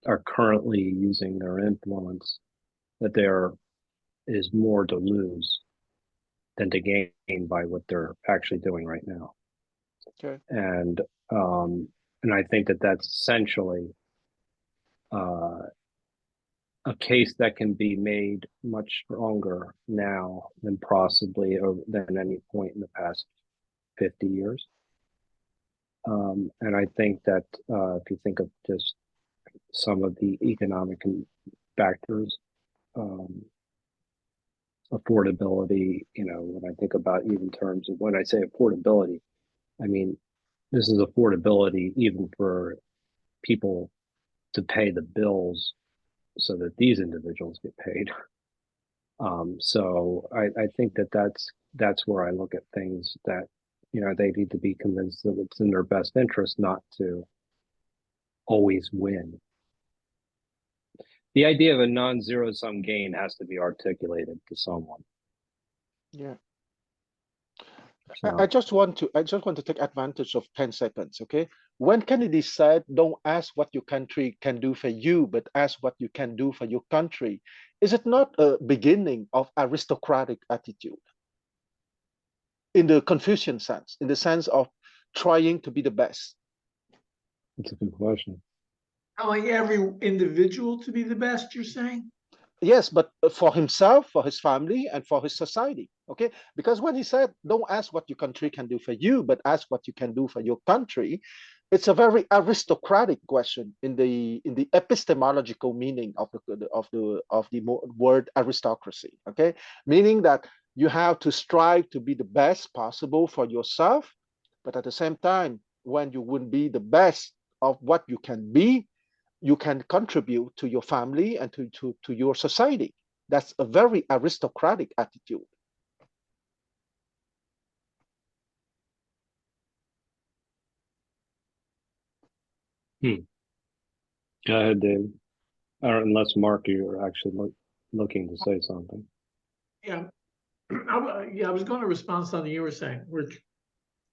are currently using their influence that there is more to lose than to gain by what they're actually doing right now. Okay. And I think that that's essentially a case that can be made much stronger now than possibly than any point in the past 50 years. And I think that if you think of just some of the economic factors, affordability, when I think about even terms of when I say affordability, I mean, this is affordability even for people to pay the bills so that these individuals get paid. So I think that that's where I look at things that, they need to be convinced that it's in their best interest not to always win. The idea of a non-zero sum gain has to be articulated to someone. Yeah. So, I just want to take advantage of 10 seconds, okay? When Kennedy said, don't ask what your country can do for you, but ask what you can do for your country, is it not a beginning of aristocratic attitude? In the Confucian sense, in the sense of trying to be the best. that's a good question. Telling every individual to be the best, you're saying? Yes, but for himself, for his family, and for his society. Okay, because when he said, "Don't ask what your country can do for you, but ask what you can do for your country," it's a very aristocratic question in the epistemological meaning of the word aristocracy. Okay, meaning that you have to strive to be the best possible for yourself, but at the same time, when you wouldn't be the best of what you can be, you can contribute to your family and to your society. That's a very aristocratic attitude. Go ahead, Dave. Unless Mark, you're actually looking to say something. Yeah. I was going to respond to something you were saying, which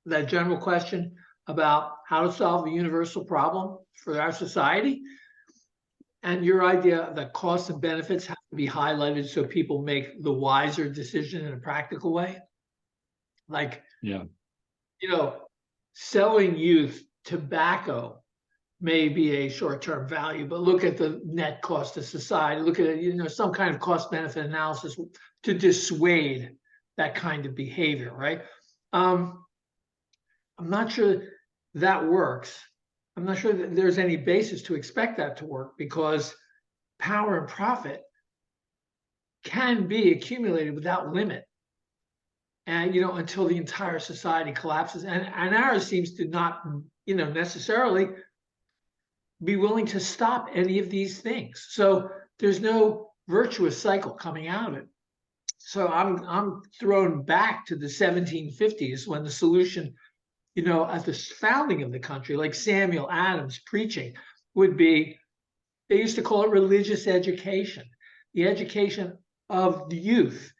that general question about how to solve the universal problem for our society. And your idea that costs and benefits have to be highlighted so people make the wiser decision in a practical way. Like, Yeah. Selling youth tobacco may be a short-term value, but look at the net cost to society. Look at it, some kind of cost-benefit analysis to dissuade that kind of behavior, right? I'm not sure that works. I'm not sure that there's any basis to expect that to work because power and profit can be accumulated without limit. And, until the entire society collapses. And ours seems to not, necessarily be willing to stop any of these things. So there's no virtuous cycle coming out of it. So I'm thrown back to the 1750s when the solution, at the founding of the country, like Samuel Adams preaching, would be, they used to call it religious education, the education of the youth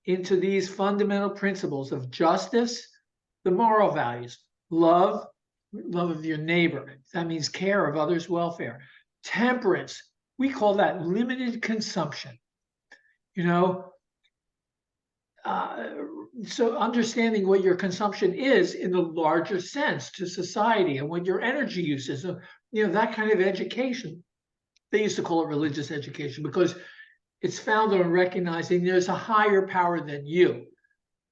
into these fundamental principles of justice, the moral values, love of your neighbor. That means care of others' welfare. Temperance, we call that limited consumption. So understanding what your consumption is in the larger sense to society and what your energy use is, that kind of education. They used to call it religious education because it's founded on recognizing there's a higher power than you.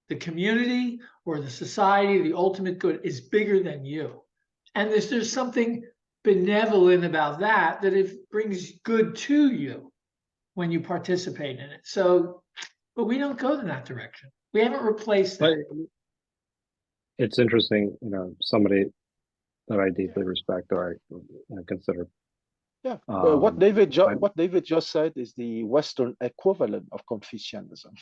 The community or the society, the ultimate good is bigger than you. And there's something benevolent about that, that it brings good to you when you participate in it. So, but we don't go in that direction. We haven't replaced But that. it's interesting, somebody that I deeply respect or I consider. Yeah, well, what I- what David just said is the Western equivalent of Confucianism.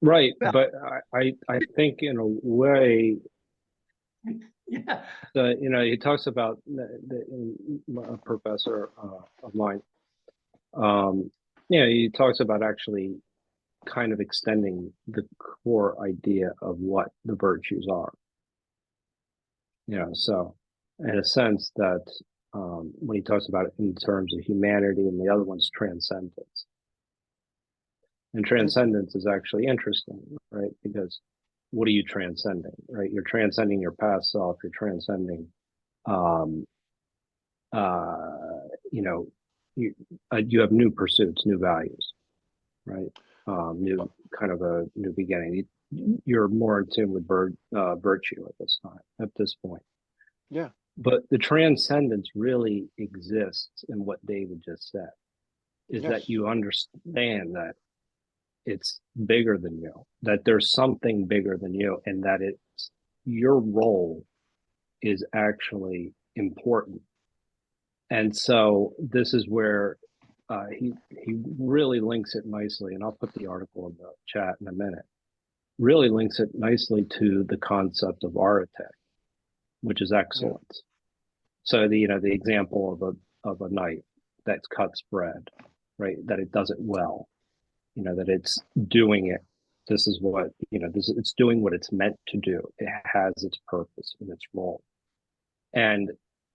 Right, Well- but I think in a way, Yeah. he talks about a professor of mine. He talks about actually kind of extending the core idea of what the virtues are. So in a sense that when he talks about it in terms of humanity and the other one's transcendence. And transcendence is actually interesting, right? Because what are you transcending, right? You're transcending your past self. You're transcending, you have new pursuits, new values, right? New kind of a new beginning. You're more in tune with virtue at this point. Yeah. But the transcendence really exists in what David just said, is that you understand that it's bigger than you, that there's something bigger than you, and that your role is actually important. And so this is where he really links it nicely, and I'll put the article in the chat in a minute. Really links it nicely to the concept of arete, which is excellence. So the example of a knife that cuts bread, right? That it does it well, that it's doing it. This is what it's doing what it's meant to do. It has its purpose and its role, and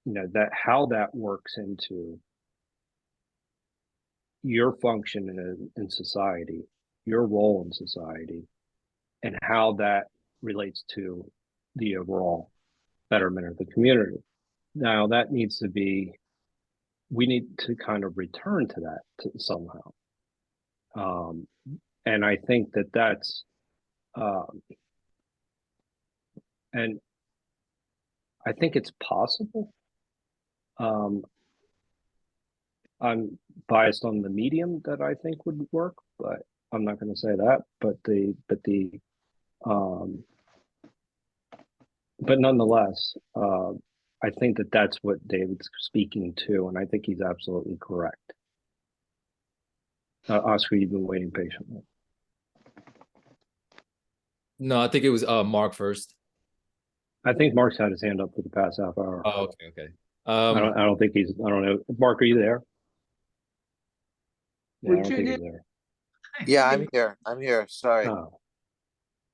that how that works into your function in society, your role in society, and how that relates to the overall betterment of the community. Now that we need to kind of return to that somehow. And I think that's, and I think it's possible. I'm biased on the medium that I think would work, but I'm not going to say that. But nonetheless, I think that's what David's speaking to, and I think he's absolutely correct. Oscar, you've been waiting patiently. No, I think it was Mark first. I think Mark's had his hand up for the past half hour. Oh, okay. I don't think he's. I don't know. Mark, are you there? Yeah, I don't think he's there. Yeah, I'm here. I'm here. Sorry. Oh,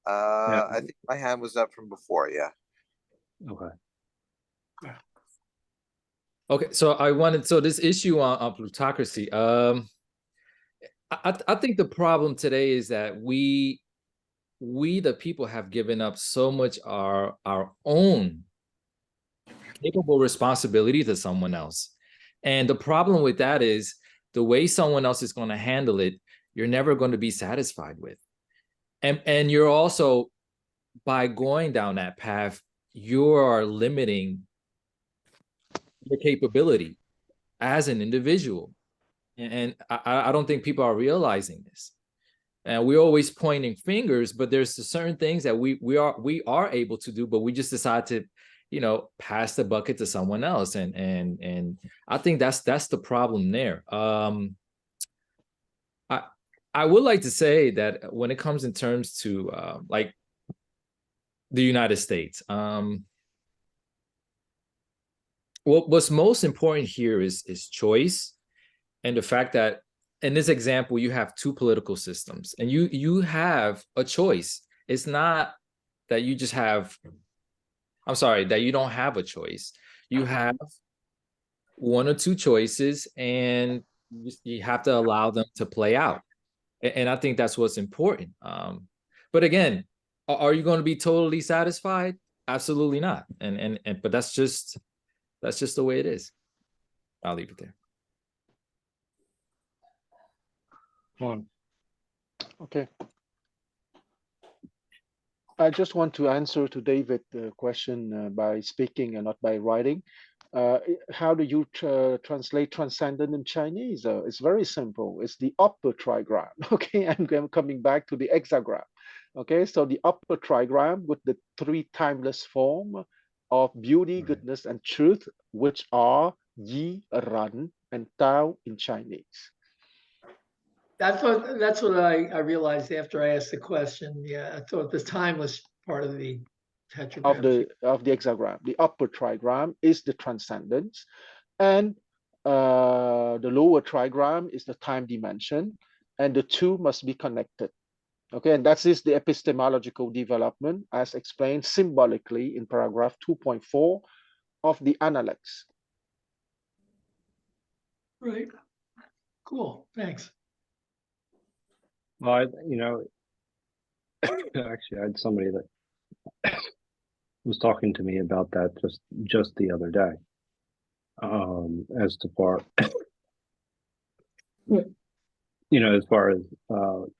I think my hand was up from before. Yeah. okay. Okay, so this issue on plutocracy, I think the problem today is that we the people have given up so much our own capable responsibility to someone else. And the problem with that is the way someone else is going to handle it, you're never going to be satisfied with. And you're also, by going down that path, you are limiting your capability as an individual. And I don't think people are realizing this. And we're always pointing fingers, but there's certain things that we are able to do, but we just decide to, pass the bucket to someone else. And I think that's the problem there. I would like to say that when it comes in terms to like the United States, what's most important here is choice, and the fact that in this example you have two political systems, and you have a choice. It's not that you just have, I'm sorry, that you don't have a choice. You have one or two choices, and you have to allow them to play out. And I think that's what's important. But again, are you going to be totally satisfied? Absolutely not. But that's just the way it is. I'll leave it there. Okay. I just want to answer to David the question by speaking and not by writing. How do you translate transcendent in Chinese? It's very simple. It's the upper trigram. Okay, I'm coming back to the hexagram. Okay, so the upper trigram with the three timeless form of beauty, Right. goodness, and truth, which are Yi, Ran, and Tao in Chinese. That's what I realized after I asked the question. Yeah, I thought the timeless part of the tetragram. Of the hexagram. The upper trigram is the transcendence, and the lower trigram is the time dimension, and the two must be connected. Okay, and that is the epistemological development as explained symbolically in paragraph 2.4 of the Analects. Right. Cool. Thanks. Well, actually, I had somebody that was talking to me about that just the other day. As to far, as far as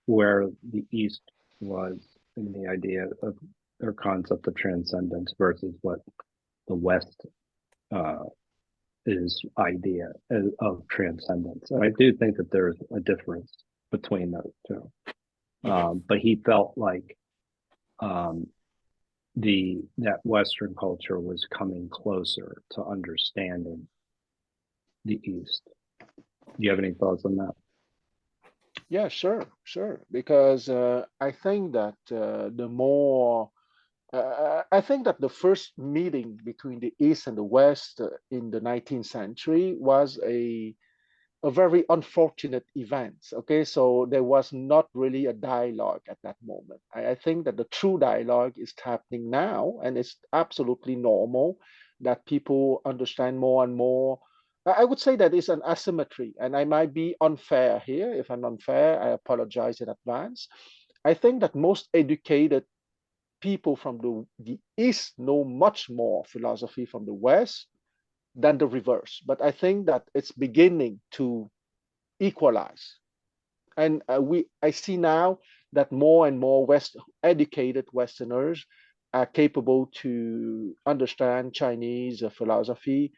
where the East was in the idea of their concept of transcendence versus what the West is idea of transcendence. And I do think that there's a difference between those two. But he felt like that Western culture was coming closer to understanding the East. Do you have any thoughts on that? Yeah, sure. Because I think that I think that the first meeting between the East and the West in the 19th century was a very unfortunate event. Okay, so there was not really a dialogue at that moment. I think that the true dialogue is happening now, and it's absolutely normal that people understand more and more. I would say that it's an asymmetry, and I might be unfair here. If I'm unfair, I apologize in advance. I think that most educated people from the East know much more philosophy from the West than the reverse. But I think that it's beginning to equalize. And I see now that more and more educated Westerners are capable to understand Chinese philosophy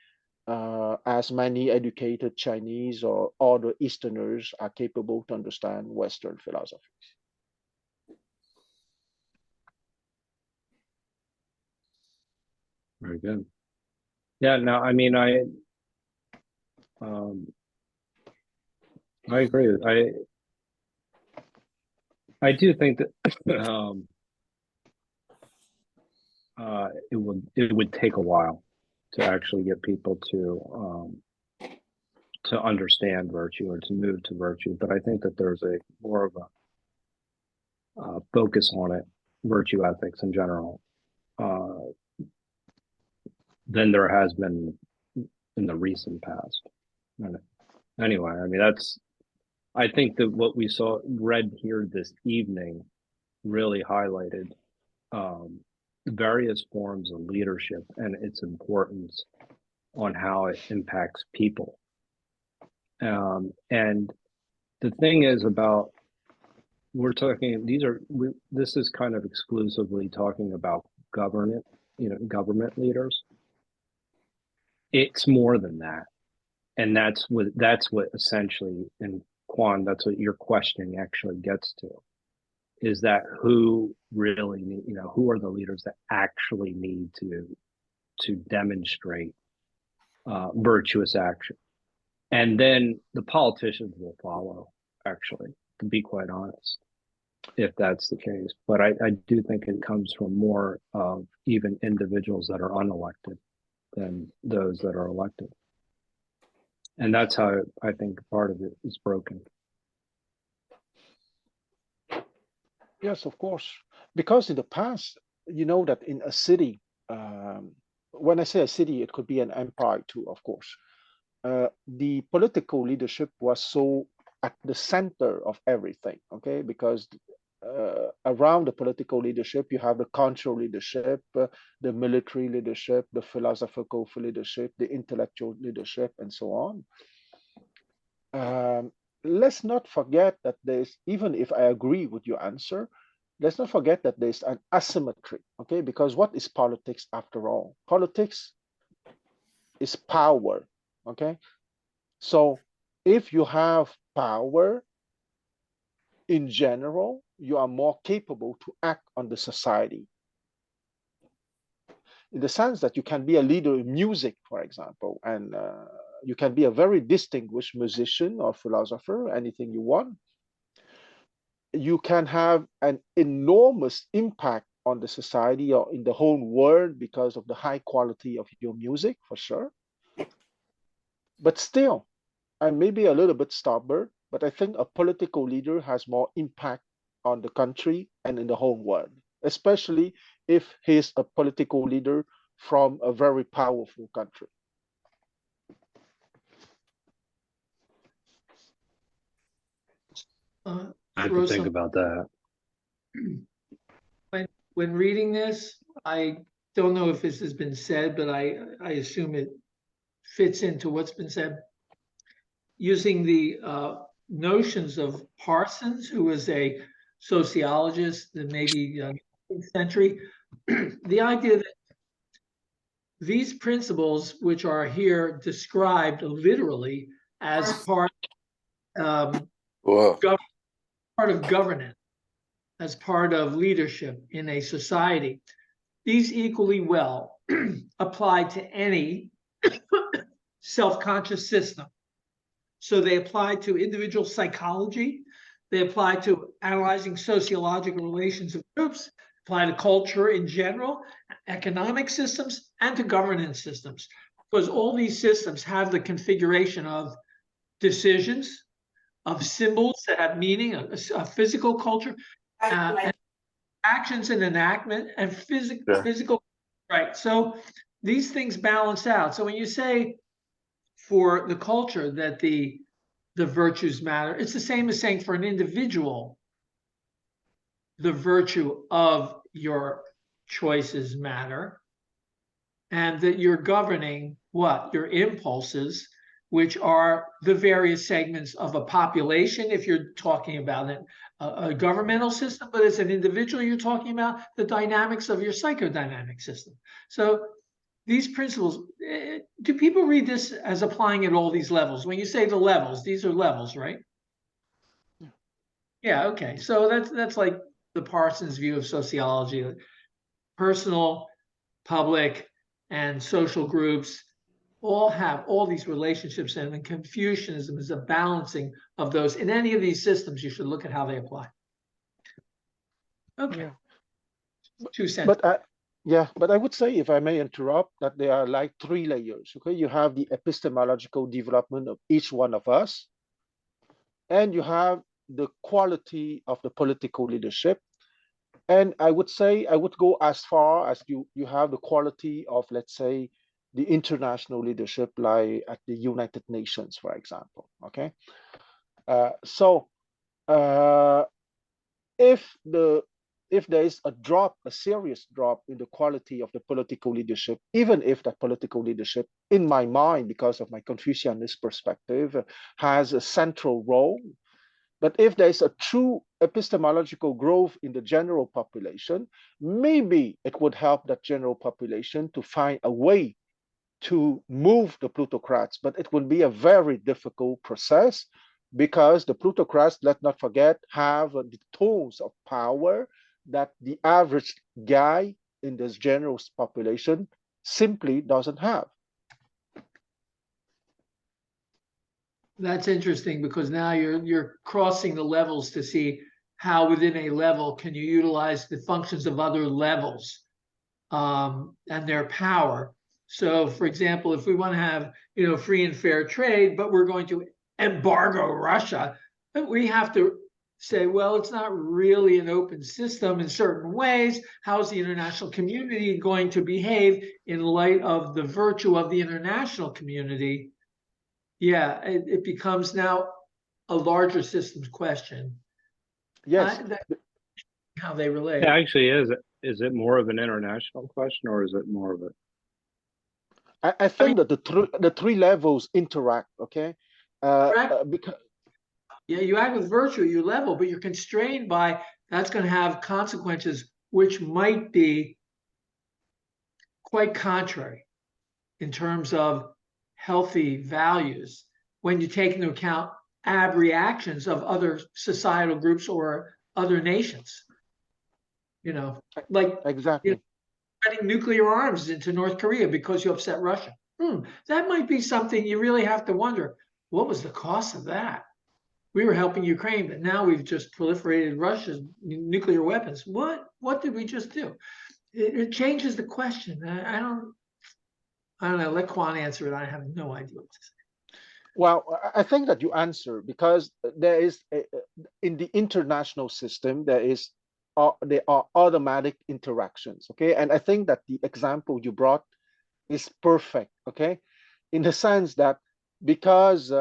as many educated Chinese or other Easterners are capable to understand Western philosophy. Very good. Yeah, no, I mean, I agree. I do think that it would take a while to actually get people to understand virtue or to move to virtue. But I think that there's a more of a focus on it, virtue ethics in general, than there has been in the recent past. And anyway, I mean, I think that what we read here this evening really highlighted various forms of leadership and its importance on how it impacts people. And the thing is about, this is kind of exclusively talking about government leaders. It's more than that. And that's what essentially, and Quan, that's what your questioning actually gets to, is that who really who are the leaders that actually need to demonstrate virtuous action, and then the politicians will follow, actually, to be quite honest, if that's the case. But I do think it comes from more of even individuals that are unelected than those that are elected. And that's how I think part of it is broken. Yes, of course. Because in the past, you know that in a city, when I say a city, it could be an empire too, of course. The political leadership was so at the center of everything, okay? Because around the political leadership, you have the cultural leadership, the military leadership, the philosophical leadership, the intellectual leadership, and so on. Let's not forget that even if I agree with your answer, let's not forget that there's an asymmetry, okay? Because what is politics after all? Politics is power. Okay, so if you have power in general, you are more capable to act on the society, in the sense that you can be a leader in music, for example, and you can be a very distinguished musician or philosopher, anything you want. You can have an enormous impact on the society or in the whole world because of the high quality of your music, for sure. But still, I may be a little bit stubborn, but I think a political leader has more impact on the country and in the whole world, especially if he's a political leader from a very powerful country. I have to Throw think some- about that. when reading this, I don't know if this has been said, but I assume it fits into what's been said. Using the notions of Parsons, who was a sociologist in maybe 19th century, the idea that these principles, which are here described literally as part Whoa. part of governance, as part of leadership in a society, these equally well apply to any self-conscious system. So they apply to individual psychology, they apply to analyzing sociological relations of groups, apply to culture in general, economic systems, and to governance systems. Because all these systems have the configuration of decisions, of symbols that have meaning, a physical culture, and actions and enactment, and physical, right? So these things balance out. So when you say for the culture that the virtues matter, it's the same as saying for an individual, the virtue of your choices matter, and that you're governing what? Your impulses, which are the various segments of a population, if you're talking about a governmental system, but as an individual, you're talking about the dynamics of your psychodynamic system. So these principles, do people read this as applying at all these levels? When you say the levels, these are levels, right? Yeah, okay. So that's like the Parsons view of sociology. Personal, public, and social groups all have all these relationships, and Confucianism is a balancing of those. In any of these systems, you should look at how they apply. Okay. Yeah. 2 cents. But I would say, if I may interrupt, that there are like 3 layers. Okay, you have the epistemological development of each one of us, and you have the quality of the political leadership. And I would say, I would go as far as you have the quality of, let's say, the international leadership, like at the United Nations, for example. Okay, so if there is a serious drop in the quality of the political leadership, even if that political leadership, in my mind, because of my Confucianist perspective, has a central role, but if there is a true epistemological growth in the general population, maybe it would help that general population to find a way to move the plutocrats, but it would be a very difficult process, because the plutocrats, let's not forget, have the tools of power that the average guy in this general population simply doesn't have. That's interesting, because now you're crossing the levels to see how within a level can you utilize the functions of other levels and their power. So, for example, if we want to have free and fair trade, but we're going to embargo Russia, we have to say, well, it's not really an open system in certain ways. How is the international community going to behave in light of the virtue of the international community? Yeah, it becomes now a larger systems question. Yes. How they relate. Yeah, actually, is it more of an international question, or is it more of a? I think that the three levels interact. Okay, because yeah, you act with virtue at your level, but you're constrained by that's going to have consequences which might be quite contrary. in terms of healthy values when you take into account reactions of other societal groups or other nations. Like Exactly. spreading nuclear arms into North Korea because you upset Russia. That might be something you really have to wonder. What was the cost of that? We were helping Ukraine, but now we've just proliferated Russia's nuclear weapons. What did we just do? It changes the question. I don't know. Let Quan answer it. I have no idea what to say. Well, I think that you answer, because there is in the international system there are automatic interactions. Okay, and I think that the example you brought is perfect. Okay, in the sense that, because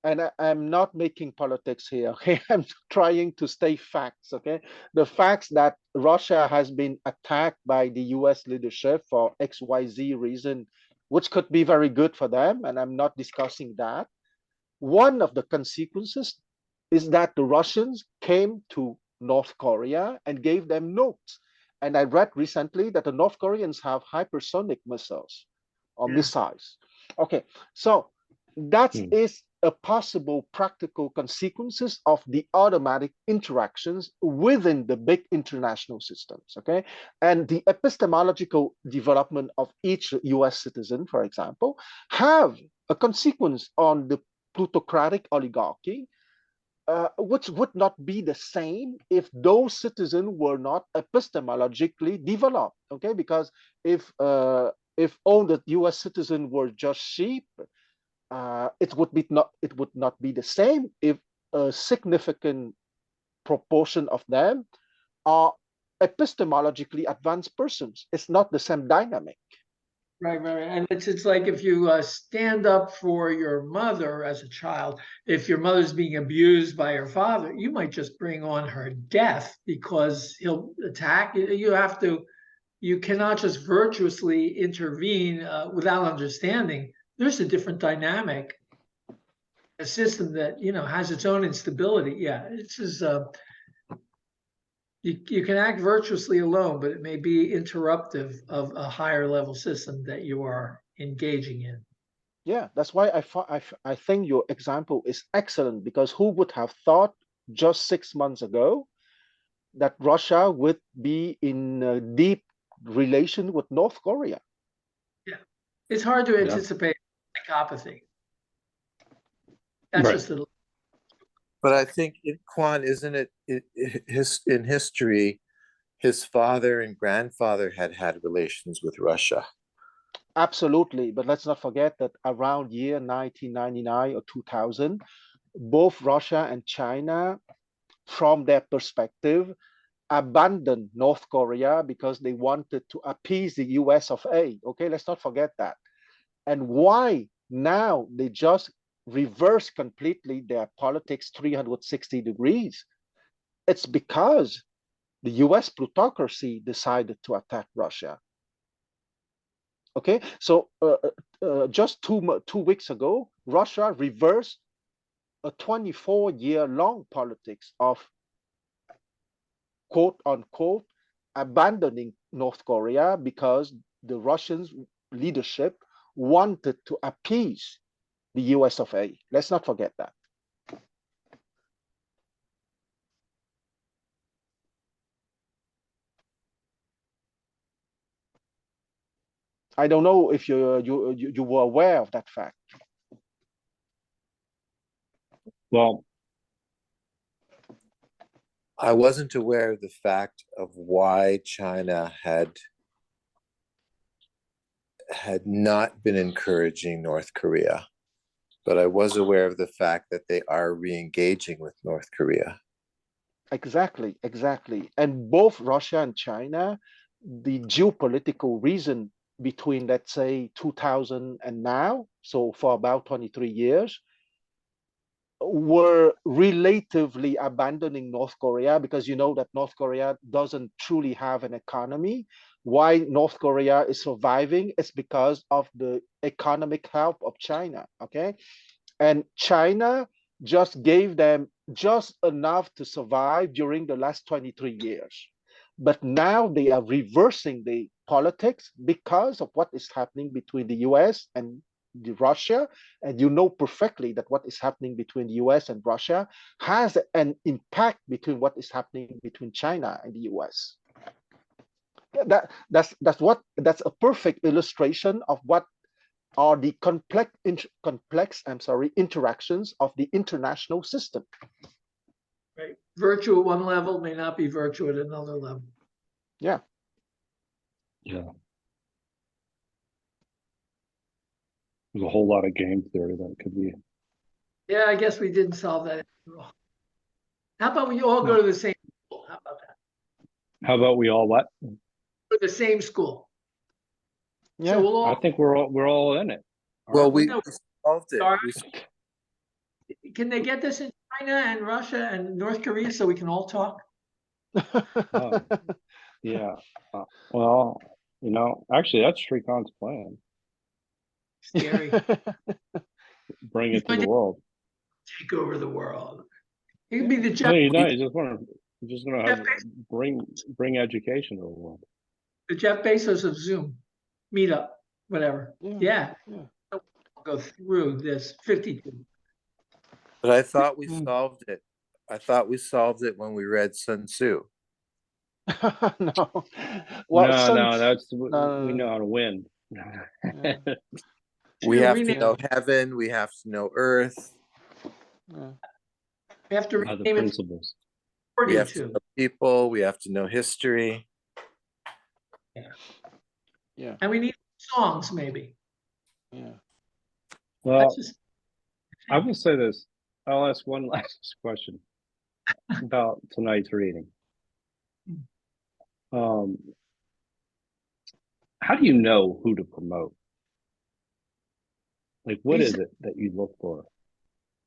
and I'm not making politics here. Okay, I'm trying to stay facts. Okay, the facts that Russia has been attacked by the U.S. leadership for XYZ reason, which could be very good for them, and I'm not discussing that. One of the consequences is that the Russians came to North Korea and gave them notes. And I read recently that the North Koreans have hypersonic missiles or missiles. Okay, so that is a possible practical consequences of the automatic interactions within the big international systems. Okay, and the epistemological development of each US citizen, for example, have a consequence on the plutocratic oligarchy, which would not be the same if those citizens were not epistemologically developed. Okay, because if all the U.S. citizens were just sheep, it would not be the same if a significant proportion of them are epistemologically advanced persons. It's not the same dynamic. Right. And it's like if you stand up for your mother as a child, if your mother's being abused by her father, you might just bring on her death because he'll attack. You cannot just virtuously intervene without understanding. There's a different dynamic, a system that, has its own instability. Yeah, it's just, you can act virtuously alone, but it may be interruptive of a higher level system that you are engaging in. Yeah, that's why I think your example is excellent, because who would have thought just 6 months ago that Russia would be in a deep relation with North Korea? Yeah, it's hard to anticipate psychopathy. That's Right. just a But I think Quan, isn't it, in history, his father and grandfather had relations with Russia. Absolutely, but let's not forget that around year 1999 or 2000, both Russia and China, from their perspective, abandoned North Korea because they wanted to appease the US of A. Okay, let's not forget that. And why now they just reverse completely their politics 360 degrees? It's because the US plutocracy decided to attack Russia. Okay, so just two weeks ago, Russia reversed a 24-year-long politics of quote unquote abandoning North Korea because the Russian leadership wanted to appease the US of A. Let's not forget that. I don't know if you were aware of that fact. Well, I wasn't aware of the fact of why China had not been encouraging North Korea, but I was aware of the fact that they are re-engaging with North Korea. Exactly. And both Russia and China, the geopolitical reason between, let's say, 2000 and now, so for about 23 years, were relatively abandoning North Korea, because you know that North Korea doesn't truly have an economy. Why North Korea is surviving is because of the economic help of China. Okay, and China just gave them just enough to survive during the last 23 years. but now they are reversing the politics because of what is happening between the US and Russia. And you know perfectly that what is happening between the US and Russia has an impact between what is happening between China and the US. That's a perfect illustration of what are the complex interactions of the international system. Right. Virtue at one level may not be virtue at another level. Yeah. Yeah. There's a whole lot of game theory that could be. Yeah, I guess we didn't solve that after all. How about we all go to the same school? How about that? How about we all what? Go to the same school. Yeah. So we'll all I think we're all in it. Well, aren't we No. solved it. Sorry. We Can they get this in China and Russia and North Korea so we can all talk? Oh. Yeah. Well, actually, that's Srikanth's plan. Scary. Bring He's it to going the to world. take over the world. He could be the No, Jeff, he's not. He's just gonna have Jeff bring education to the world. the Jeff Bezos of Zoom, meetup, whatever. Yeah. Yeah. Go through this 52. But I thought we solved it. I thought we solved it when we read Sun Tzu. No. Well, No, that's we know how to win. Yeah. We Sure, have we to name- know heaven. We have to know earth. Yeah. We have to Are the rename it principles. We have to 42. know people. We have to know history. Yeah. And we need songs, maybe. Yeah. Well, That's just I will say this. I'll ask one last question about tonight's reading. How do you know who to promote? Like, what He is said- it that you look for?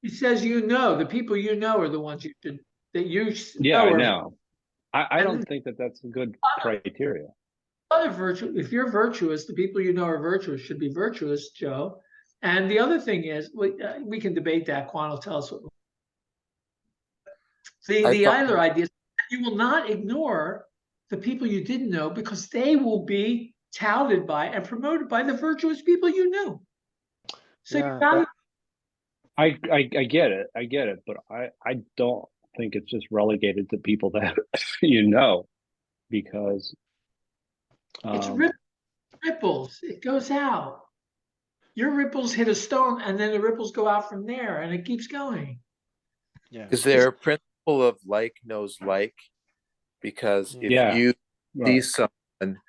He says, the people you know are the ones you should, that you Yeah, I are know. I And don't think that that's a good criteria. other virtue. If you're virtuous, the people you know are virtuous should be virtuous, Joe. And the other thing is, we can debate that. Quan will tell us what. The thought- Eiler idea is you will not ignore the people you didn't know because they will be touted by and promoted by the virtuous people you knew. So Yeah, you gotta, I get it, but I don't think it's just relegated to people that because it's ripples. It goes out. Your ripples hit a stone and then the ripples go out from there and it keeps going. yeah. Is there a principle of like knows like? Because if Yeah. you see right. someone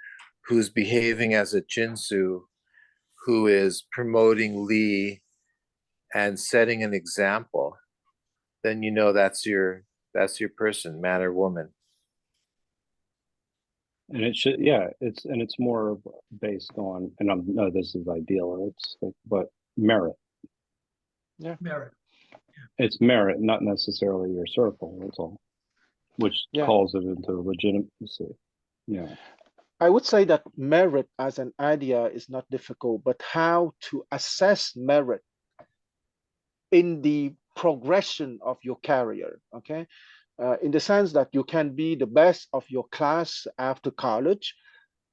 who's behaving as a Jinsu, who is promoting Li and setting an example, then you know that's your person, man or woman. And it should, yeah, it's more based on, and no, this is ideal. But merit. Merit. It's merit, not necessarily your circle. That's all, which Yeah. calls it into legitimacy. Yeah. I would say that merit as an idea is not difficult, but how to assess merit in the progression of your career, okay? In the sense that you can be the best of your class after college.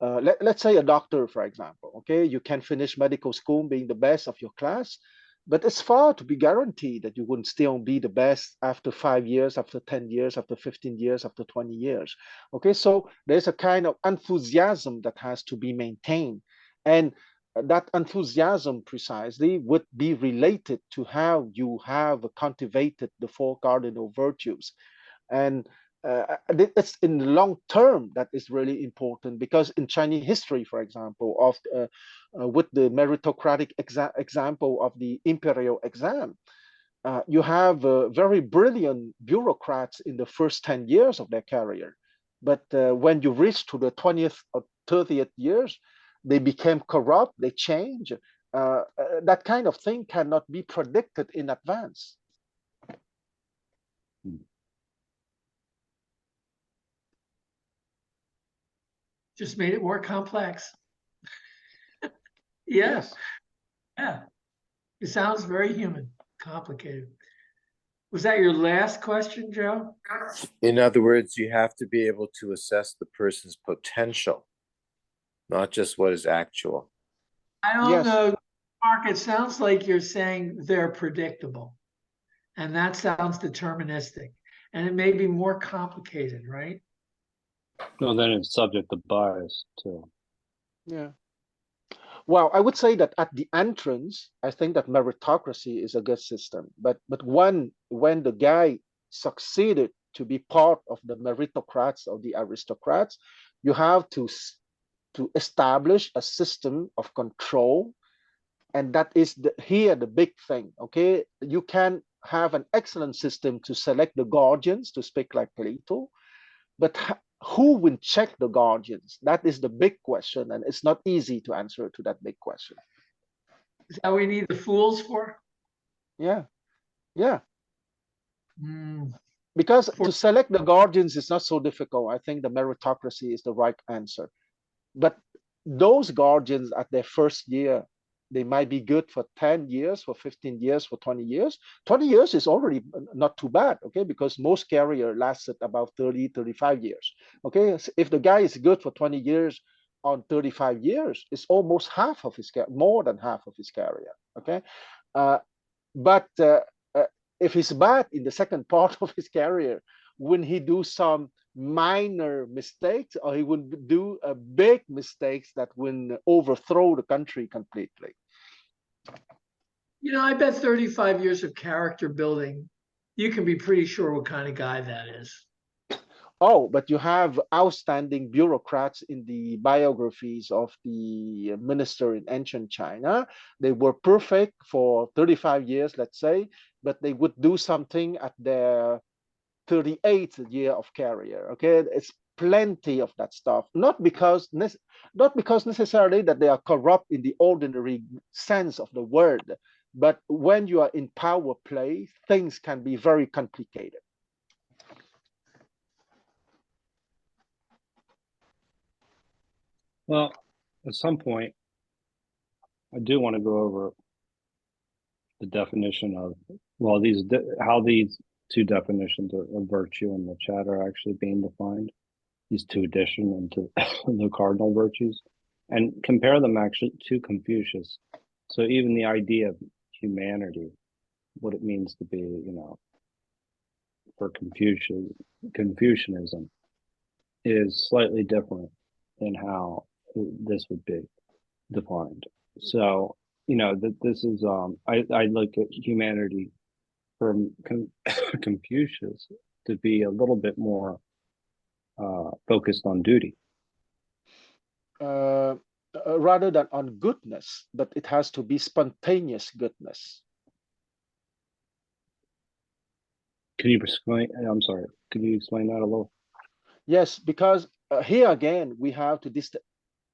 Let's say a doctor, for example, okay? You can finish medical school being the best of your class, but it's far to be guaranteed that you wouldn't still be the best after 5 years, after 10 years, after 15 years, after 20 years, okay? So there's a kind of enthusiasm that has to be maintained. And that enthusiasm precisely would be related to how you have cultivated the four cardinal virtues. And it's in the long term that is really important, because in Chinese history, for example, with the meritocratic example of the imperial exam, you have very brilliant bureaucrats in the first 10 years of their career. But when you reach to the 20th or 30th years, they became corrupt, they change. That kind of thing cannot be predicted in advance. Just made it more complex. Yes. Yeah. It sounds very human, complicated. Was that your last question, Joe? In other words, you have to be able to assess the person's potential, not just what is actual. I don't Yes. know, Mark, it sounds like you're saying they're predictable. And that sounds deterministic. And it may be more complicated, right? No, then it's subject to bias too. Yeah. Well, I would say that at the entrance, I think that meritocracy is a good system. But when the guy succeeded to be part of the meritocrats or the aristocrats, you have to establish a system of control, and that is here the big thing. Okay, you can have an excellent system to select the guardians, to speak like Plato, but who will check the guardians? That is the big question, and it's not easy to answer to that big question. Is that what we need the fools for? Yeah, yeah. Mm, Because to select the guardians is not so difficult. I think the meritocracy is the right answer. But those guardians at their first year, they might be good for 10 years, for 15 years, for 20 years. 20 years is already not too bad, okay? Because most carrier lasted about 30, 35 years, okay? So if the guy is good for 20 years on 35 years, it's almost half of his, more than half of his career, okay? But if he's bad in the second part of his career, when he do some minor mistakes, or he would do a big mistakes that will overthrow the country completely. You know, I bet 35 years of character building, you can be pretty sure what kind of guy that is. Oh, but you have outstanding bureaucrats in the biographies of the minister in ancient China. They were perfect for 35 years, let's say, but they would do something at their 38th year of career. Okay, it's plenty of that stuff. Not because necessarily that they are corrupt in the ordinary sense of the word, but when you are in power play, things can be very complicated. Well, at some point, I do want to go over the definition of, well, how these two definitions of virtue in the chat are actually being defined, these two addition into the cardinal virtues, and compare them actually to Confucius. So even the idea of humanity, what it means to be, for Confucianism is slightly different than how this would be defined. So, that this is, I look at humanity from Confucius to be a little bit more focused on duty. Rather than on goodness, but it has to be spontaneous goodness. Can you explain? I'm sorry. Could you explain that a little? Yes, because here again, we have to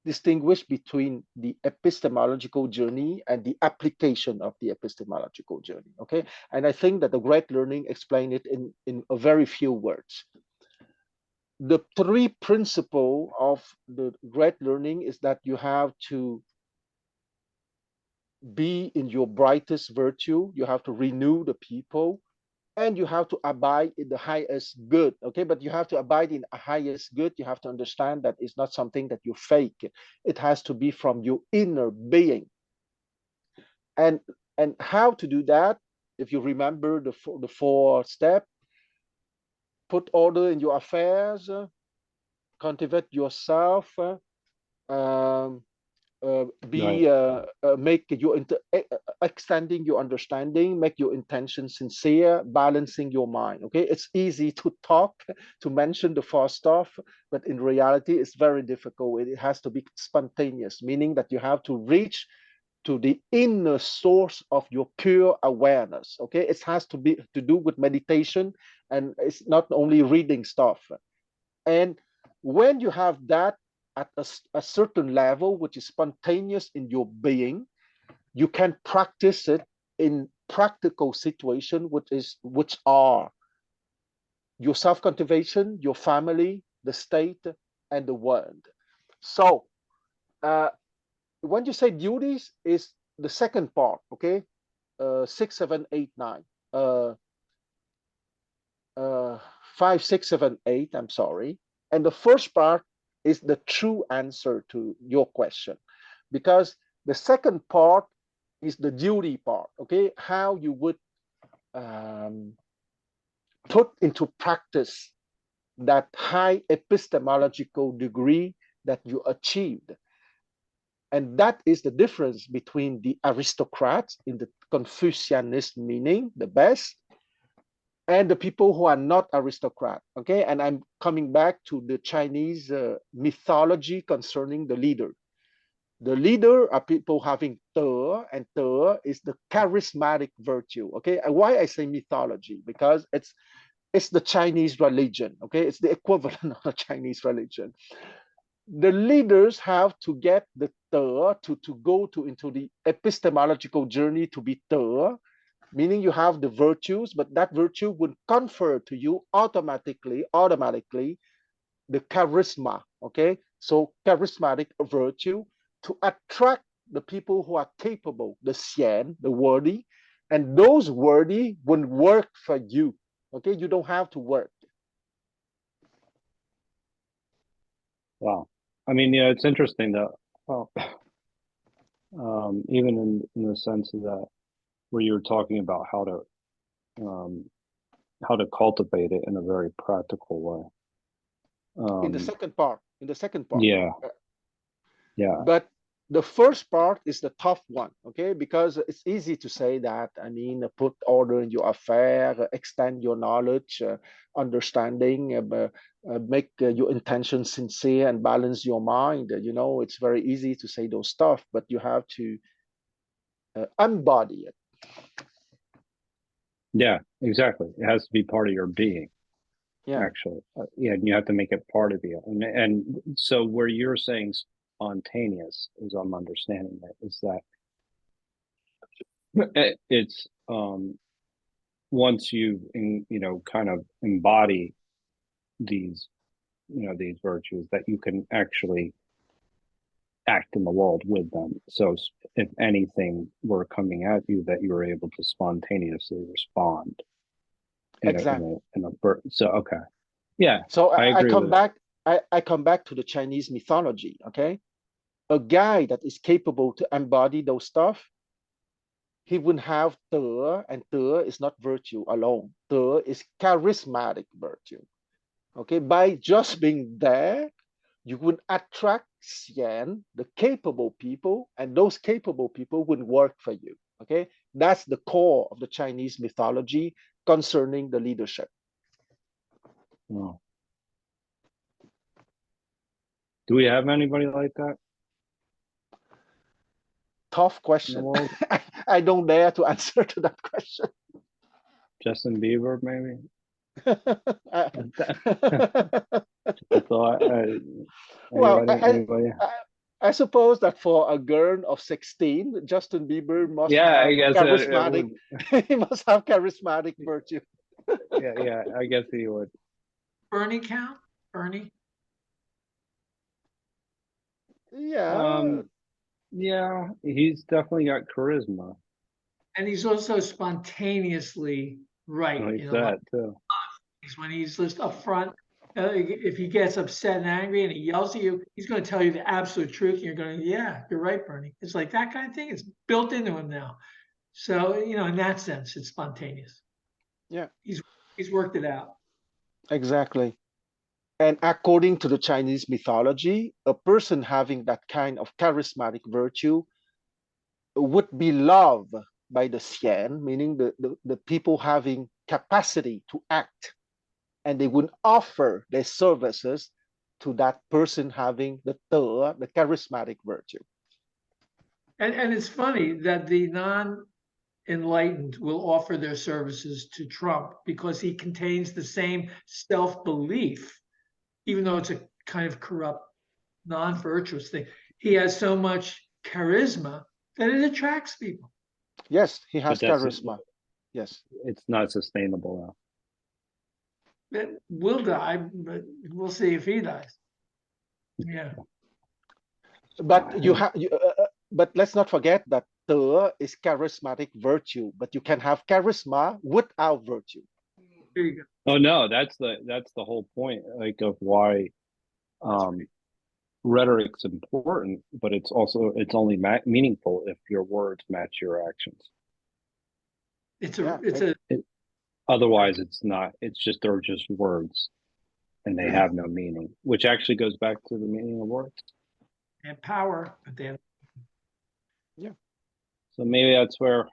distinguish between the epistemological journey and the application of the epistemological journey. Okay, and I think that the Great Learning explained it in a very few words. The three principles of the Great Learning is that you have to be in your brightest virtue, you have to renew the people, and you have to abide in the highest good. Okay, but you have to abide in the highest good. You have to understand that it's not something that you fake. It has to be from your inner being. And how to do that? If you remember the four steps: put order in your affairs, cultivate yourself, be make your extending your understanding, make your intention sincere, balancing your mind. Okay, it's easy to talk, to mention the four stuff, but in reality it's very difficult. It has to be spontaneous, meaning that you have to reach to the inner source of your pure awareness. Okay, it has to be to do with meditation, and it's not only reading stuff. And when you have that at a certain level, which is spontaneous in your being, you can practice it in practical situations, which are your self-cultivation, your family, the state, and the world. So when you say duties, is the second part, okay? 6, 7, 8, 9. 5, 6, 7, 8. I'm sorry. And the first part is the true answer to your question, because the second part is the duty part. Okay, how you would put into practice that high epistemological degree that you achieved. And that is the difference between the aristocrats in the Confucianist meaning, the best, and the people who are not aristocrat. Okay, and I'm coming back to the Chinese mythology concerning the leader. The leader are people having te, and te is the charismatic virtue. Okay, and why I say mythology? Because it's the Chinese religion. Okay, it's the equivalent of the Chinese religion. The leaders have to get the te to go into the epistemological journey to be te, meaning you have the virtues, but that virtue would confer to you automatically the charisma. Okay, so charismatic virtue to attract the people who are capable, the xian, the worthy, and those worthy will work for you. Okay, you don't have to work. Wow. I mean, yeah, it's interesting that even in the sense of that where you were talking about how to cultivate it in a very practical way. In the second part. Yeah. Yeah. But the first part is the tough one, okay? Because it's easy to say that, I mean, put order in your affair, extend your knowledge, understanding, make your intention sincere and balance your mind. You know, it's very easy to say those stuff, but you have to embody it. Yeah, exactly. It has to be part of your being. Yeah. Actually, yeah, you have to make it part of you. And so where you're saying spontaneous, as I'm understanding it, is that it's once you kind of embody these these virtues, that you can actually act in the world with them. So if anything were coming at you, that you were able to spontaneously respond. Exactly. So okay. Yeah. So I agree come with back. I come back to the Chinese mythology. Okay, a guy that is capable to embody those stuff, he wouldn't have te, and te is not virtue alone. Te is charismatic virtue. Okay, by just being there, you would attract xian, the capable people, and those capable people would work for you. Okay, that's the core of the Chinese mythology concerning the leadership. Oh. Do we have anybody like that? Tough question. I don't dare to answer to that question. Justin Bieber, maybe. Well, anybody? I suppose that for a girl of 16, Justin Bieber must have I guess charismatic. He must have charismatic virtue. yeah, I guess he would. Bernie count? Bernie? Yeah. Yeah, he's definitely got charisma. And he's also spontaneously right. Like that too. When he's just upfront, if he gets upset and angry and he yells at you, he's going to tell you the absolute truth. And you're going, yeah, you're right, Bernie. It's like that kind of thing. It's built into him now. So, in that sense, it's spontaneous. Yeah. He's worked it out. Exactly. And according to the Chinese mythology, a person having that kind of charismatic virtue would be loved by the xian, meaning the people having capacity to act, and they would offer their services to that person having the charismatic virtue. And it's funny that the non-enlightened will offer their services to Trump because he contains the same self-belief, even though it's a kind of corrupt, non-virtuous thing. He has so much charisma that it attracts people. Yes, he has charisma. Yes. It's not sustainable now. It will die, but we'll see if he dies. Yeah. But but let's not forget that te is charismatic virtue, but you can have charisma without virtue. There you go. Oh no, that's the whole point, like of why rhetoric's important, but it's only meaningful if your words match your actions. Otherwise, it's not. They're just words, and they have no meaning. Which actually goes back to the meaning of words. And power, but they have. Yeah. So maybe that's where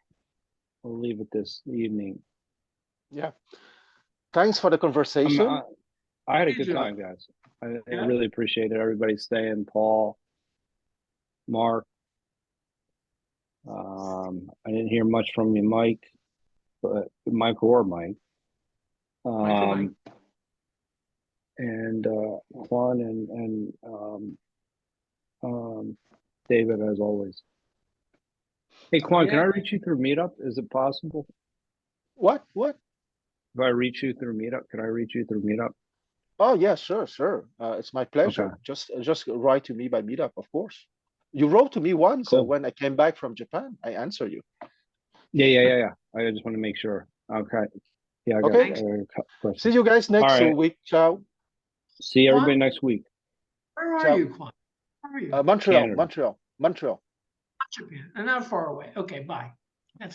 we'll leave it this evening. Yeah. Thanks for the conversation. I had a good time, guys. I really appreciate it. Everybody staying, Paul, Mark. I didn't hear much from you, Mike, but Mike or Mike. And Juan and David, as always. Hey, Quan, can I reach you through Meetup? Is it possible? What? If I reach you through Meetup, can I reach you through Meetup? Oh yeah, sure. It's my pleasure. Okay. Just write to me by Meetup, of course. You wrote to me once when I came back from Japan. I answered you. Yeah. I just want to make sure. Okay. Yeah. Okay. See you guys next week. Ciao. See everybody next week. Where are you, Quan? Where are you? Montreal. Japan. Not far away. Okay, bye. That's